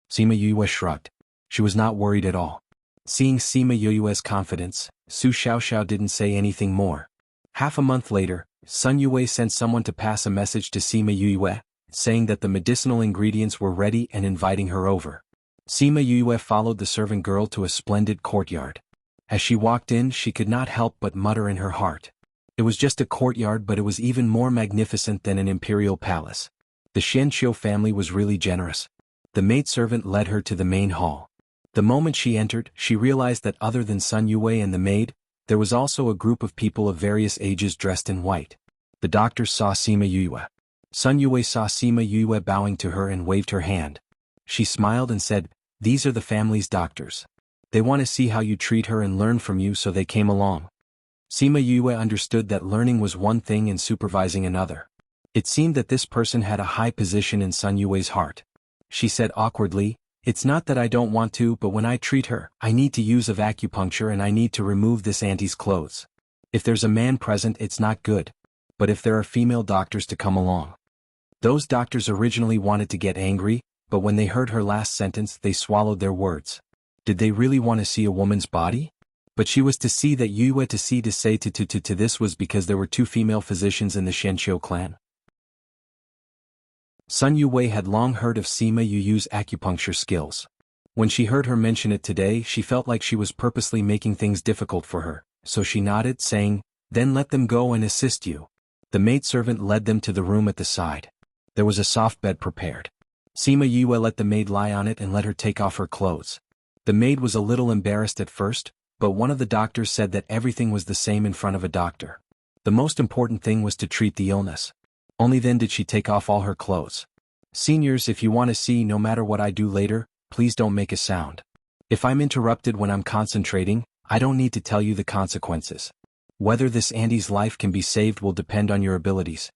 Sima Yue shrugged. She was not worried at all. Seeing Sima Yue's confidence, Su Xiaoxiao didn't say anything more. Half a month later, Sun Yue sent someone to pass a message to Sima Yue, saying that the medicinal ingredients were ready and inviting her over. Sima Yue followed the servant girl to a splendid courtyard. As she walked in, she could not help but mutter in her heart. It was just a courtyard, but it was even more magnificent than an imperial palace. The Xianqiu family was really generous. The maidservant led her to the main hall. The moment she entered, she realized that other than Sun Yue and the maid, there was also a group of people of various ages dressed in white. The doctors saw Sima Yue. Sun Yue saw Sima Yue bowing to her and waved her hand. She smiled and said, "These are the family's doctors. They want to see how you treat her and learn from you, so they came along." Sima Yue understood that learning was one thing and supervising another. It seemed that this person had a high position in Sun Yue's heart. She said awkwardly, "It's not that I don't want to, but when I treat her, I need to use of acupuncture and I need to remove this auntie's clothes. If there's a man present, it's not good. But if there are female doctors to come along." Those doctors originally wanted to get angry, but when they heard her last sentence, they swallowed their words. Did they really want to see a woman's body? But she was to see that Yue to see to say to this was because there were two female physicians in the Xianqiu clan. Sun Yue had long heard of Sima Yu's acupuncture skills. When she heard her mention it today, she felt like she was purposely making things difficult for her, so she nodded, saying, "Then let them go and assist you." The maidservant led them to the room at the side. There was a soft bed prepared. Sima Yue let the maid lie on it and let her take off her clothes. The maid was a little embarrassed at first, but one of the doctors said that everything was the same in front of a doctor. The most important thing was to treat the illness. Only then did she take off all her clothes. "Seniors, if you want to see, no matter what I do later, please don't make a sound. If I'm interrupted when I'm concentrating, I don't need to tell you the consequences. Whether this auntie's life can be saved will depend on your abilities."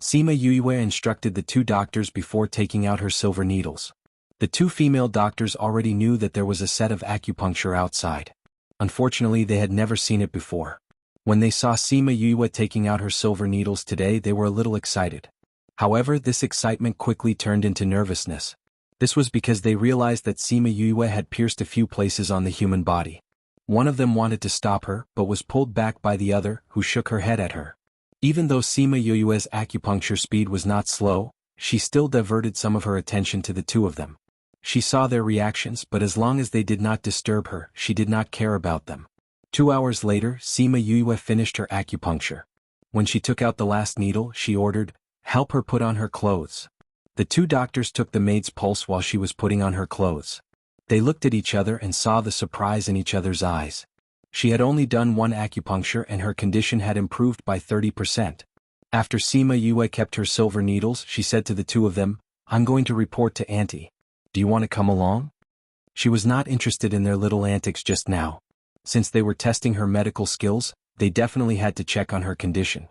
Sima Yue instructed the two doctors before taking out her silver needles. The two female doctors already knew that there was a set of acupuncture outside. Unfortunately, they had never seen it before. When they saw Sima Yue taking out her silver needles today, they were a little excited. However, this excitement quickly turned into nervousness. This was because they realized that Sima Yue had pierced a few places on the human body. One of them wanted to stop her, but was pulled back by the other, who shook her head at her. Even though Sima Yue's acupuncture speed was not slow, she still diverted some of her attention to the two of them. She saw their reactions, but as long as they did not disturb her, she did not care about them. 2 hours later, Sima Yue finished her acupuncture. When she took out the last needle, she ordered, "Help her put on her clothes." The two doctors took the maid's pulse while she was putting on her clothes. They looked at each other and saw the surprise in each other's eyes. She had only done one acupuncture and her condition had improved by 30%. After Sima Yue kept her silver needles, she said to the two of them, "I'm going to report to Auntie. Do you want to come along?" She was not interested in their little antics just now. Since they were testing her medical skills, they definitely had to check on her condition.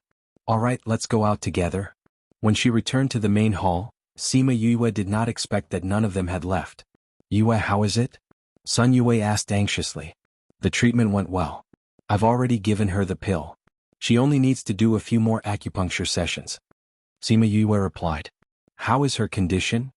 "All right, let's go out together." When she returned to the main hall, Sima Yue did not expect that none of them had left. "Yue, how is it?" Sun Yue asked anxiously. "The treatment went well. I've already given her the pill. She only needs to do a few more acupuncture sessions." Sima Yue replied. "How is her condition?"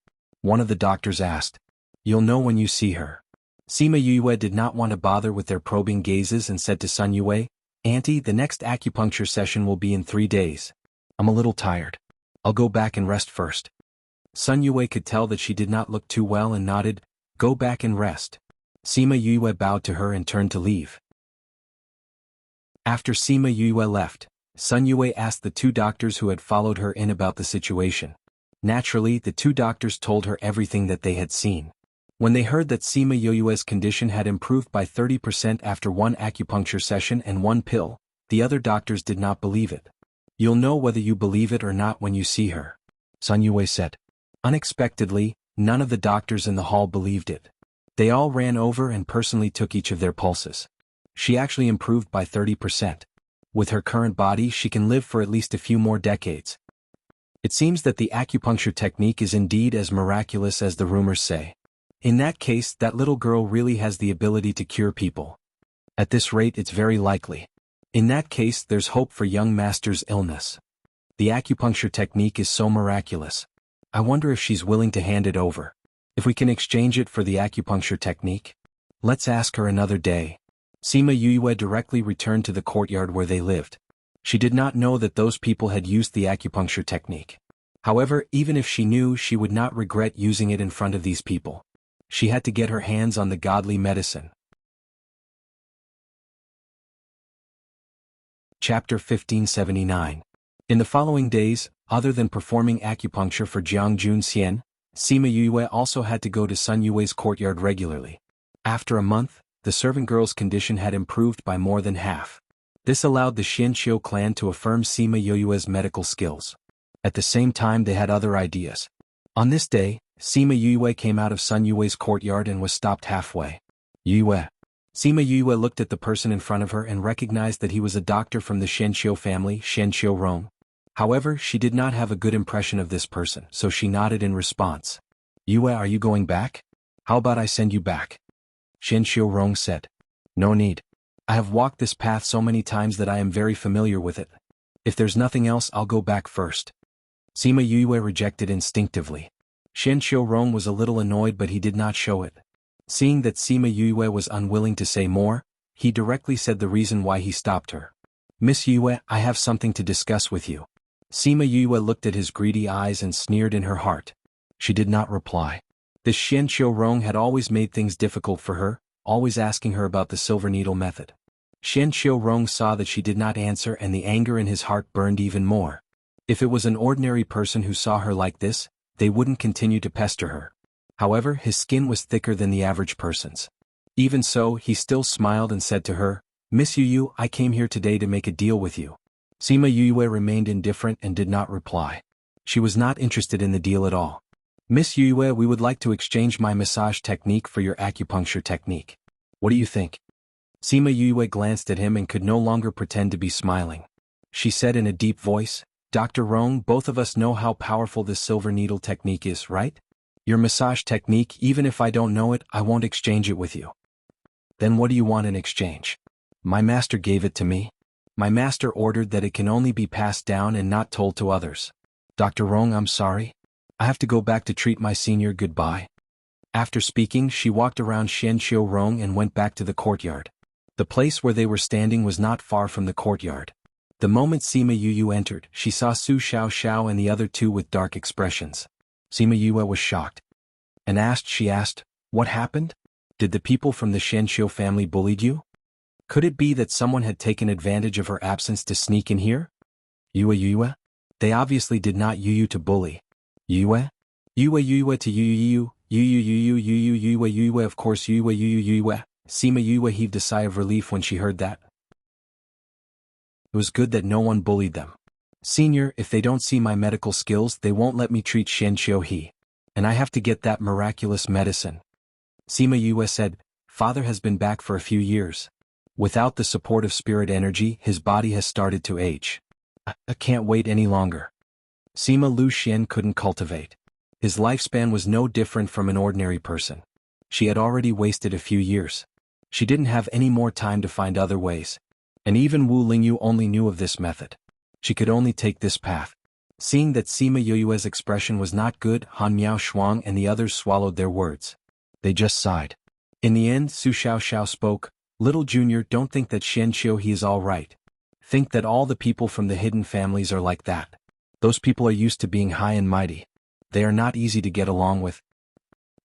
One of the doctors asked. You'll know when you see her. Sima Yue did not want to bother with their probing gazes and said to Sun Yue, Auntie, the next acupuncture session will be in 3 days. I'm a little tired. I'll go back and rest first. Sun Yue could tell that she did not look too well and nodded, Go back and rest. Sima Yue bowed to her and turned to leave. After Sima Yue left, Sun Yue asked the 2 doctors who had followed her in about the situation. Naturally, the 2 doctors told her everything that they had seen. When they heard that Sima Yue's condition had improved by 30% after 1 acupuncture session and 1 pill, the other doctors did not believe it. You'll know whether you believe it or not when you see her, Sun Yue said. Unexpectedly, none of the doctors in the hall believed it. They all ran over and personally took each of their pulses. She actually improved by 30%. With her current body, she can live for at least a few more decades. It seems that the acupuncture technique is indeed as miraculous as the rumors say. In that case, that little girl really has the ability to cure people. At this rate, it's very likely. In that case, there's hope for young master's illness. The acupuncture technique is so miraculous. I wonder if she's willing to hand it over. If we can exchange it for the acupuncture technique? Let's ask her another day. Sima Yue directly returned to the courtyard where they lived. She did not know that those people had used the acupuncture technique. However, even if she knew, she would not regret using it in front of these people. She had to get her hands on the godly medicine. Chapter 1579. In the following days, other than performing acupuncture for Jiang Junxian, Sima Yue also had to go to Sun Yue's courtyard regularly. After a month, the servant girl's condition had improved by more than half. This allowed the Xianqiu clan to affirm Sima Yue's medical skills. At the same time, they had other ideas. On this day, Sima Yue came out of Sun Yue's courtyard and was stopped halfway. Yue. Sima Yue looked at the person in front of her and recognized that he was a doctor from the Xianqiu family, Xianqiu Rong. However, she did not have a good impression of this person, so she nodded in response. Yue, are you going back? How about I send you back? Xianqiu Rong said. No need. I have walked this path so many times that I am very familiar with it. If there's nothing else, I'll go back first. Sima Yue rejected instinctively. Xianqiu Rong was a little annoyed, but he did not show it. Seeing that Sima Yue was unwilling to say more, he directly said the reason why he stopped her. Miss Yue, I have something to discuss with you. Sima Yue looked at his greedy eyes and sneered in her heart. She did not reply. This Xianqiu Rong had always made things difficult for her, always asking her about the silver needle method. Xianqiu Rong saw that she did not answer, and the anger in his heart burned even more. If it was an ordinary person who saw her like this, they wouldn't continue to pester her. However, his skin was thicker than the average person's. Even so, he still smiled and said to her, Miss Yu, I came here today to make a deal with you. Sima Yue remained indifferent and did not reply. She was not interested in the deal at all. Miss Yue, we would like to exchange my massage technique for your acupuncture technique. What do you think? Sima Yue glanced at him and could no longer pretend to be smiling. She said in a deep voice, Dr. Rong, both of us know how powerful this silver needle technique is, right? Your massage technique, even if I don't know it, I won't exchange it with you. Then what do you want in exchange? My master gave it to me. My master ordered that it can only be passed down and not told to others. Dr. Rong, I'm sorry. I have to go back to treat my senior goodbye. After speaking, she walked around Xianqiu Rong and went back to the courtyard. The place where they were standing was not far from the courtyard. The moment Sima Yu entered, she saw Su Xiao and the other 2 with dark expressions. Sima Yue was shocked. She asked, what happened? Did the people from the Xianqiu family bullied you? Could it be that someone had taken advantage of her absence to sneak in here? Yue? They obviously did not Yu to bully. Yue? Yue to Yu. Yue, of course Yue. Sima Yue heaved a sigh of relief when she heard that. It was good that no one bullied them. Senior, if they don't see my medical skills, they won't let me treat Xianqiu He. And I have to get that miraculous medicine. Sima Yue said, Father has been back for a few years. Without the support of spirit energy, his body has started to age. I can't wait any longer. Sima Lu Xian couldn't cultivate. His lifespan was no different from an ordinary person. She had already wasted a few years. She didn't have any more time to find other ways. And even Wu Lingyu only knew of this method. She could only take this path. Seeing that Sima Yoyue's expression was not good, Han Miao Shuang and the others swallowed their words. They just sighed. In the end, Su Xiaoxiao spoke, "Little Junior, don't think that Xian Qiu he is all right. Think that all the people from the hidden families are like that. Those people are used to being high and mighty. They are not easy to get along with."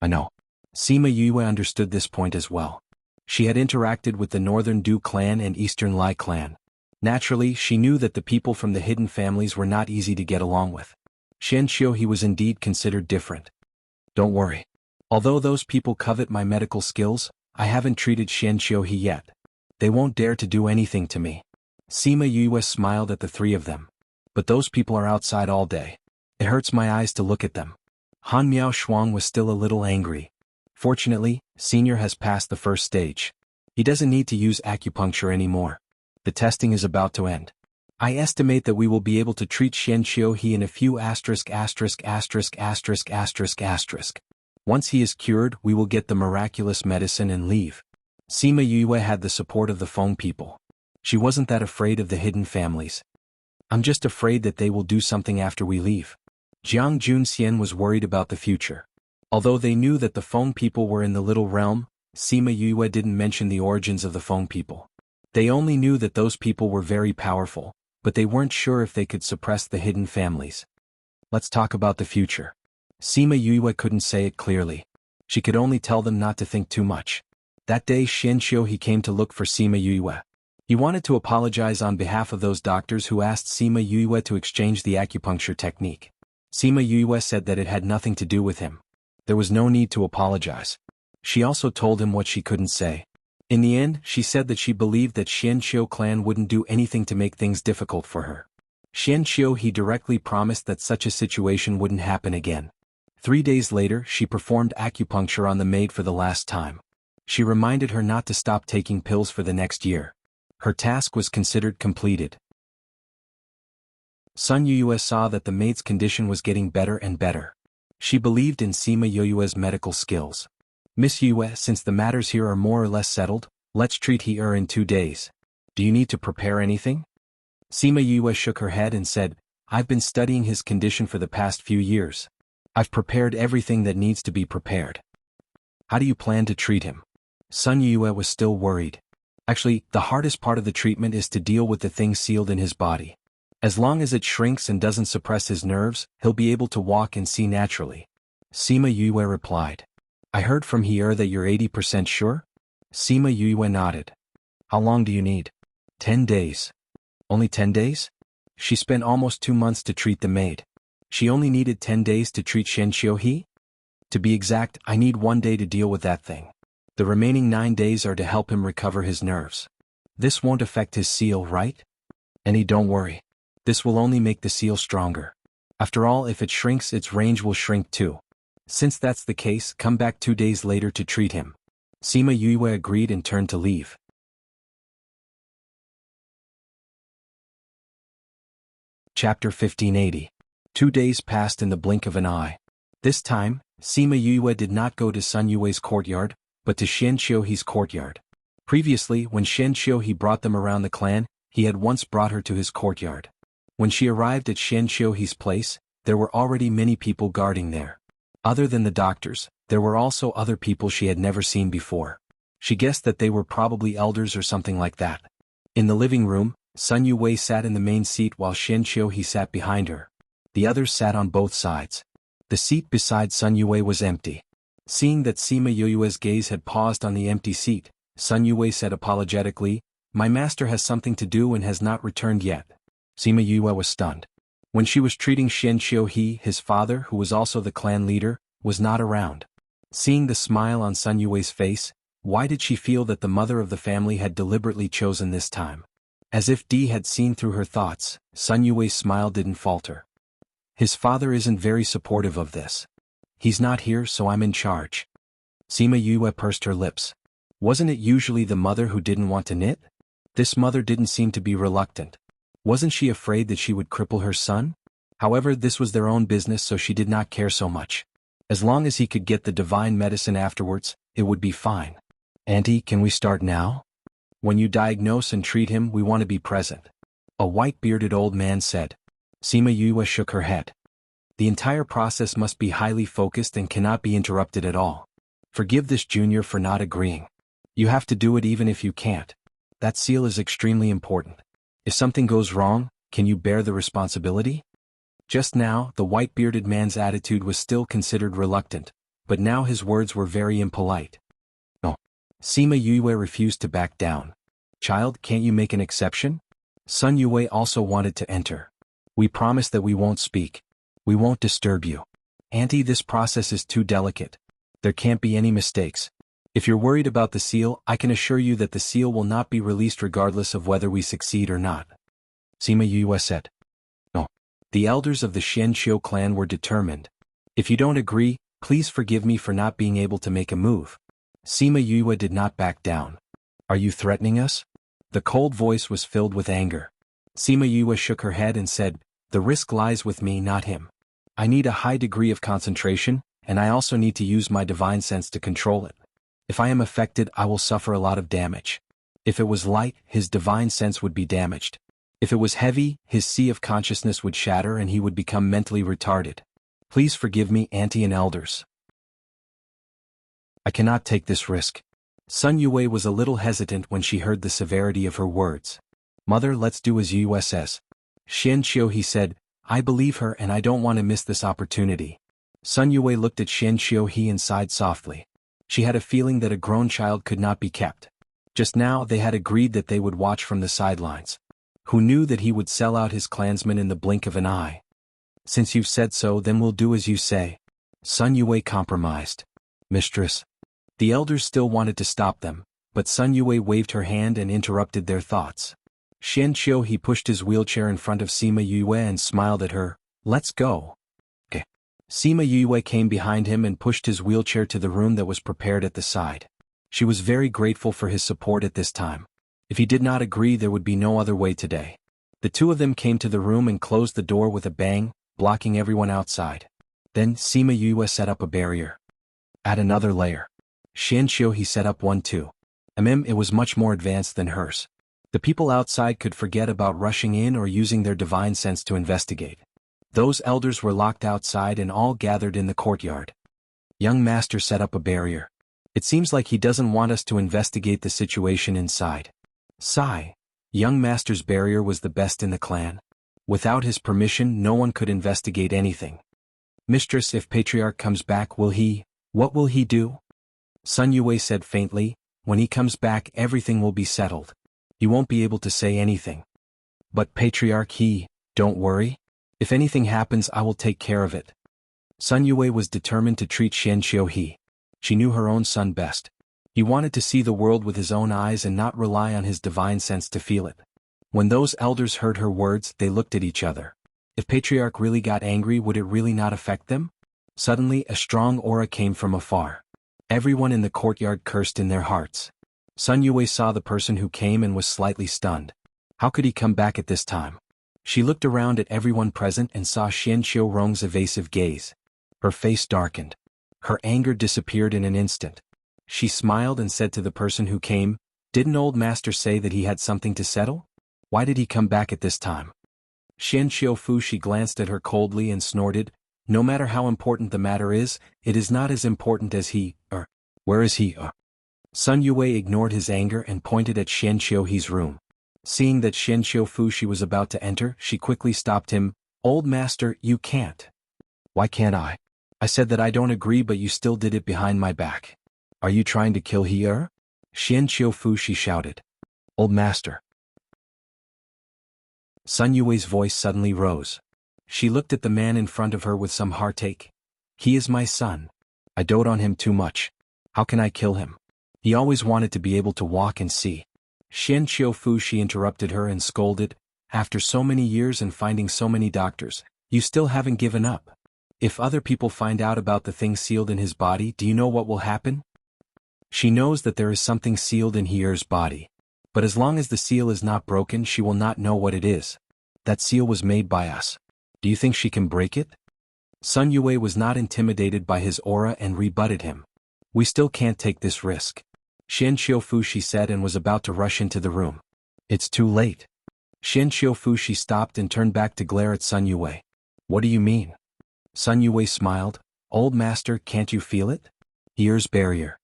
I know. Sima Yue understood this point as well. She had interacted with the Northern Du clan and Eastern Lai clan. Naturally, she knew that the people from the hidden families were not easy to get along with. Xian Qiu he was indeed considered different. Don't worry. Although those people covet my medical skills, I haven't treated Xian Qiu he yet. They won't dare to do anything to me. Sima Yue smiled at the three of them. But those people are outside all day. It hurts my eyes to look at them. Han Miao Shuang was still a little angry. Fortunately, Senior has passed the first stage. He doesn't need to use acupuncture anymore. The testing is about to end. I estimate that we will be able to treat Xian Qiu he in a few ************. Once he is cured, we will get the miraculous medicine and leave. Sima Yue had the support of the Feng people. She wasn't that afraid of the hidden families. I'm just afraid that they will do something after we leave. Jiang Junxian was worried about the future. Although they knew that the Feng people were in the Little Realm, Sima Yue didn't mention the origins of the Feng people. They only knew that those people were very powerful, but they weren't sure if they could suppress the hidden families. Let's talk about the future. Sima Yue couldn't say it clearly. She could only tell them not to think too much. That day Xian Qiu he came to look for Sima Yue. He wanted to apologize on behalf of those doctors who asked Sima Yue to exchange the acupuncture technique. Sima Yue said that it had nothing to do with him. There was no need to apologize. She also told him what she couldn't say. In the end, she said that she believed that Xian Qiu clan wouldn't do anything to make things difficult for her. Xian Qiu he directly promised that such a situation wouldn't happen again. 3 days later, she performed acupuncture on the maid for the last time. She reminded her not to stop taking pills for the next year. Her task was considered completed. Sun Yue saw that the maid's condition was getting better and better. She believed in Sima Yue's medical skills. Miss Yue, since the matters here are more or less settled, let's treat her in 2 days. Do you need to prepare anything? Sima Yue shook her head and said, I've been studying his condition for the past few years. I've prepared everything that needs to be prepared. How do you plan to treat him? Sun Yue was still worried. Actually, the hardest part of the treatment is to deal with the thing sealed in his body. As long as it shrinks and doesn't suppress his nerves, he'll be able to walk and see naturally. Sima Yue replied. I heard from here that you're 80% sure? Sima Yue nodded. How long do you need? 10 days. Only 10 days? She spent almost 2 months to treat the maid. She only needed 10 days to treat Xian Qiu he? To be exact, I need 1 day to deal with that thing. The remaining 9 days are to help him recover his nerves. This won't affect his seal, right? Don't worry. This will only make the seal stronger. After all, if it shrinks, its range will shrink too. Since that's the case, come back 2 days later to treat him. Sima Yue agreed and turned to leave. Chapter 1580. 2 days passed in the blink of an eye. This time, Sima Yue did not go to Sun Yue's courtyard, but to Xian Qiu he's courtyard. Previously, when Xian Qiu he brought them around the clan, he had once brought her to his courtyard. When she arrived at Xian Qiu he's place, there were already many people guarding there. Other than the doctors, there were also other people she had never seen before. She guessed that they were probably elders or something like that. In the living room, Sun Yue sat in the main seat while Xian Qiu he sat behind her. The others sat on both sides. The seat beside Sun Yue was empty. Seeing that Sima Yue's gaze had paused on the empty seat, Sun Yue said apologetically, My master has something to do and has not returned yet. Sima Yue was stunned. When she was treating Xian Qiu he, his father, who was also the clan leader, was not around. Seeing the smile on Sun Yue's face, why did she feel that the mother of the family had deliberately chosen this time? As if Di had seen through her thoughts, Sun Yue's smile didn't falter. His father isn't very supportive of this. He's not here, so I'm in charge. Sima Yue pursed her lips. Wasn't it usually the mother who didn't want to knit? This mother didn't seem to be reluctant. Wasn't she afraid that she would cripple her son? However, this was their own business, so she did not care so much. As long as he could get the divine medicine afterwards, it would be fine. Auntie, can we start now? When you diagnose and treat him, we want to be present. A white-bearded old man said. Sima Yue shook her head. The entire process must be highly focused and cannot be interrupted at all. Forgive this junior for not agreeing. You have to do it even if you can't. That seal is extremely important. If something goes wrong, can you bear the responsibility? Just now, the white-bearded man's attitude was still considered reluctant, but now his words were very impolite. No. Sima Yue refused to back down. Child, can't you make an exception? Sun Yue also wanted to enter. We promise that we won't speak. We won't disturb you. Auntie, this process is too delicate. There can't be any mistakes. If you're worried about the seal, I can assure you that the seal will not be released regardless of whether we succeed or not. Sima Yue said. No. The elders of the Xianqiu clan were determined. If you don't agree, please forgive me for not being able to make a move. Sima Yue did not back down. Are you threatening us? The cold voice was filled with anger. Sima Yue shook her head and said, the risk lies with me, not him. I need a high degree of concentration, and I also need to use my divine sense to control it. If I am affected, I will suffer a lot of damage. If it was light, his divine sense would be damaged. If it was heavy, his sea of consciousness would shatter and he would become mentally retarded. Please forgive me, auntie and elders. I cannot take this risk. Sun Yue was a little hesitant when she heard the severity of her words. Mother, let's do as Yue says. Xianqiu, he said, I believe her and I don't want to miss this opportunity. Sun Yue looked at Xianqiu he and sighed softly. She had a feeling that a grown child could not be kept. Just now they had agreed that they would watch from the sidelines. Who knew that he would sell out his clansmen in the blink of an eye? Since you've said so, then we'll do as you say. Sun Yue compromised. Mistress. The elders still wanted to stop them, but Sun Yue waved her hand and interrupted their thoughts. Xianqiu he pushed his wheelchair in front of Sima Yue and smiled at her. Let's go. Okay. Sima Yue came behind him and pushed his wheelchair to the room that was prepared at the side. She was very grateful for his support at this time. If he did not agree, there would be no other way today. The two of them came to the room and closed the door with a bang, blocking everyone outside. Then Sima Yue set up a barrier. Add another layer. Xianqiu he set up one too. It was much more advanced than hers. The people outside could forget about rushing in or using their divine sense to investigate. Those elders were locked outside and all gathered in the courtyard. Young master set up a barrier. It seems like he doesn't want us to investigate the situation inside. Sigh. Young master's barrier was the best in the clan. Without his permission, no one could investigate anything. Mistress, if Patriarch comes back, what will he do? Sun Yue said faintly, when he comes back everything will be settled. He won't be able to say anything. But Patriarch, don't worry. If anything happens, I will take care of it. Sun Yue was determined to treat Xianqiu. She knew her own son best. He wanted to see the world with his own eyes and not rely on his divine sense to feel it. When those elders heard her words, they looked at each other. If Patriarch really got angry, would it really not affect them? Suddenly, a strong aura came from afar. Everyone in the courtyard cursed in their hearts. Sun Yue saw the person who came and was slightly stunned. How could he come back at this time? She looked around at everyone present and saw Xianqiu Rong's evasive gaze. Her face darkened. Her anger disappeared in an instant. She smiled and said to the person who came, didn't old master say that he had something to settle? Why did he come back at this time? Xianqiu Fu she glanced at her coldly and snorted, no matter how important the matter is, it is not as important as where is he? Sun Yue ignored his anger and pointed at Xianqiu He's room. Seeing that Xianqiu Fu she was about to enter, she quickly stopped him. Old master, you can't. Why can't I? I said that I don't agree, but you still did it behind my back. Are you trying to kill he? Xianqiu Fu she shouted. Old master. Sun Yue's voice suddenly rose. She looked at the man in front of her with some heartache. He is my son. I dote on him too much. How can I kill him? He always wanted to be able to walk and see. Xianqiu Fu she interrupted her and scolded, after so many years and finding so many doctors, you still haven't given up. If other people find out about the thing sealed in his body, do you know what will happen? She knows that there is something sealed in Heer's body. But as long as the seal is not broken, she will not know what it is. That seal was made by us. Do you think she can break it? Sun Yue was not intimidated by his aura and rebutted him. We still can't take this risk. Xianqiu Fu she said and was about to rush into the room. It's too late. Xian Xiufushi stopped and turned back to glare at Sun Yue. What do you mean? Sun Yue smiled. Old master, can't you feel it? Ear's barrier.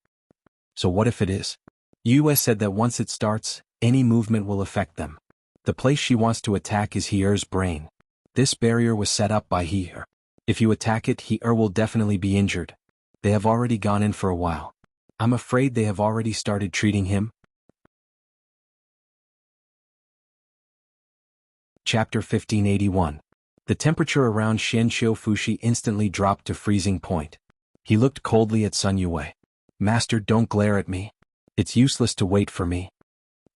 So what if it is? Yue said that once it starts, any movement will affect them. The place she wants to attack is Heer's brain. This barrier was set up by Heer. If you attack it, Heer will definitely be injured. They have already gone in for a while. I'm afraid they have already started treating him. Chapter 1581. The temperature around Xian Xiufushi instantly dropped to freezing point. He looked coldly at Sun Yue. Master, don't glare at me. It's useless to wait for me.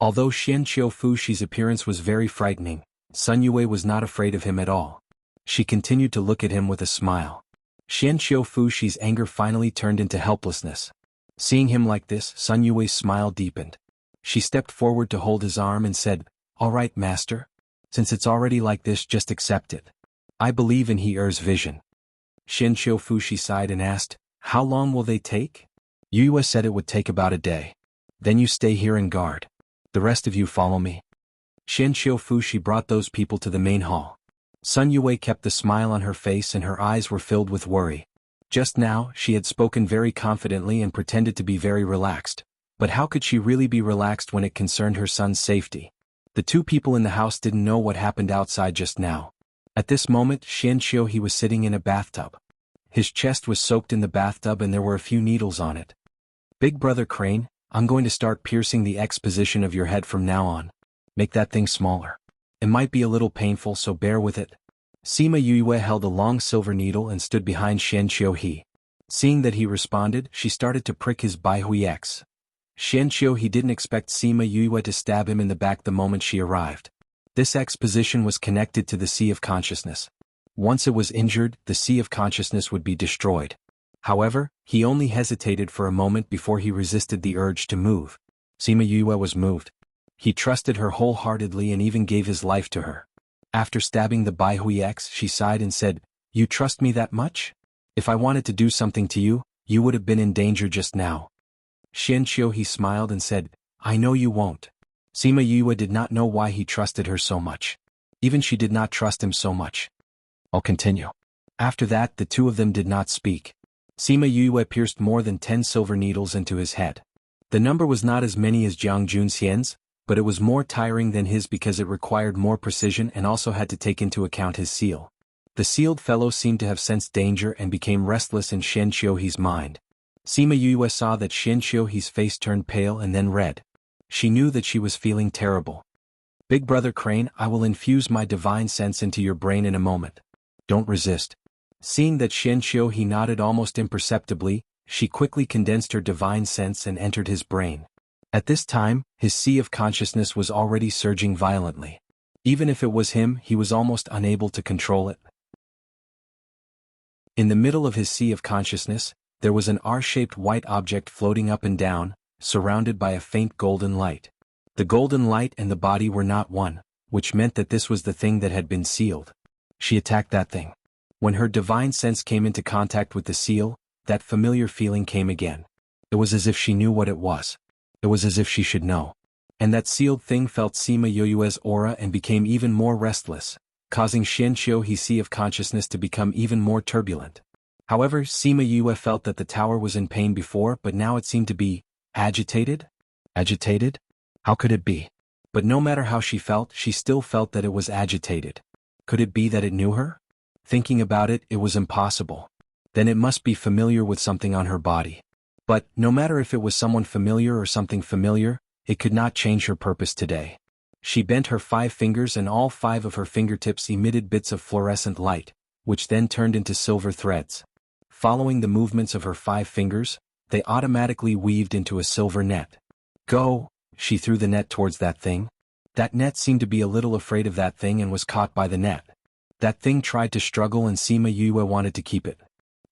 Although Xian Xiufushi's appearance was very frightening, Sun Yue was not afraid of him at all. She continued to look at him with a smile. Xian Xiufushi's anger finally turned into helplessness. Seeing him like this, Sun Yue's smile deepened. She stepped forward to hold his arm and said, "All right, master. Since it's already like this, just accept it. I believe in Heer's vision." Xian Xiufushi sighed and asked, "How long will they take?" Yue said it would take about a day. Then you stay here and guard. The rest of you follow me. Xian Xiufushi brought those people to the main hall. Sun Yue kept the smile on her face and her eyes were filled with worry. Just now, she had spoken very confidently and pretended to be very relaxed. But how could she really be relaxed when it concerned her son's safety? The two people in the house didn't know what happened outside just now. At this moment, Xian Xiuhe was sitting in a bathtub. His chest was soaked in the bathtub and there were a few needles on it. Big brother Crane, I'm going to start piercing the X position of your head from now on. Make that thing smaller. It might be a little painful, so bear with it. Sima Yue held a long silver needle and stood behind Xian Xiuhe. Seeing that he responded, she started to prick his Baihui X. Xian Xiuhe didn't expect Sima Yue to stab him in the back the moment she arrived. This X position was connected to the Sea of Consciousness. Once it was injured, the Sea of Consciousness would be destroyed. However, he only hesitated for a moment before he resisted the urge to move. Sima Yue was moved. He trusted her wholeheartedly and even gave his life to her. After stabbing the Baihui X, she sighed and said, "You trust me that much? If I wanted to do something to you, you would have been in danger just now." Xian Xiuhe smiled and said, "I know you won't." Sima Yue did not know why he trusted her so much. Even she did not trust him so much. I'll continue. After that, the two of them did not speak. Sima Yue pierced more than 10 silver needles into his head. The number was not as many as Jiang Junxian's, but it was more tiring than his because it required more precision and also had to take into account his seal. The sealed fellow seemed to have sensed danger and became restless in Xian Xiuhe's mind. Sima Yue saw that Xian Xiuhe's face turned pale and then red. She knew that she was feeling terrible. Big brother Crane, I will infuse my divine sense into your brain in a moment. Don't resist. Seeing that Xian Xiuhe nodded almost imperceptibly, she quickly condensed her divine sense and entered his brain. At this time, his Sea of Consciousness was already surging violently. Even if it was him, he was almost unable to control it. In the middle of his Sea of Consciousness, there was an R-shaped white object floating up and down, surrounded by a faint golden light. The golden light and the body were not one, which meant that this was the thing that had been sealed. She attacked that thing. When her divine sense came into contact with the seal, that familiar feeling came again. It was as if she knew what it was. It was as if she should know. And that sealed thing felt Sima Yue's aura and became even more restless, causing Xian Xiuhe's Sea of Consciousness to become even more turbulent. However, Sima Yue felt that the tower was in pain before, but now it seemed to be agitated? Agitated? How could it be? But no matter how she felt, she still felt that it was agitated. Could it be that it knew her? Thinking about it, it was impossible. Then it must be familiar with something on her body. But, no matter if it was someone familiar or something familiar, it could not change her purpose today. She bent her 5 fingers and all 5 of her fingertips emitted bits of fluorescent light, which then turned into silver threads. Following the movements of her 5 fingers, they automatically weaved into a silver net. Go! She threw the net towards that thing. That net seemed to be a little afraid of that thing and was caught by the net. That thing tried to struggle and Sima Yue wanted to keep it.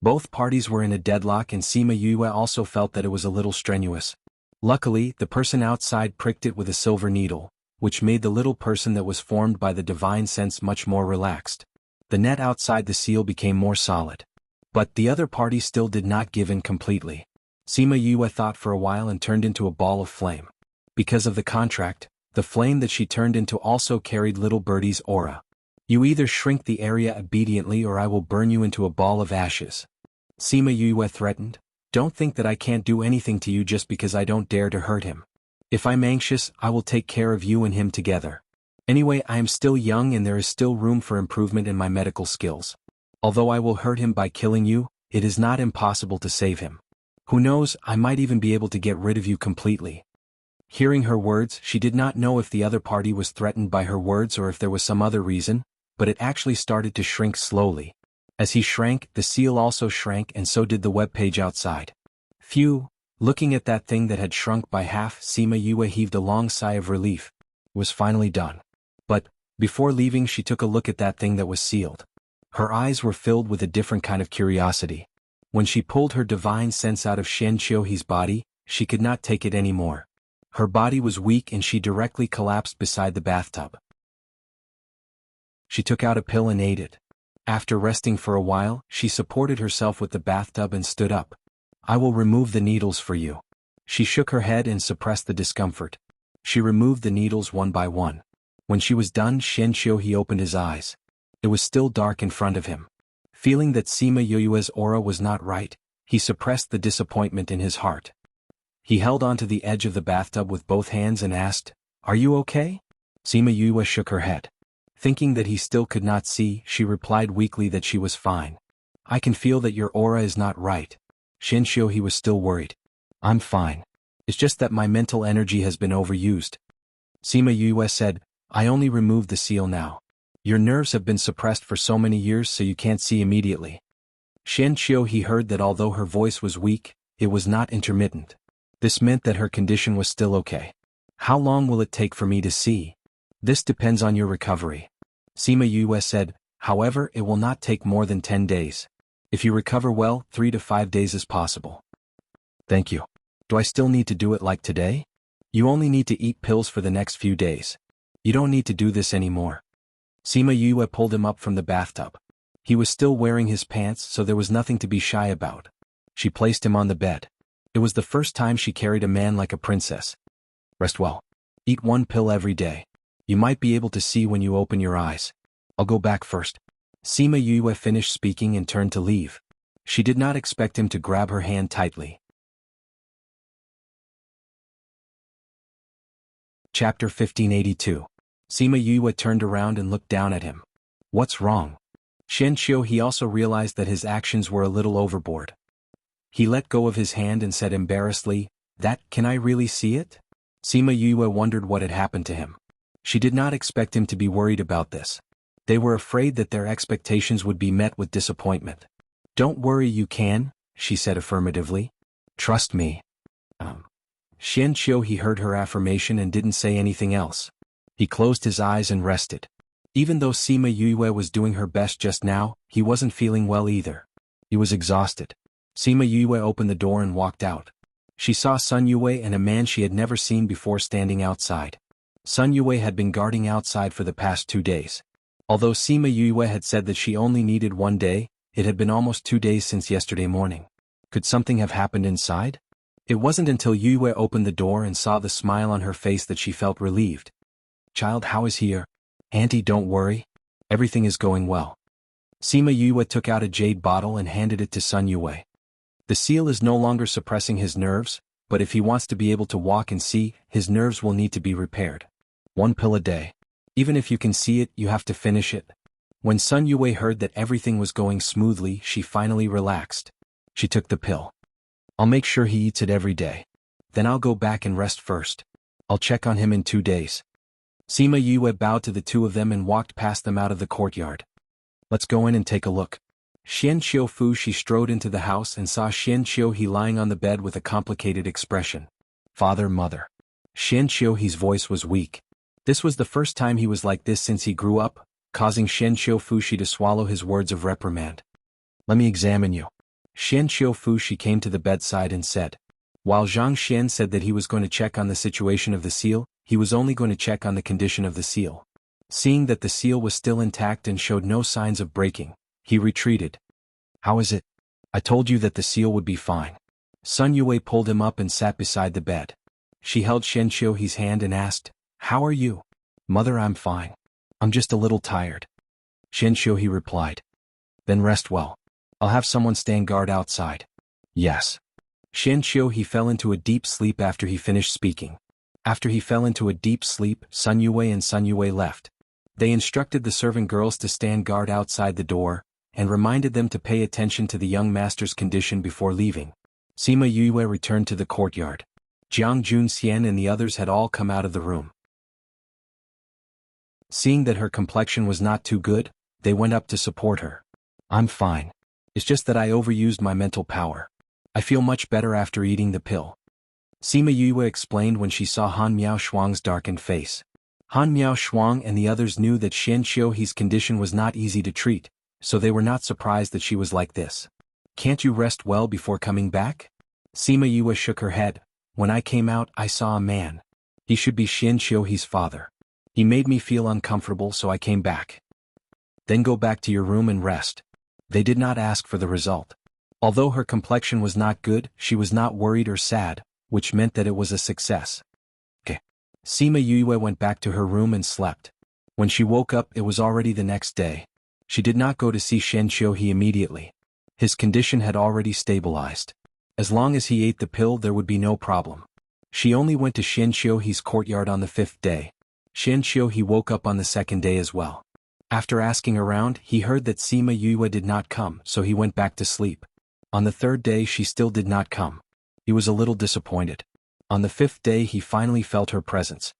Both parties were in a deadlock and Sima Yue also felt that it was a little strenuous. Luckily, the person outside pricked it with a silver needle, which made the little person that was formed by the divine sense much more relaxed. The net outside the seal became more solid. But the other party still did not give in completely. Sima Yue thought for a while and turned into a ball of flame. Because of the contract, The flame that she turned into also carried little birdie's aura. You either shrink the area obediently or I will burn you into a ball of ashes. Sima Yue threatened. Don't think that I can't do anything to you just because I don't dare to hurt him. If I'm anxious, I will take care of you and him together. Anyway, I am still young and there is still room for improvement in my medical skills. Although I will hurt him by killing you, it is not impossible to save him. Who knows, I might even be able to get rid of you completely. Hearing her words, she did not know if the other party was threatened by her words or if there was some other reason, but it actually started to shrink slowly. As he shrank, the seal also shrank and so did the web page outside. Phew, looking at that thing that had shrunk by half, Sima Yue heaved a long sigh of relief. It was finally done. But, before leaving she took a look at that thing that was sealed. Her eyes were filled with a different kind of curiosity. When she pulled her divine sense out of Shen Qiuhe's body, she could not take it anymore. Her body was weak and she directly collapsed beside the bathtub. She took out a pill and ate it. After resting for a while, she supported herself with the bathtub and stood up. I will remove the needles for you. She shook her head and suppressed the discomfort. She removed the needles one by one. When she was done, Shen Qiuhe opened his eyes. It was still dark in front of him. Feeling that Sima Yue's aura was not right, he suppressed the disappointment in his heart. He held onto the edge of the bathtub with both hands and asked, "Are you okay?" Sima Yue shook her head. Thinking that he still could not see, she replied weakly that she was fine. I can feel that your aura is not right. Shen Qiuhe was still worried. I'm fine. It's just that my mental energy has been overused. Sima Yue said, I only removed the seal now. Your nerves have been suppressed for so many years so you can't see immediately. Shen Qiuhe heard that although her voice was weak, it was not intermittent. This meant that her condition was still okay. How long will it take for me to see? This depends on your recovery. Sima Yue said, however, it will not take more than 10 days. If you recover well, 3 to 5 days is possible. Thank you. Do I still need to do it like today? You only need to eat pills for the next few days. You don't need to do this anymore. Sima Yue pulled him up from the bathtub. He was still wearing his pants, so there was nothing to be shy about. She placed him on the bed. It was the first time she carried a man like a princess. Rest well. Eat 1 pill every day. You might be able to see when you open your eyes. I'll go back first. Sima Yue finished speaking and turned to leave. She did not expect him to grab her hand tightly. Chapter 1582. Sima Yue turned around and looked down at him. What's wrong? Shen Qiuhe also realized that his actions were a little overboard. He let go of his hand and said embarrassedly, can I really see it? Sima Yue wondered what had happened to him. She did not expect him to be worried about this. They were afraid that their expectations would be met with disappointment. Don't worry, you can, she said affirmatively. Trust me. Shen Qiuhe heard her affirmation and didn't say anything else. He closed his eyes and rested. Even though Sima Yue was doing her best just now, he wasn't feeling well either. He was exhausted. Sima Yue opened the door and walked out. She saw Sun Yue and a man she had never seen before standing outside. Sun Yue had been guarding outside for the past 2 days. Although Sima Yue had said that she only needed 1 day, it had been almost 2 days since yesterday morning. Could something have happened inside? It wasn't until Yue opened the door and saw the smile on her face that she felt relieved. Child, how is he? Auntie, don't worry. Everything is going well. Sima Yue took out a jade bottle and handed it to Sun Yue. The seal is no longer suppressing his nerves, but if he wants to be able to walk and see, his nerves will need to be repaired. 1 pill a day. Even if you can see it, you have to finish it. When Sun Yue heard that everything was going smoothly, she finally relaxed. She took the pill. I'll make sure he eats it every day. Then I'll go back and rest first. I'll check on him in 2 days. Sima Yue bowed to the two of them and walked past them out of the courtyard. Let's go in and take a look. Shen Qiufu. She strode into the house and saw Shen Qiuhe lying on the bed with a complicated expression. Father, mother. Shen Qiuhe's voice was weak. This was the first time he was like this since he grew up, causing Shen Qiufu to swallow his words of reprimand. Let me examine you. Shen Qiufu. She came to the bedside and said. While Zhang Xian said that he was going to check on the situation of the seal, he was only going to check on the condition of the seal. Seeing that the seal was still intact and showed no signs of breaking, he retreated. How is it? I told you that the seal would be fine. Sun Yue pulled him up and sat beside the bed. She held Shen Qiuhe's hand and asked, How are you? Mother, I'm fine. I'm just a little tired. Xianxiu, he replied. Then rest well. I'll have someone stand guard outside. Yes. Xianxiu, he fell into a deep sleep after he finished speaking. After he fell into a deep sleep, Sun Yue and Sun Yue left. They instructed the servant girls to stand guard outside the door, and reminded them to pay attention to the young master's condition before leaving. Sima Yue returned to the courtyard. Jiang Junxian and the others had all come out of the room. Seeing that her complexion was not too good, they went up to support her. I'm fine. It's just that I overused my mental power. I feel much better after eating the pill. Sima Yue explained when she saw Han Miao Shuang's darkened face. Han Miao Shuang and the others knew that Xianxiu He's condition was not easy to treat, so they were not surprised that she was like this. Can't you rest well before coming back? Sima Yue shook her head. When I came out, I saw a man. He should be Xianxiu He's father. He made me feel uncomfortable, so I came back. Then go back to your room and rest. They did not ask for the result. Although her complexion was not good, she was not worried or sad, which meant that it was a success. Sima Yue went back to her room and slept. When she woke up, it was already the next day. She did not go to see Xianxiu He immediately. His condition had already stabilized. As long as he ate the pill, there would be no problem. She only went to Xianxiu He's courtyard on the 5th day. Xianxiu He woke up on the 2nd day as well. After asking around, he heard that Sima Yue did not come, so he went back to sleep. On the 3rd day, she still did not come. He was a little disappointed. On the 5th day, he finally felt her presence.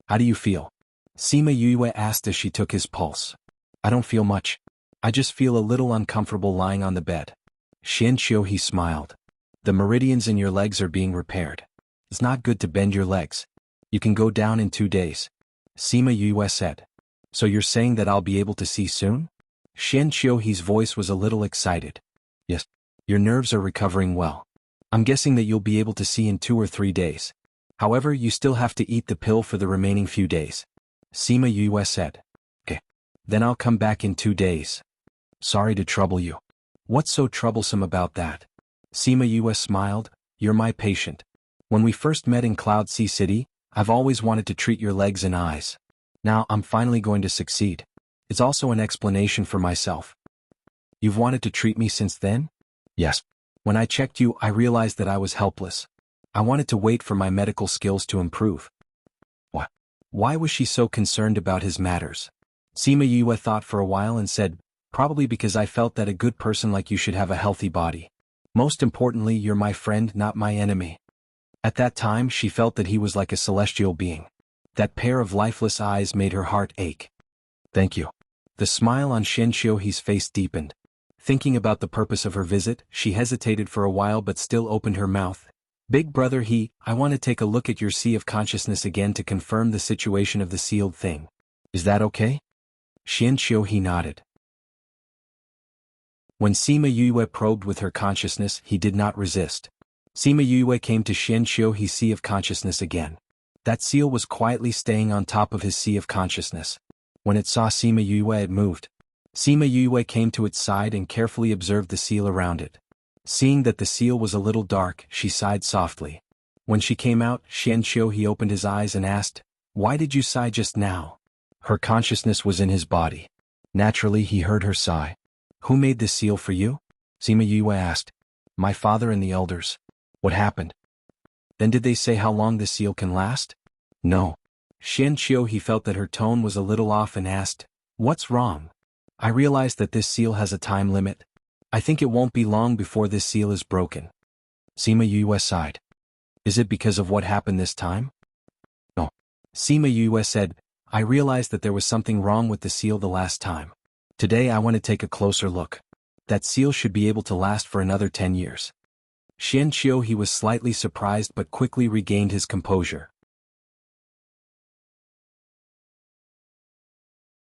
How do you feel? Sima Yue asked as she took his pulse. I don't feel much. I just feel a little uncomfortable lying on the bed. Xianxiu He smiled. The meridians in your legs are being repaired. It's not good to bend your legs. You can go down in 2 days. Sima Yue said. So you're saying that I'll be able to see soon? Xianxiu He's voice was a little excited. Yes. Your nerves are recovering well. I'm guessing that you'll be able to see in 2 or 3 days. However, you still have to eat the pill for the remaining few days. Sima Yue said. Okay. Then I'll come back in 2 days. Sorry to trouble you. What's so troublesome about that? Sima Yue smiled. You're my patient. When we first met in Cloud Sea City, I've always wanted to treat your legs and eyes. Now I'm finally going to succeed. It's also an explanation for myself. You've wanted to treat me since then? Yes. When I checked you, I realized that I was helpless. I wanted to wait for my medical skills to improve. What? Why was she so concerned about his matters? Sima Yue thought for a while and said, probably because I felt that a good person like you should have a healthy body. Most importantly, you're my friend, not my enemy. At that time, she felt that he was like a celestial being. That pair of lifeless eyes made her heart ache. Thank you. The smile on Xianxiu He's face deepened. Thinking about the purpose of her visit, she hesitated for a while but still opened her mouth. Big brother I want to take a look at your sea of consciousness again to confirm the situation of the sealed thing. Is that okay? Xianxiu He nodded. When Sima Yue probed with her consciousness, he did not resist. Sima Yue came to Xianxiu He's sea of consciousness again. That seal was quietly staying on top of his sea of consciousness. When it saw Sima Yue, it moved. Sima Yue came to its side and carefully observed the seal around it. Seeing that the seal was a little dark, she sighed softly. When she came out, Xianxiu He opened his eyes and asked, why did you sigh just now? Her consciousness was in his body. Naturally, he heard her sigh. Who made this seal for you? Sima Yue asked. My father and the elders. What happened? Then did they say how long this seal can last? No. Xianxiu He felt that her tone was a little off and asked, what's wrong? I realized that this seal has a time limit. I think it won't be long before this seal is broken. Sima Yue sighed. Is it because of what happened this time? No. Sima Yue said, I realized that there was something wrong with the seal the last time. Today I want to take a closer look. That seal should be able to last for another 10 years. Xianxiu He was slightly surprised but quickly regained his composure.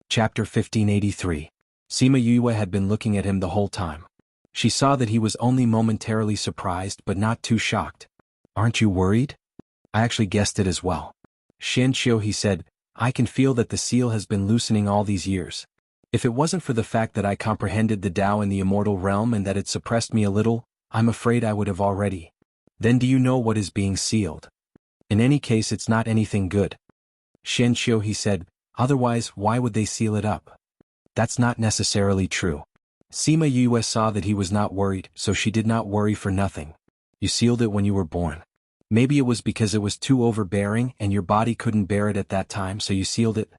Chapter 1583. Sima Yue had been looking at him the whole time. She saw that he was only momentarily surprised but not too shocked. Aren't you worried? I actually guessed it as well. Xianxiu He said, I can feel that the seal has been loosening all these years. If it wasn't for the fact that I comprehended the Tao in the immortal realm and that it suppressed me a little, I'm afraid I would have already. Then do you know what is being sealed? In any case, it's not anything good. Xian Xiu, he said, otherwise why would they seal it up? That's not necessarily true. Sima Yue saw that he was not worried, so she did not worry for nothing. You sealed it when you were born. Maybe it was because it was too overbearing and your body couldn't bear it at that time, so you sealed it.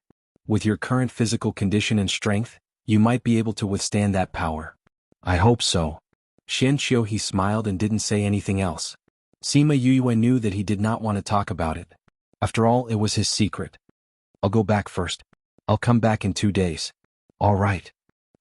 With your current physical condition and strength, you might be able to withstand that power. I hope so. Xian Xiu, he smiled and didn't say anything else. Sima Yue knew that he did not want to talk about it. After all, it was his secret. I'll go back first. I'll come back in 2 days. All right.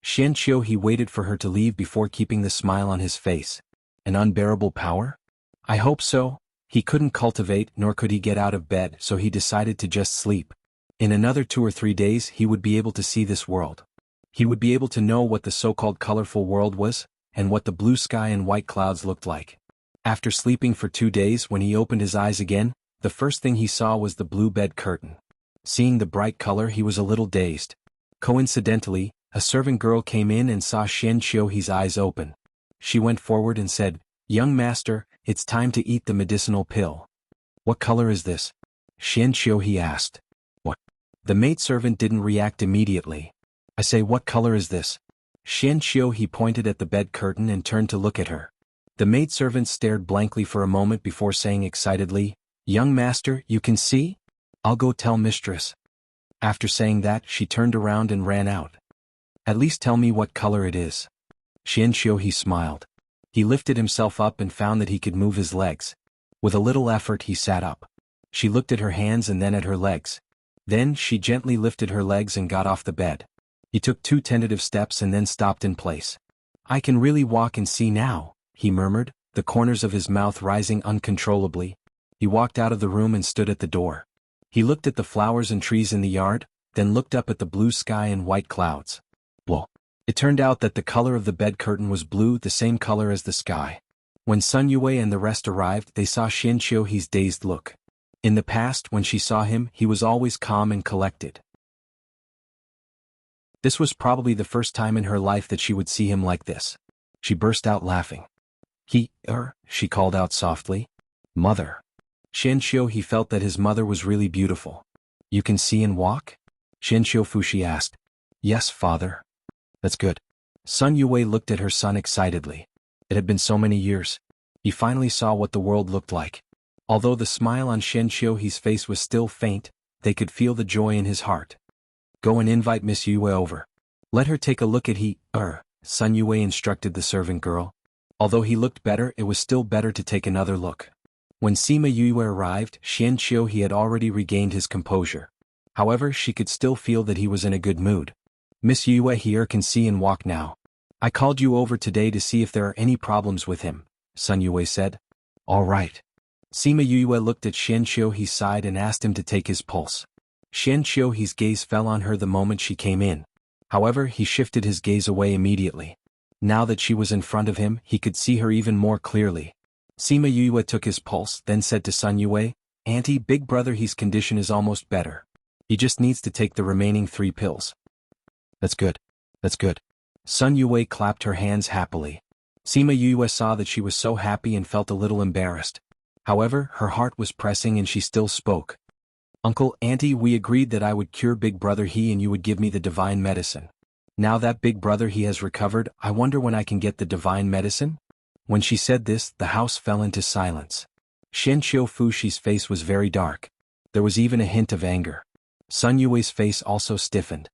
Xian Xiu, he waited for her to leave before keeping the smile on his face. An unbearable power? I hope so. He couldn't cultivate nor could he get out of bed, so he decided to just sleep. In another 2 or 3 days he would be able to see this world. He would be able to know what the so-called colorful world was, and what the blue sky and white clouds looked like. After sleeping for 2 days, when he opened his eyes again, the first thing he saw was the blue bed curtain. Seeing the bright color, he was a little dazed. Coincidentally, a servant girl came in and saw Xian Xiu's eyes open. She went forward and said, "Young master, it's time to eat the medicinal pill." "What color is this?" Xian Xiu, he asked. "What?" The maidservant didn't react immediately. "I say, what color is this?" Xian Xiu, he pointed at the bed curtain and turned to look at her. The maidservant stared blankly for a moment before saying excitedly, "Young master, you can see? I'll go tell mistress." After saying that, she turned around and ran out. "At least tell me what color it is." Xian Xiu, he smiled. He lifted himself up and found that he could move his legs. With a little effort he sat up. She looked at her hands and then at her legs. Then she gently lifted her legs and got off the bed. He took 2 tentative steps and then stopped in place. "I can really walk and see now," he murmured, the corners of his mouth rising uncontrollably. He walked out of the room and stood at the door. He looked at the flowers and trees in the yard, then looked up at the blue sky and white clouds. Well, it turned out that the color of the bed curtain was blue, the same color as the sky. When Sun Yue and the rest arrived, they saw Xian Xiu's dazed look. In the past, when she saw him, he was always calm and collected. This was probably the first time in her life that she would see him like this. She burst out laughing. She called out softly. "Mother." Xian Xiu, he felt that his mother was really beautiful. "You can see and walk?" Xian Xiu, she asked. "Yes, father." "That's good." Sun Yue looked at her son excitedly. It had been so many years. He finally saw what the world looked like. Although the smile on Xian Xiu's face was still faint, they could feel the joy in his heart. "Go and invite Miss Yue over. Let her take a look at Sun Yue instructed the servant girl. Although he looked better, it was still better to take another look. When Sima Yue arrived, Xian Xiu, he had already regained his composure. However, she could still feel that he was in a good mood. "Miss Yue here can see and walk now. I called you over today to see if there are any problems with him," Sun Yue said. "All right." Sima Yue looked at Xian Xiu's side and asked him to take his pulse. Xian Xiu's gaze fell on her the moment she came in. However, he shifted his gaze away immediately. Now that she was in front of him, he could see her even more clearly. Sima Yue took his pulse, then said to Sun Yue, "Auntie, big brother, his condition is almost better. He just needs to take the remaining 3 pills. "That's good. That's good." Sun Yue clapped her hands happily. Sima Yue saw that she was so happy and felt a little embarrassed. However, her heart was pressing and she still spoke. "Uncle, Auntie, we agreed that I would cure big brother he and you would give me the divine medicine. Now that big brother he has recovered, I wonder when I can get the divine medicine?" When she said this, the house fell into silence. Xian Xiu's face was very dark. There was even a hint of anger. Sun Yue's face also stiffened.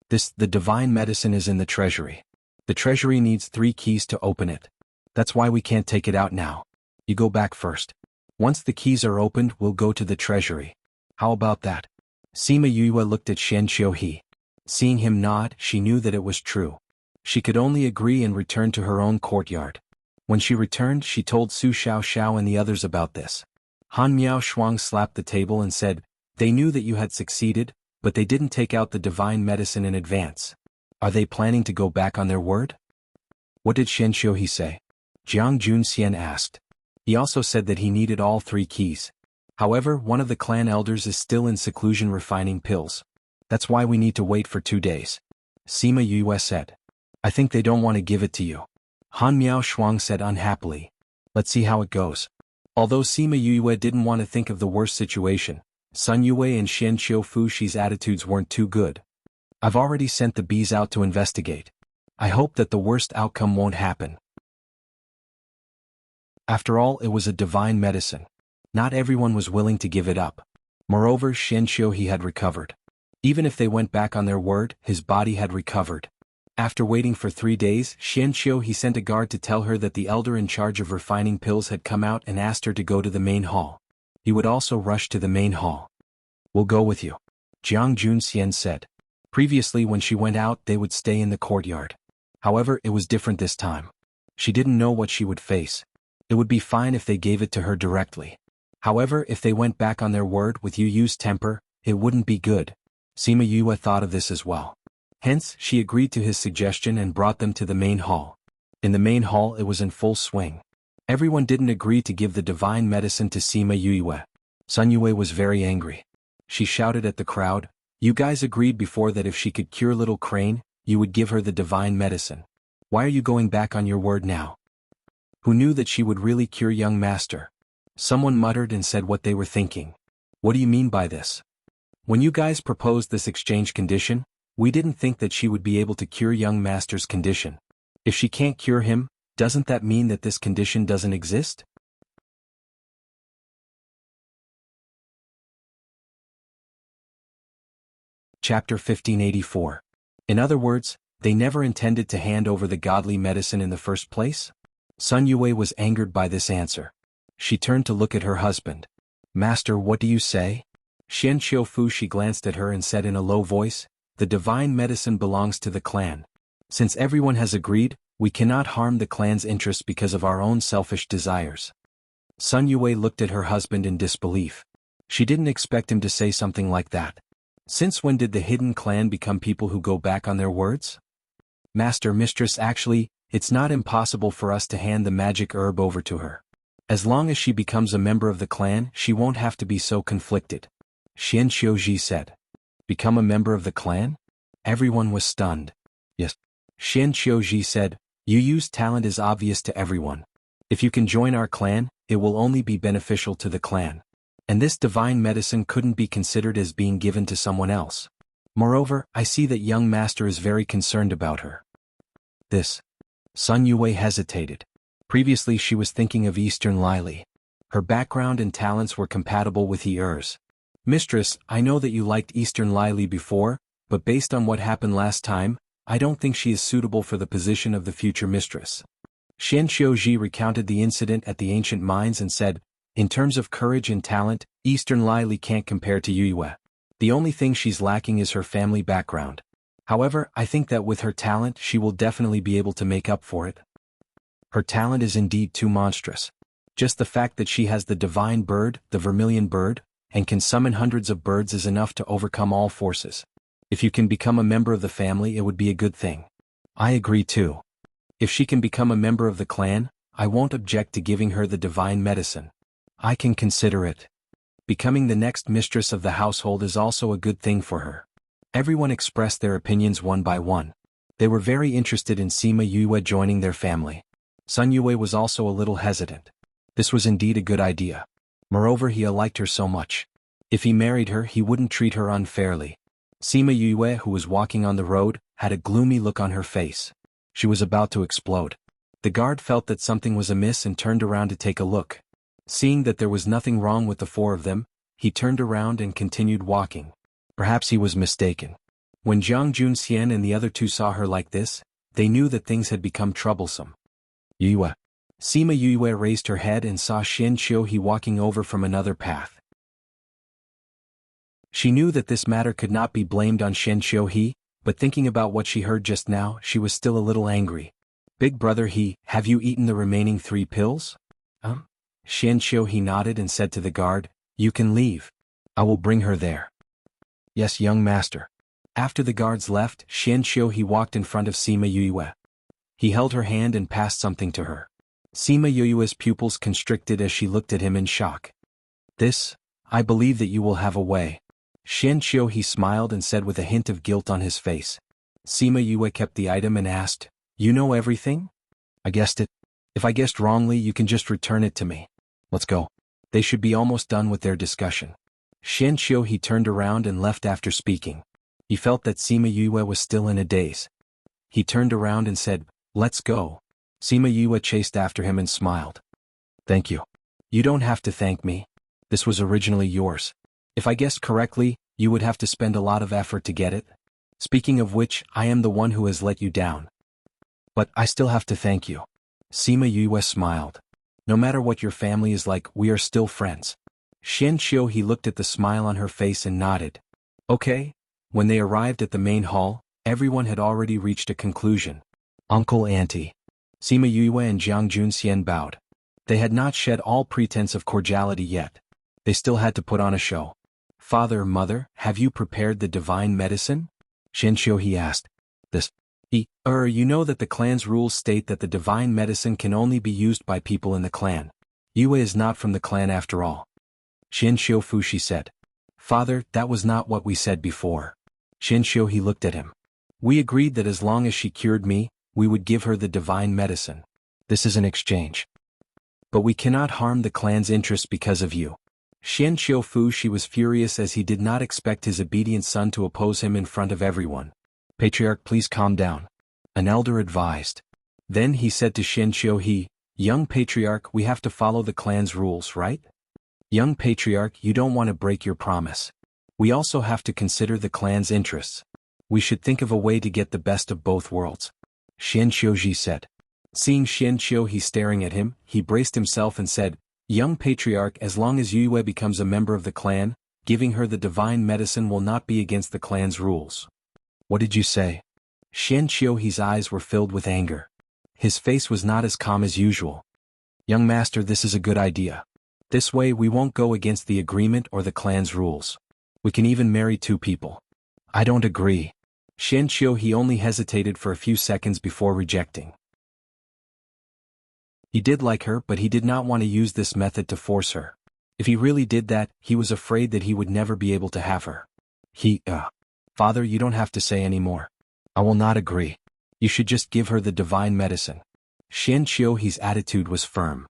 The divine medicine is in the treasury. The treasury needs 3 keys to open it. That's why we can't take it out now. You go back first. Once the keys are opened, we'll go to the treasury. How about that?" Sima Yue looked at Xian Xiu. Seeing him nod, she knew that it was true. She could only agree and return to her own courtyard. When she returned, she told Su Xiao and the others about this. Han Miao Shuang slapped the table and said, "They knew that you had succeeded, but they didn't take out the divine medicine in advance. Are they planning to go back on their word?" "What did Xian Xiu say?" Jiang Junxian asked. He also said that he needed all 3 keys. However, one of the clan elders is still in seclusion refining pills. That's why we need to wait for 2 days. Sima Yue said. "I think they don't want to give it to you." Han Miao Shuang said unhappily. "Let's see how it goes." Although Sima Yue didn't want to think of the worst situation, Sun Yue and Xian Qiu Fushi's attitudes weren't too good. I've already sent the bees out to investigate. I hope that the worst outcome won't happen. After all, it was a divine medicine. Not everyone was willing to give it up. Moreover, Xian Qiu he had recovered. Even if they went back on their word, his body had recovered. After waiting for 3 days, Xian Qiu he sent a guard to tell her that the elder in charge of refining pills had come out and asked her to go to the main hall. He would also rush to the main hall. We'll go with you, Jiang Junxian said. Previously when she went out they would stay in the courtyard. However, it was different this time. She didn't know what she would face. It would be fine if they gave it to her directly. However, if they went back on their word with Yu Yu's temper, it wouldn't be good. Sima Yue thought of this as well. Hence, she agreed to his suggestion and brought them to the main hall. In the main hall it was in full swing. Everyone didn't agree to give the divine medicine to Sima Yue. Sun Yue was very angry. She shouted at the crowd, "You guys agreed before that if she could cure little Crane, you would give her the divine medicine. Why are you going back on your word now?" Who knew that she would really cure young master? Someone muttered and said what they were thinking. What do you mean by this? When you guys proposed this exchange condition, we didn't think that she would be able to cure young master's condition. If she can't cure him, doesn't that mean that this condition doesn't exist? Chapter 1584. In other words, they never intended to hand over the godly medicine in the first place? Sun Yue was angered by this answer. She turned to look at her husband. "Master, what do you say?" Xian Qiu Fushi glanced at her and said in a low voice, "The divine medicine belongs to the clan. Since everyone has agreed, we cannot harm the clan's interests because of our own selfish desires." Sun Yue looked at her husband in disbelief. She didn't expect him to say something like that. Since when did the hidden clan become people who go back on their words? "Master, mistress, actually, it's not impossible for us to hand the magic herb over to her. As long as she becomes a member of the clan, she won't have to be so conflicted," Xian Qiuji said. "Become a member of the clan?" Everyone was stunned. "Yes," Xian Qiuji said, "Yu Yu's talent is obvious to everyone. If you can join our clan, it will only be beneficial to the clan. And this divine medicine couldn't be considered as being given to someone else. Moreover, I see that young master is very concerned about her." This. Sun Yue hesitated. Previously she was thinking of Eastern Lily. Her background and talents were compatible with hers. "Mistress, I know that you liked Eastern Lily before, but based on what happened last time, I don't think she is suitable for the position of the future mistress." Xian Qiuji recounted the incident at the ancient mines and said, "In terms of courage and talent, Eastern Lily can't compare to Yu Yue. The only thing she's lacking is her family background. However, I think that with her talent she will definitely be able to make up for it." Her talent is indeed too monstrous. Just the fact that she has the divine bird, the vermilion bird, and can summon hundreds of birds is enough to overcome all forces. If you can become a member of the family, it would be a good thing. I agree too. If she can become a member of the clan, I won't object to giving her the divine medicine. I can consider it. Becoming the next mistress of the household is also a good thing for her. Everyone expressed their opinions one by one. They were very interested in Sima Yue joining their family. Sun Yue was also a little hesitant. This was indeed a good idea. Moreover, he liked her so much. If he married her, he wouldn't treat her unfairly. Sima Yue, who was walking on the road, had a gloomy look on her face. She was about to explode. The guard felt that something was amiss and turned around to take a look. Seeing that there was nothing wrong with the four of them, he turned around and continued walking. Perhaps he was mistaken. When Jiang Junxian and the other two saw her like this, they knew that things had become troublesome. "Yue." Sima Yue raised her head and saw Xian Qiuji walking over from another path. She knew that this matter could not be blamed on Xian Qiuji, but thinking about what she heard just now, she was still a little angry. "Big brother, have you eaten the remaining 3 pills? Xian Qiuji nodded and said to the guard, "You can leave. I will bring her there." "Yes, young master." After the guards left, Xian Qiuji walked in front of Sima Yue. He held her hand and passed something to her. Sima Yue's pupils constricted as she looked at him in shock. "This, I believe that you will have a way." Xian Qiuji smiled and said with a hint of guilt on his face. Sima Yue kept the item and asked, "You know everything?" "I guessed it. If I guessed wrongly, you can just return it to me. Let's go." They should be almost done with their discussion. Xianqiu he turned around and left after speaking. He felt that Sima Yue was still in a daze. He turned around and said, "Let's go." Sima Yue chased after him and smiled. "Thank you. You don't have to thank me. This was originally yours. If I guessed correctly, you would have to spend a lot of effort to get it. Speaking of which, I am the one who has let you down. But I still have to thank you." Sima Yue smiled. "No matter what your family is like, we are still friends." Xianqiu he looked at the smile on her face and nodded. Okay. When they arrived at the main hall, everyone had already reached a conclusion. Uncle Auntie. Sima Yue and Jiang Junxian bowed. They had not shed all pretense of cordiality yet. They still had to put on a show. "Father, Mother, have you prepared the divine medicine?" Xianqiu he asked. You know that the clan's rules state that the divine medicine can only be used by people in the clan. Yue is not from the clan after all. Xianqiu Fushi said. "Father, that was not what we said before." Xianqiu he looked at him. "We agreed that as long as she cured me, we would give her the divine medicine. This is an exchange. But we cannot harm the clan's interests because of you." Xianqiu Fushi was furious as he did not expect his obedient son to oppose him in front of everyone. "Patriarch, please calm down," an elder advised. Then he said to Xianqiu, "Young Patriarch, we have to follow the clan's rules, right? Young Patriarch, you don't want to break your promise. We also have to consider the clan's interests. We should think of a way to get the best of both worlds," Xianqiu said. Seeing Xianqiu he staring at him, he braced himself and said, "Young Patriarch, as long as Yue becomes a member of the clan, giving her the divine medicine will not be against the clan's rules." "What did you say?" Xianqiu's eyes were filled with anger. His face was not as calm as usual. "Young master, this is a good idea. This way we won't go against the agreement or the clan's rules. We can even marry two people." "I don't agree." Xianqiu he only hesitated for a few seconds before rejecting. He did like her, but he did not want to use this method to force her. If he really did that, he was afraid that he would never be able to have her. Father, you don't have to say any more. I will not agree. You should just give her the divine medicine." Xianqiu's attitude was firm.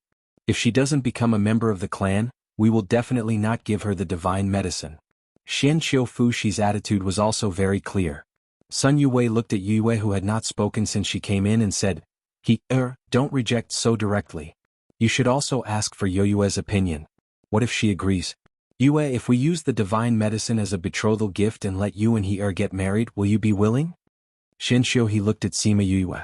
"If she doesn't become a member of the clan, we will definitely not give her the divine medicine." Xianqiu Fushi's attitude was also very clear. Sun Yue looked at Yue, who had not spoken since she came in, and said, Don't reject so directly. You should also ask for Yue's opinion. What if she agrees? Yue, if we use the divine medicine as a betrothal gift and let you and he get married, will you be willing?" Xianqiu he looked at Sima Yue.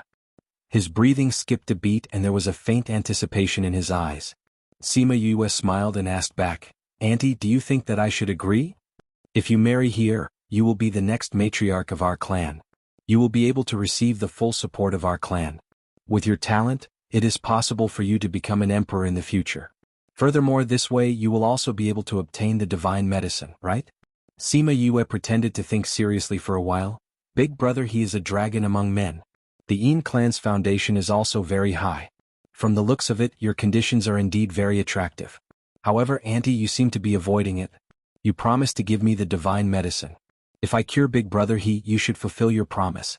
His breathing skipped a beat and there was a faint anticipation in his eyes. Sima Yue smiled and asked back, "Auntie, do you think that I should agree? If you marry here, you will be the next matriarch of our clan. You will be able to receive the full support of our clan. With your talent, it is possible for you to become an emperor in the future. Furthermore, this way you will also be able to obtain the divine medicine, right?" Sima Yue pretended to think seriously for a while. "Big brother, he is a dragon among men. The Yin clan's foundation is also very high. From the looks of it, your conditions are indeed very attractive. However, Auntie, you seem to be avoiding it. You promised to give me the divine medicine. If I cure Big Brother, you should fulfill your promise.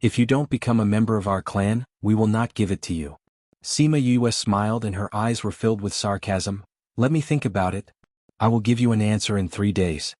If you don't become a member of our clan, we will not give it to you." Sima Yue smiled and her eyes were filled with sarcasm. "Let me think about it. I will give you an answer in 3 days.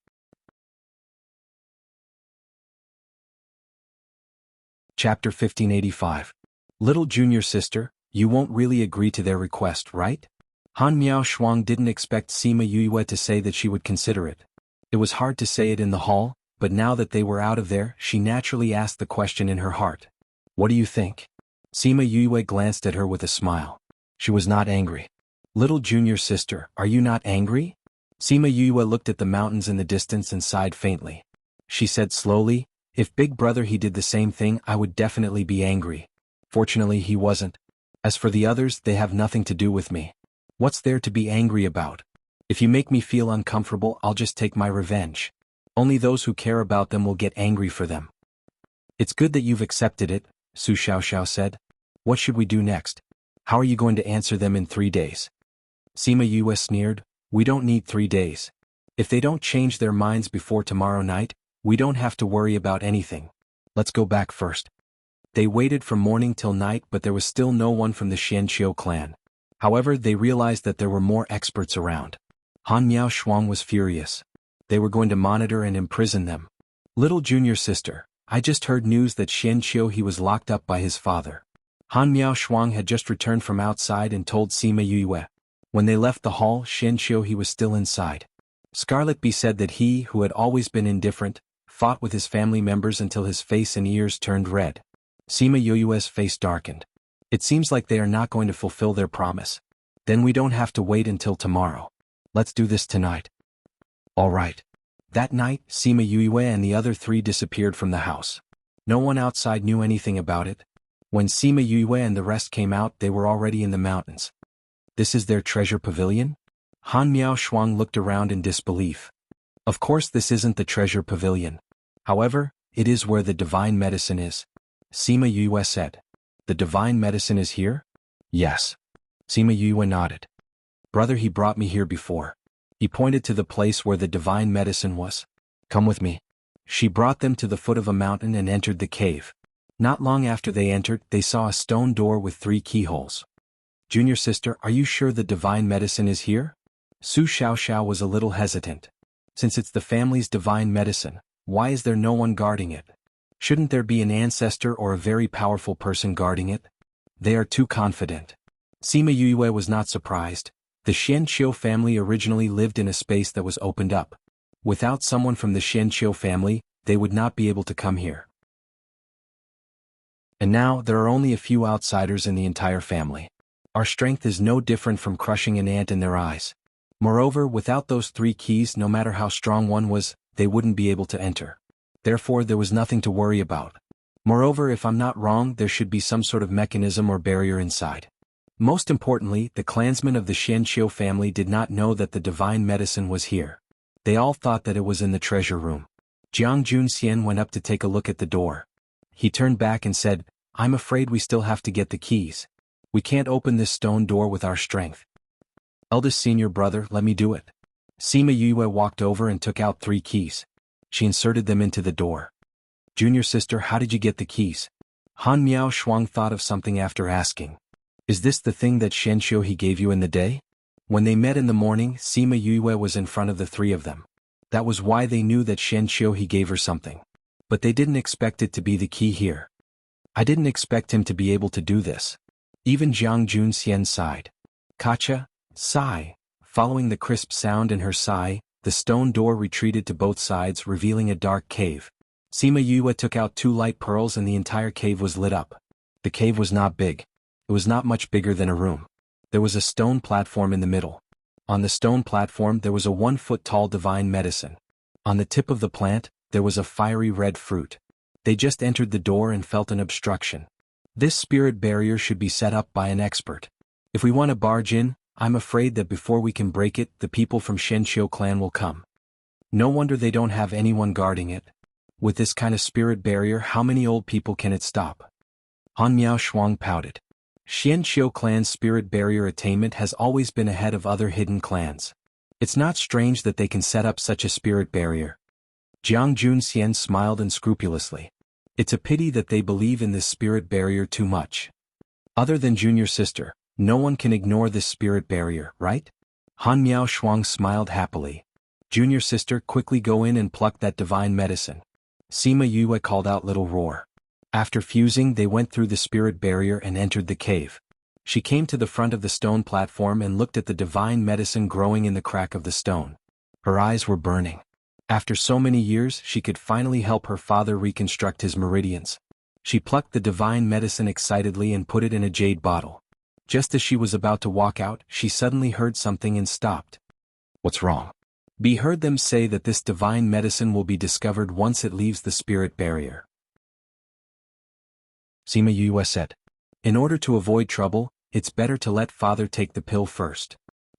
Chapter 1585. Little junior sister, you won't really agree to their request, right? Han Miao Shuang didn't expect Sima Yue to say that she would consider it. It was hard to say it in the hall, but now that they were out of there, she naturally asked the question in her heart. "What do you think?" Sima Yue glanced at her with a smile. She was not angry. "Little junior sister, are you not angry?" Sima Yue looked at the mountains in the distance and sighed faintly. She said slowly, "If Big Brother he did the same thing, I would definitely be angry. Fortunately he wasn't. As for the others, they have nothing to do with me. What's there to be angry about? If you make me feel uncomfortable, I'll just take my revenge. Only those who care about them will get angry for them." "It's good that you've accepted it," Su Xiaoxiao said. "What should we do next? How are you going to answer them in 3 days?" Sima Yue sneered, "We don't need 3 days. If they don't change their minds before tomorrow night, we don't have to worry about anything. Let's go back first." They waited from morning till night, but there was still no one from the Xianqiu clan. However, they realized that there were more experts around. Han Miao Shuang was furious. They were going to monitor and imprison them. Little junior sister, I just heard news that Xian Qiu he was locked up by his father. Han Miao Shuang had just returned from outside and told Sima Yue. When they left the hall, Xian Qiu he was still inside. Scarlet Bee said that he, who had always been indifferent, fought with his family members until his face and ears turned red. Sima Yue's face darkened. It seems like they are not going to fulfill their promise. Then we don't have to wait until tomorrow. Let's do this tonight. All right. That night, Sima Yue and the other three disappeared from the house. No one outside knew anything about it. When Sima Yue and the rest came out, they were already in the mountains. This is their treasure pavilion? Han Miao Shuang looked around in disbelief. Of course this isn't the treasure pavilion. However, it is where the divine medicine is. Sima Yue said. The divine medicine is here? Yes. Sima Yue nodded. Brother, he brought me here before. He pointed to the place where the divine medicine was. Come with me. She brought them to the foot of a mountain and entered the cave. Not long after they entered, they saw a stone door with 3 keyholes. Junior sister, are you sure the divine medicine is here? Su Xiaoxiao was a little hesitant. Since it's the family's divine medicine, why is there no one guarding it? Shouldn't there be an ancestor or a very powerful person guarding it? They are too confident. Sima Yue was not surprised. The Xianqiu family originally lived in a space that was opened up. Without someone from the Xianqiu family, they would not be able to come here. And now, there are only a few outsiders in the entire family. Our strength is no different from crushing an ant in their eyes. Moreover, without those 3 keys, no matter how strong one was, they wouldn't be able to enter. Therefore, there was nothing to worry about. Moreover, if I'm not wrong, there should be some sort of mechanism or barrier inside. Most importantly, the clansmen of the Xianqiu family did not know that the divine medicine was here. They all thought that it was in the treasure room. Jiang Junxian went up to take a look at the door. He turned back and said, I'm afraid we still have to get the keys. We can't open this stone door with our strength. Eldest senior brother, let me do it. Sima Yue walked over and took out 3 keys. She inserted them into the door. Junior sister, how did you get the keys? Han Miao Shuang thought of something after asking. Is this the thing that Xianqiu he gave you in the day? When they met in the morning, Sima Yue was in front of the 3 of them. That was why they knew that Xianqiu he gave her something. But they didn't expect it to be the key here. I didn't expect him to be able to do this. Even Jiang Junxian sighed. Kacha, sigh. Following the crisp sound in her sigh, the stone door retreated to both sides, revealing a dark cave. Sima Yue took out 2 light pearls and the entire cave was lit up. The cave was not big. It was not much bigger than a room. There was a stone platform in the middle. On the stone platform there was a 1-foot-tall divine medicine. On the tip of the plant, there was a fiery red fruit. They just entered the door and felt an obstruction. This spirit barrier should be set up by an expert. If we want to barge in, I'm afraid that before we can break it, the people from Xianqiu clan will come. No wonder they don't have anyone guarding it. With this kind of spirit barrier, how many old people can it stop? Han Miao Shuang pouted. Xianqiu clan's spirit barrier attainment has always been ahead of other hidden clans. It's not strange that they can set up such a spirit barrier. Jiang Junxian smiled unscrupulously. It's a pity that they believe in this spirit barrier too much. Other than junior sister, no one can ignore this spirit barrier, right? Han Miao Shuang smiled happily. Junior sister, quickly go in and pluck that divine medicine. Sima Yue called out little roar. After fusing, they went through the spirit barrier and entered the cave. She came to the front of the stone platform and looked at the divine medicine growing in the crack of the stone. Her eyes were burning. After so many years, she could finally help her father reconstruct his meridians. She plucked the divine medicine excitedly and put it in a jade bottle. Just as she was about to walk out, she suddenly heard something and stopped. What's wrong? Bee heard them say that this divine medicine will be discovered once it leaves the spirit barrier. Sima Yue said. In order to avoid trouble, it's better to let father take the pill first.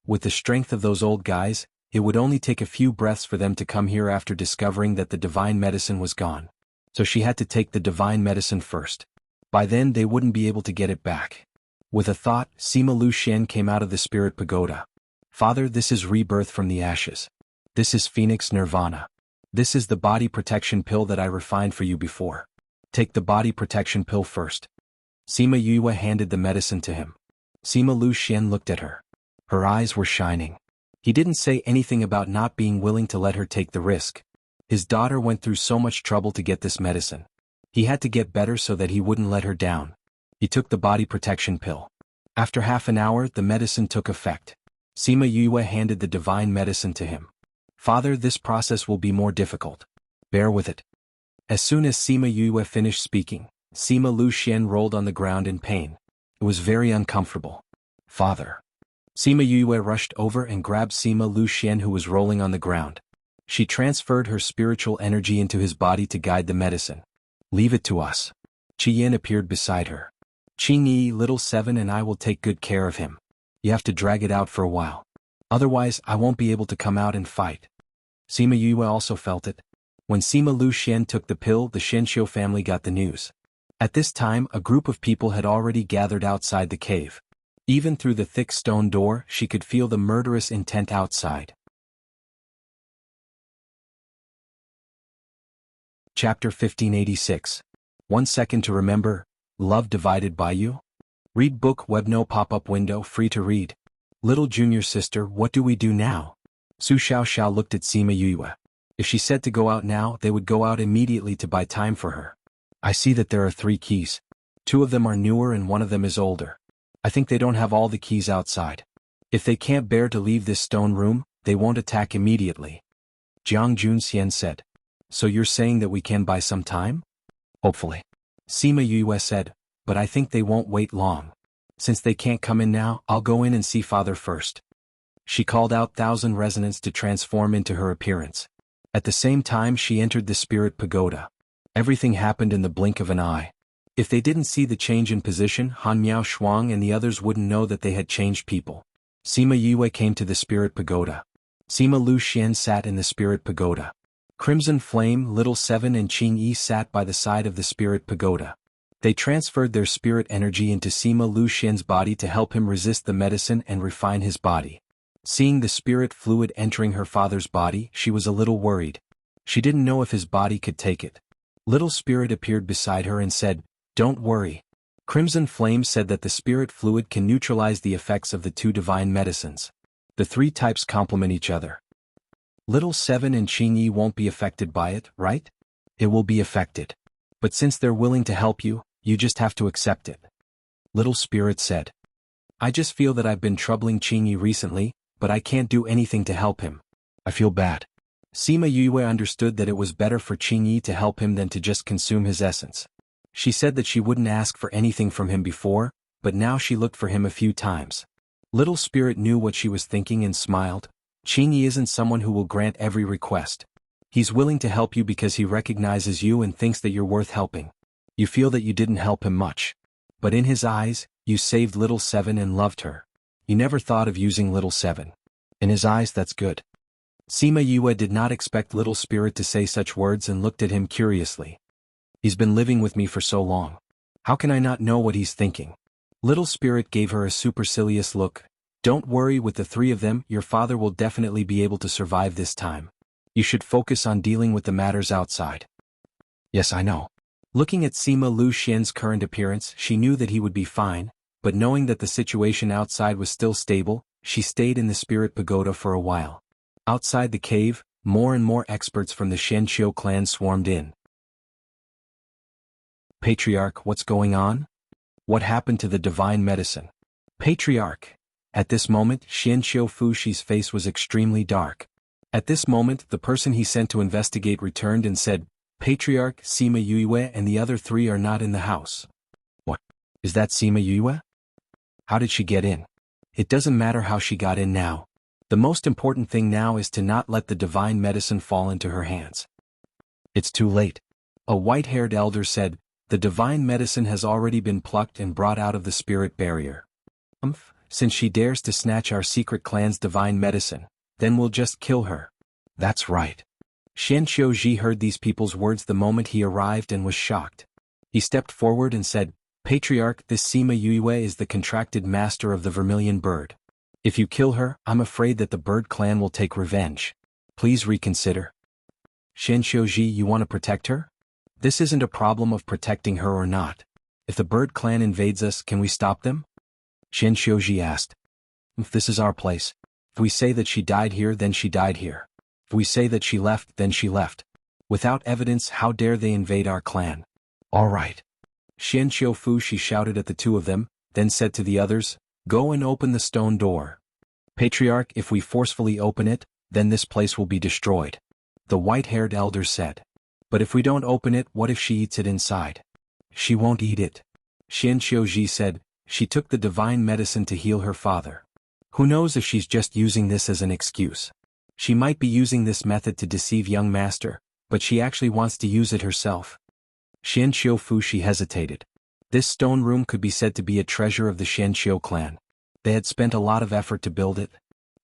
With the strength of those old guys, it would only take a few breaths for them to come here after discovering that the divine medicine was gone. So she had to take the divine medicine first. By then they wouldn't be able to get it back. With a thought, Sima Lu Xian came out of the spirit pagoda. Father, this is rebirth from the ashes. This is Phoenix Nirvana. This is the body protection pill that I refined for you before. Take the body protection pill first. Sima Yue handed the medicine to him. Sima Lu Xian looked at her. Her eyes were shining. He didn't say anything about not being willing to let her take the risk. His daughter went through so much trouble to get this medicine. He had to get better so that he wouldn't let her down. He took the body protection pill. After half an hour, the medicine took effect. Sima Yue handed the divine medicine to him. Father, this process will be more difficult. Bear with it. As soon as Sima Yue finished speaking, Sima Lu Xian rolled on the ground in pain. It was very uncomfortable. Father. Sima Yue rushed over and grabbed Sima Lu Xian, who was rolling on the ground. She transferred her spiritual energy into his body to guide the medicine. Leave it to us. Qi Yin appeared beside her. Qing Yi, little 7, and I will take good care of him. You have to drag it out for a while. Otherwise, I won't be able to come out and fight. Sima Yue also felt it. When Sima Lu Xian took the pill, the Shenxiu family got the news. At this time, a group of people had already gathered outside the cave. Even through the thick stone door, she could feel the murderous intent outside. Chapter 1586. 1 second to remember. Love divided by you? Read book web, no pop-up window, free to read. Little junior sister, what do we do now? Su Xiao looked at Sima Yue. If she said to go out now, they would go out immediately to buy time for her. I see that there are 3 keys. 2 of them are newer and 1 of them is older. I think they don't have all the keys outside. If they can't bear to leave this stone room, they won't attack immediately. Jiang Junxian said. So you're saying that we can buy some time? Hopefully. Sima Yue said, but I think they won't wait long. Since they can't come in now, I'll go in and see father first. She called out 1,000 resonance to transform into her appearance. At the same time she entered the spirit pagoda. Everything happened in the blink of an eye. If they didn't see the change in position, Han Miao Shuang and the others wouldn't know that they had changed people. Sima Yue came to the spirit pagoda. Sima Lu Xian sat in the spirit pagoda. Crimson Flame, Little 7 and Qing Yi sat by the side of the spirit pagoda. They transferred their spirit energy into Sima Lu Xian's body to help him resist the medicine and refine his body. Seeing the spirit fluid entering her father's body, she was a little worried. She didn't know if his body could take it. Little Spirit appeared beside her and said, "Don't worry." Crimson Flame said that the spirit fluid can neutralize the effects of the 2 divine medicines. The 3 types complement each other. Little 7 and Qing Yi won't be affected by it, right? It will be affected. But since they're willing to help you, you just have to accept it. Little Spirit said. I just feel that I've been troubling Qing Yi recently, but I can't do anything to help him. I feel bad. Sima Yue understood that it was better for Qing Yi to help him than to just consume his essence. She said that she wouldn't ask for anything from him before, but now she looked for him a few times. Little Spirit knew what she was thinking and smiled. Qing Yi isn't someone who will grant every request. He's willing to help you because he recognizes you and thinks that you're worth helping. You feel that you didn't help him much. But in his eyes, you saved Little 7 and loved her. You never thought of using Little 7. In his eyes, that's good. Sima Yue did not expect Little Spirit to say such words and looked at him curiously. He's been living with me for so long. How can I not know what he's thinking? Little Spirit gave her a supercilious look. Don't worry, with the 3 of them, your father will definitely be able to survive this time. You should focus on dealing with the matters outside. Yes, I know. Looking at Sima Lu Xian's current appearance, she knew that he would be fine, but knowing that the situation outside was still stable, she stayed in the spirit pagoda for a while. Outside the cave, more and more experts from the Shenxiu clan swarmed in. Patriarch, what's going on? What happened to the divine medicine? Patriarch. At this moment, Xianxiu Fushi's face was extremely dark. At this moment, the person he sent to investigate returned and said, Patriarch, Sima Yue and the other 3 are not in the house. What? Is that Sima Yue? How did she get in? It doesn't matter how she got in now. The most important thing now is to not let the divine medicine fall into her hands. It's too late. A white-haired elder said, the divine medicine has already been plucked and brought out of the spirit barrier. Since she dares to snatch our secret clan's divine medicine, then we'll just kill her. That's right. Xian Xiuji heard these people's words the moment he arrived and was shocked. He stepped forward and said, Patriarch, this Sima Yue is the contracted master of the Vermilion Bird. If you kill her, I'm afraid that the Bird clan will take revenge. Please reconsider. Xian Xiuji, you want to protect her? This isn't a problem of protecting her or not. If the Bird clan invades us, can we stop them? Xian Xiuji asked. If this is our place. If we say that she died here, then she died here. If we say that she left, then she left. Without evidence, how dare they invade our clan? All right. Xian Qiufu, she shouted at the two of them, then said to the others, "Go and open the stone door. Patriarch, if we forcefully open it, then this place will be destroyed." The white-haired elder said. "But if we don't open it, what if she eats it inside?" "She won't eat it." Xian Qiuji said. "She took the divine medicine to heal her father. Who knows if she's just using this as an excuse? She might be using this method to deceive young master, but she actually wants to use it herself." Xian Qiufu, she hesitated. This stone room could be said to be a treasure of the Xianqiu clan. They had spent a lot of effort to build it.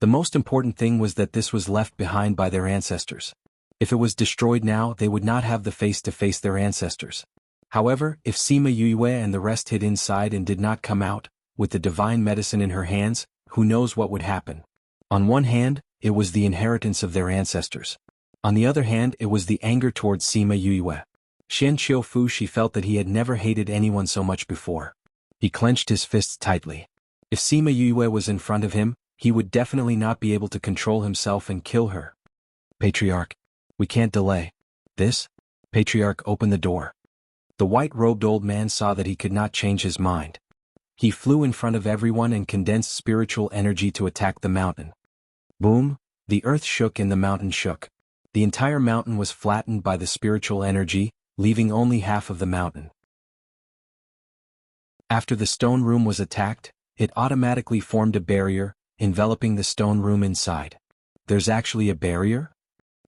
The most important thing was that this was left behind by their ancestors. If it was destroyed now, they would not have the face to face their ancestors. However, if Sima Yue and the rest hid inside and did not come out, with the divine medicine in her hands, who knows what would happen? On one hand, it was the inheritance of their ancestors. On the other hand, it was the anger towards Sima Yue. Xian Qiufu, she felt that he had never hated anyone so much before. He clenched his fists tightly. If Sima Yue was in front of him, he would definitely not be able to control himself and kill her. "Patriarch, we can't delay this." Patriarch, opened the door. The white-robed old man saw that he could not change his mind. He flew in front of everyone and condensed spiritual energy to attack the mountain. Boom! The earth shook and the mountain shook. The entire mountain was flattened by the spiritual energy, leaving only half of the mountain. After the stone room was attacked, it automatically formed a barrier, enveloping the stone room inside. There's actually a barrier?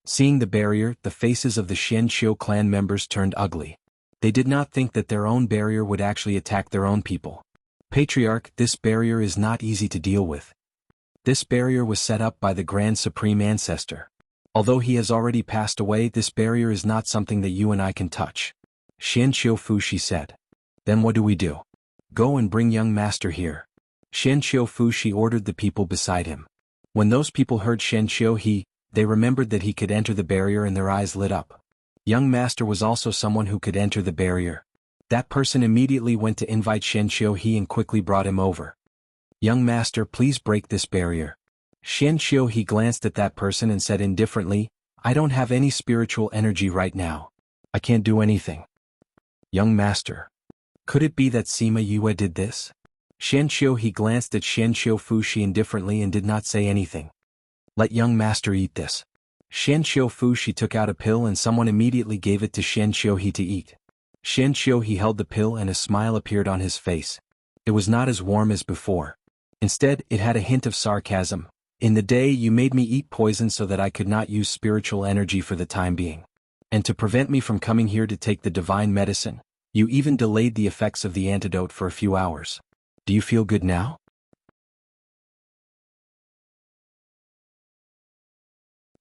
Seeing the barrier, the faces of the Xianqiu clan members turned ugly. They did not think that their own barrier would actually attack their own people. "Patriarch, this barrier is not easy to deal with. This barrier was set up by the Grand Supreme Ancestor. Although he has already passed away, this barrier is not something that you and I can touch." Xian Qiufu, she said. "Then what do we do?" "Go and bring young master here." Xian Qiufu, she ordered the people beside him. When those people heard Xianqiu, they remembered that he could enter the barrier and their eyes lit up. Young master was also someone who could enter the barrier. That person immediately went to invite Xianqiu and quickly brought him over. "Young master, please break this barrier." Xianqiu glanced at that person and said indifferently, "I don't have any spiritual energy right now. I can't do anything." "Young master. Could it be that Sima Yue did this?" Xianqiu glanced at Xianqiu indifferently and did not say anything. "Let young master eat this." Xianqiu took out a pill and someone immediately gave it to Xianqiu to eat. Xianqiu held the pill and a smile appeared on his face. It was not as warm as before. Instead, it had a hint of sarcasm. "In the day you made me eat poison so that I could not use spiritual energy for the time being. And to prevent me from coming here to take the divine medicine, you even delayed the effects of the antidote for a few hours. Do you feel good now?"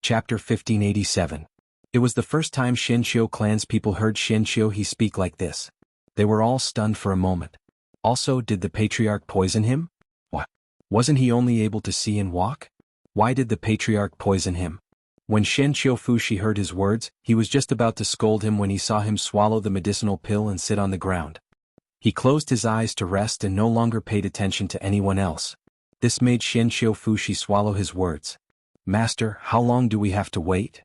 Chapter 1587. It was the first time Xianqiu clan's people heard Xianqiu speak like this. They were all stunned for a moment. Also, did the patriarch poison him? What? Wasn't he only able to see and walk? Why did the patriarch poison him? When Xianqiu heard his words, he was just about to scold him when he saw him swallow the medicinal pill and sit on the ground. He closed his eyes to rest and no longer paid attention to anyone else. This made Xianqiu swallow his words. "Master, how long do we have to wait?"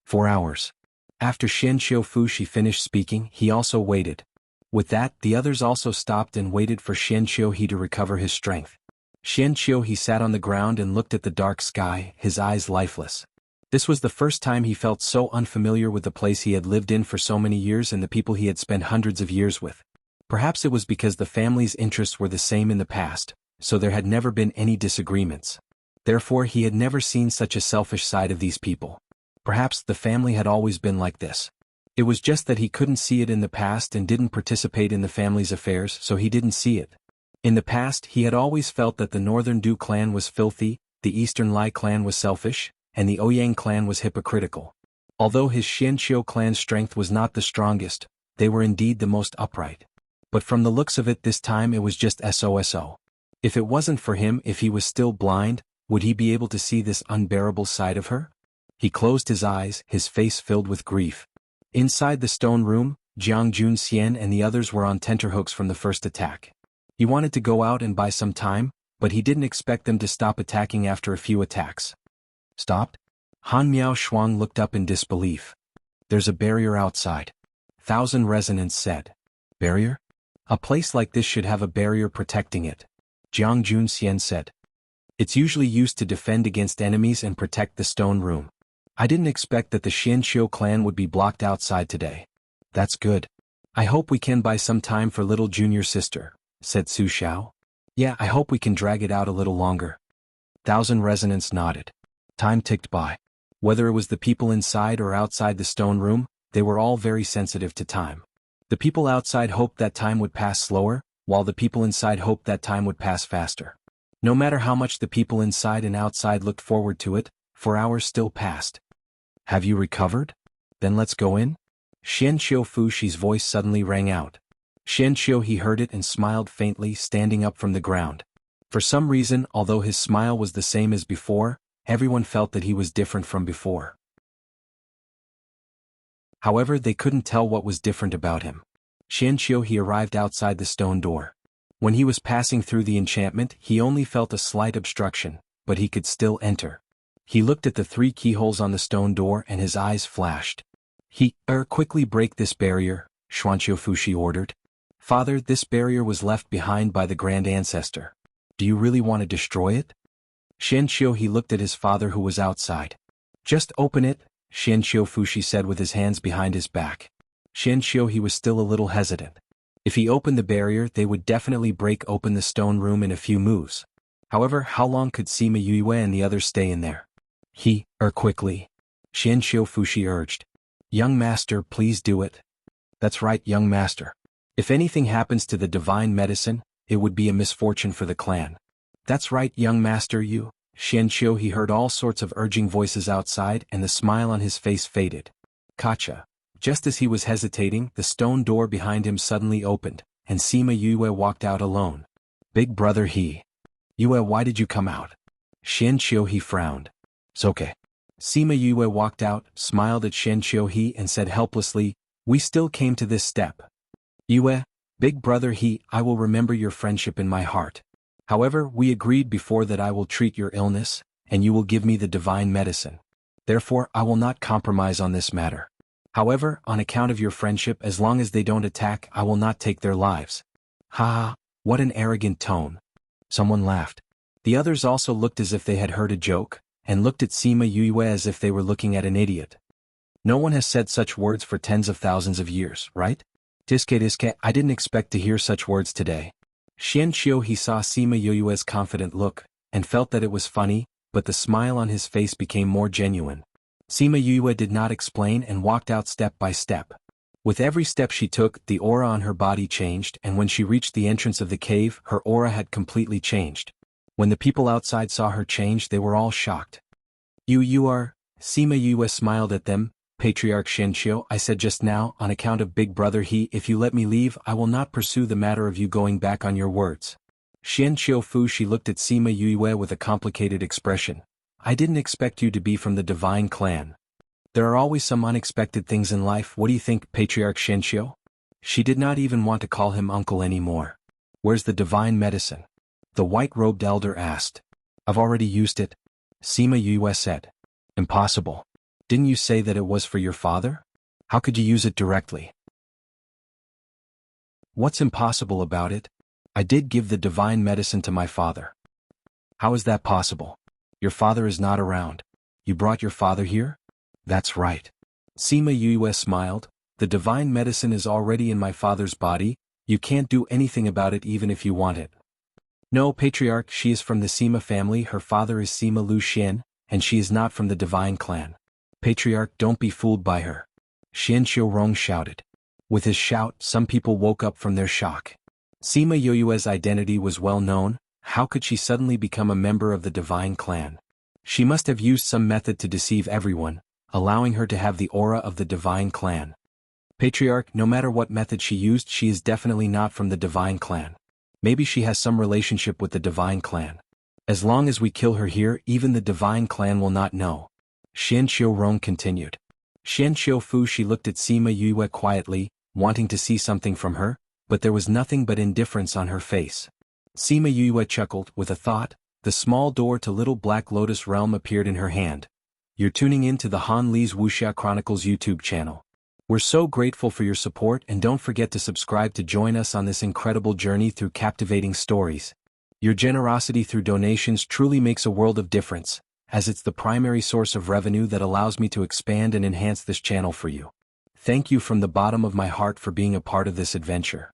4 hours. After Xianqiu finished speaking, he also waited. With that, the others also stopped and waited for Xianqiu to recover his strength. Xianqiu sat on the ground and looked at the dark sky, his eyes lifeless. This was the first time he felt so unfamiliar with the place he had lived in for so many years and the people he had spent hundreds of years with. Perhaps it was because the family's interests were the same in the past, so there had never been any disagreements. Therefore, he had never seen such a selfish side of these people. Perhaps the family had always been like this. It was just that he couldn't see it in the past and didn't participate in the family's affairs, so he didn't see it. In the past, he had always felt that the Northern Du clan was filthy, the Eastern Lai clan was selfish, and the Ouyang clan was hypocritical. Although his Xianqiu clan's strength was not the strongest, they were indeed the most upright. But from the looks of it this time it was just SOSO. If it wasn't for him, if he was still blind, would he be able to see this unbearable side of her? He closed his eyes, his face filled with grief. Inside the stone room, Jiang Junxian and the others were on tenterhooks from the first attack. He wanted to go out and buy some time, but he didn't expect them to stop attacking after a few attacks. Stopped? Han Miao Shuang looked up in disbelief. There's a barrier outside. Thousand Resonance said. Barrier? A place like this should have a barrier protecting it. Jiang Junxian said. It's usually used to defend against enemies and protect the stone room. I didn't expect that the Xianqiu clan would be blocked outside today. That's good. I hope we can buy some time for little junior sister, said Su Xiao. Yeah, I hope we can drag it out a little longer. Thousand Resonance nodded. Time ticked by. Whether it was the people inside or outside the stone room, they were all very sensitive to time. The people outside hoped that time would pass slower, while the people inside hoped that time would pass faster. No matter how much the people inside and outside looked forward to it, 4 hours still passed. Have you recovered? Then let's go in? Xianqiu Fushi's voice suddenly rang out. Xianqiu he heard it and smiled faintly, standing up from the ground. For some reason, although his smile was the same as before, everyone felt that he was different from before. However, they couldn't tell what was different about him. Xianqiu he arrived outside the stone door. When he was passing through the enchantment, he only felt a slight obstruction, but he could still enter. He looked at the 3 keyholes on the stone door and his eyes flashed. Quickly break this barrier, Xuanqiu Fushi ordered. Father, this barrier was left behind by the Grand Ancestor. Do you really want to destroy it? Xianqiu he looked at his father who was outside. Just open it, Xianqiu Fushi said with his hands behind his back. Xianqiu he was still a little hesitant. If he opened the barrier, they would definitely break open the stone room in a few moves. However, how long could Sima Yue and the others stay in there? Quickly. Xianqiu Fushi urged. Young master, please do it. That's right, young master. If anything happens to the divine medicine, it would be a misfortune for the clan. That's right, young master, you. Xianqiu he heard all sorts of urging voices outside and the smile on his face faded. Kacha. Just as he was hesitating, the stone door behind him suddenly opened, and Sima Yue walked out alone. Big brother Yue, why did you come out? Xianqiu he frowned. It's okay. Sima Yue walked out, smiled at Xianqiu he and said helplessly, we still came to this step. Yue, big brother I will remember your friendship in my heart. However, we agreed before that I will treat your illness, and you will give me the divine medicine. Therefore, I will not compromise on this matter. However, on account of your friendship, as long as they don't attack, I will not take their lives. Ha! What an arrogant tone. Someone laughed. The others also looked as if they had heard a joke, and looked at Sima Yue as if they were looking at an idiot. No one has said such words for tens of thousands of years, right? Diske, I didn't expect to hear such words today. Xianqiu he saw Sima Yue's confident look, and felt that it was funny, but the smile on his face became more genuine. Sima Yue did not explain and walked out step by step. With every step she took, the aura on her body changed, and when she reached the entrance of the cave, her aura had completely changed. When the people outside saw her change, they were all shocked. You are? Sima Yue smiled at them. Patriarch Xianqiu, I said just now, on account of big brother if you let me leave, I will not pursue the matter of you going back on your words. Xianqiu Fushi looked at Sima Yue with a complicated expression. I didn't expect you to be from the divine clan. There are always some unexpected things in life. What do you think, Patriarch Xianqiu? She did not even want to call him uncle anymore. Where's the divine medicine? The white-robed elder asked. I've already used it. Sima Yue said. Impossible. Didn't you say that it was for your father? How could you use it directly? What's impossible about it? I did give the divine medicine to my father. How is that possible? Your father is not around. You brought your father here? That's right. Sima Yue smiled. The divine medicine is already in my father's body. You can't do anything about it even if you want it. No, Patriarch, she is from the Sima family. Her father is Sima Lu Xian, and she is not from the divine clan. Patriarch, don't be fooled by her. Xianqiu Rong shouted. With his shout, some people woke up from their shock. Sima Yue's identity was well known. How could she suddenly become a member of the divine clan? She must have used some method to deceive everyone, allowing her to have the aura of the divine clan. Patriarch, no matter what method she used, she is definitely not from the divine clan. Maybe she has some relationship with the divine clan. As long as we kill her here, even the divine clan will not know. Xianqiu Rong continued. Xianqiu Fushi looked at Sima Yue quietly, wanting to see something from her, but there was nothing but indifference on her face. Sima Yue chuckled with a thought. The small door to Little Black Lotus Realm appeared in her hand. You're tuning in to the Han Li's Wuxia Chronicles YouTube channel. We're so grateful for your support, and don't forget to subscribe to join us on this incredible journey through captivating stories. Your generosity through donations truly makes a world of difference, as it's the primary source of revenue that allows me to expand and enhance this channel for you. Thank you from the bottom of my heart for being a part of this adventure.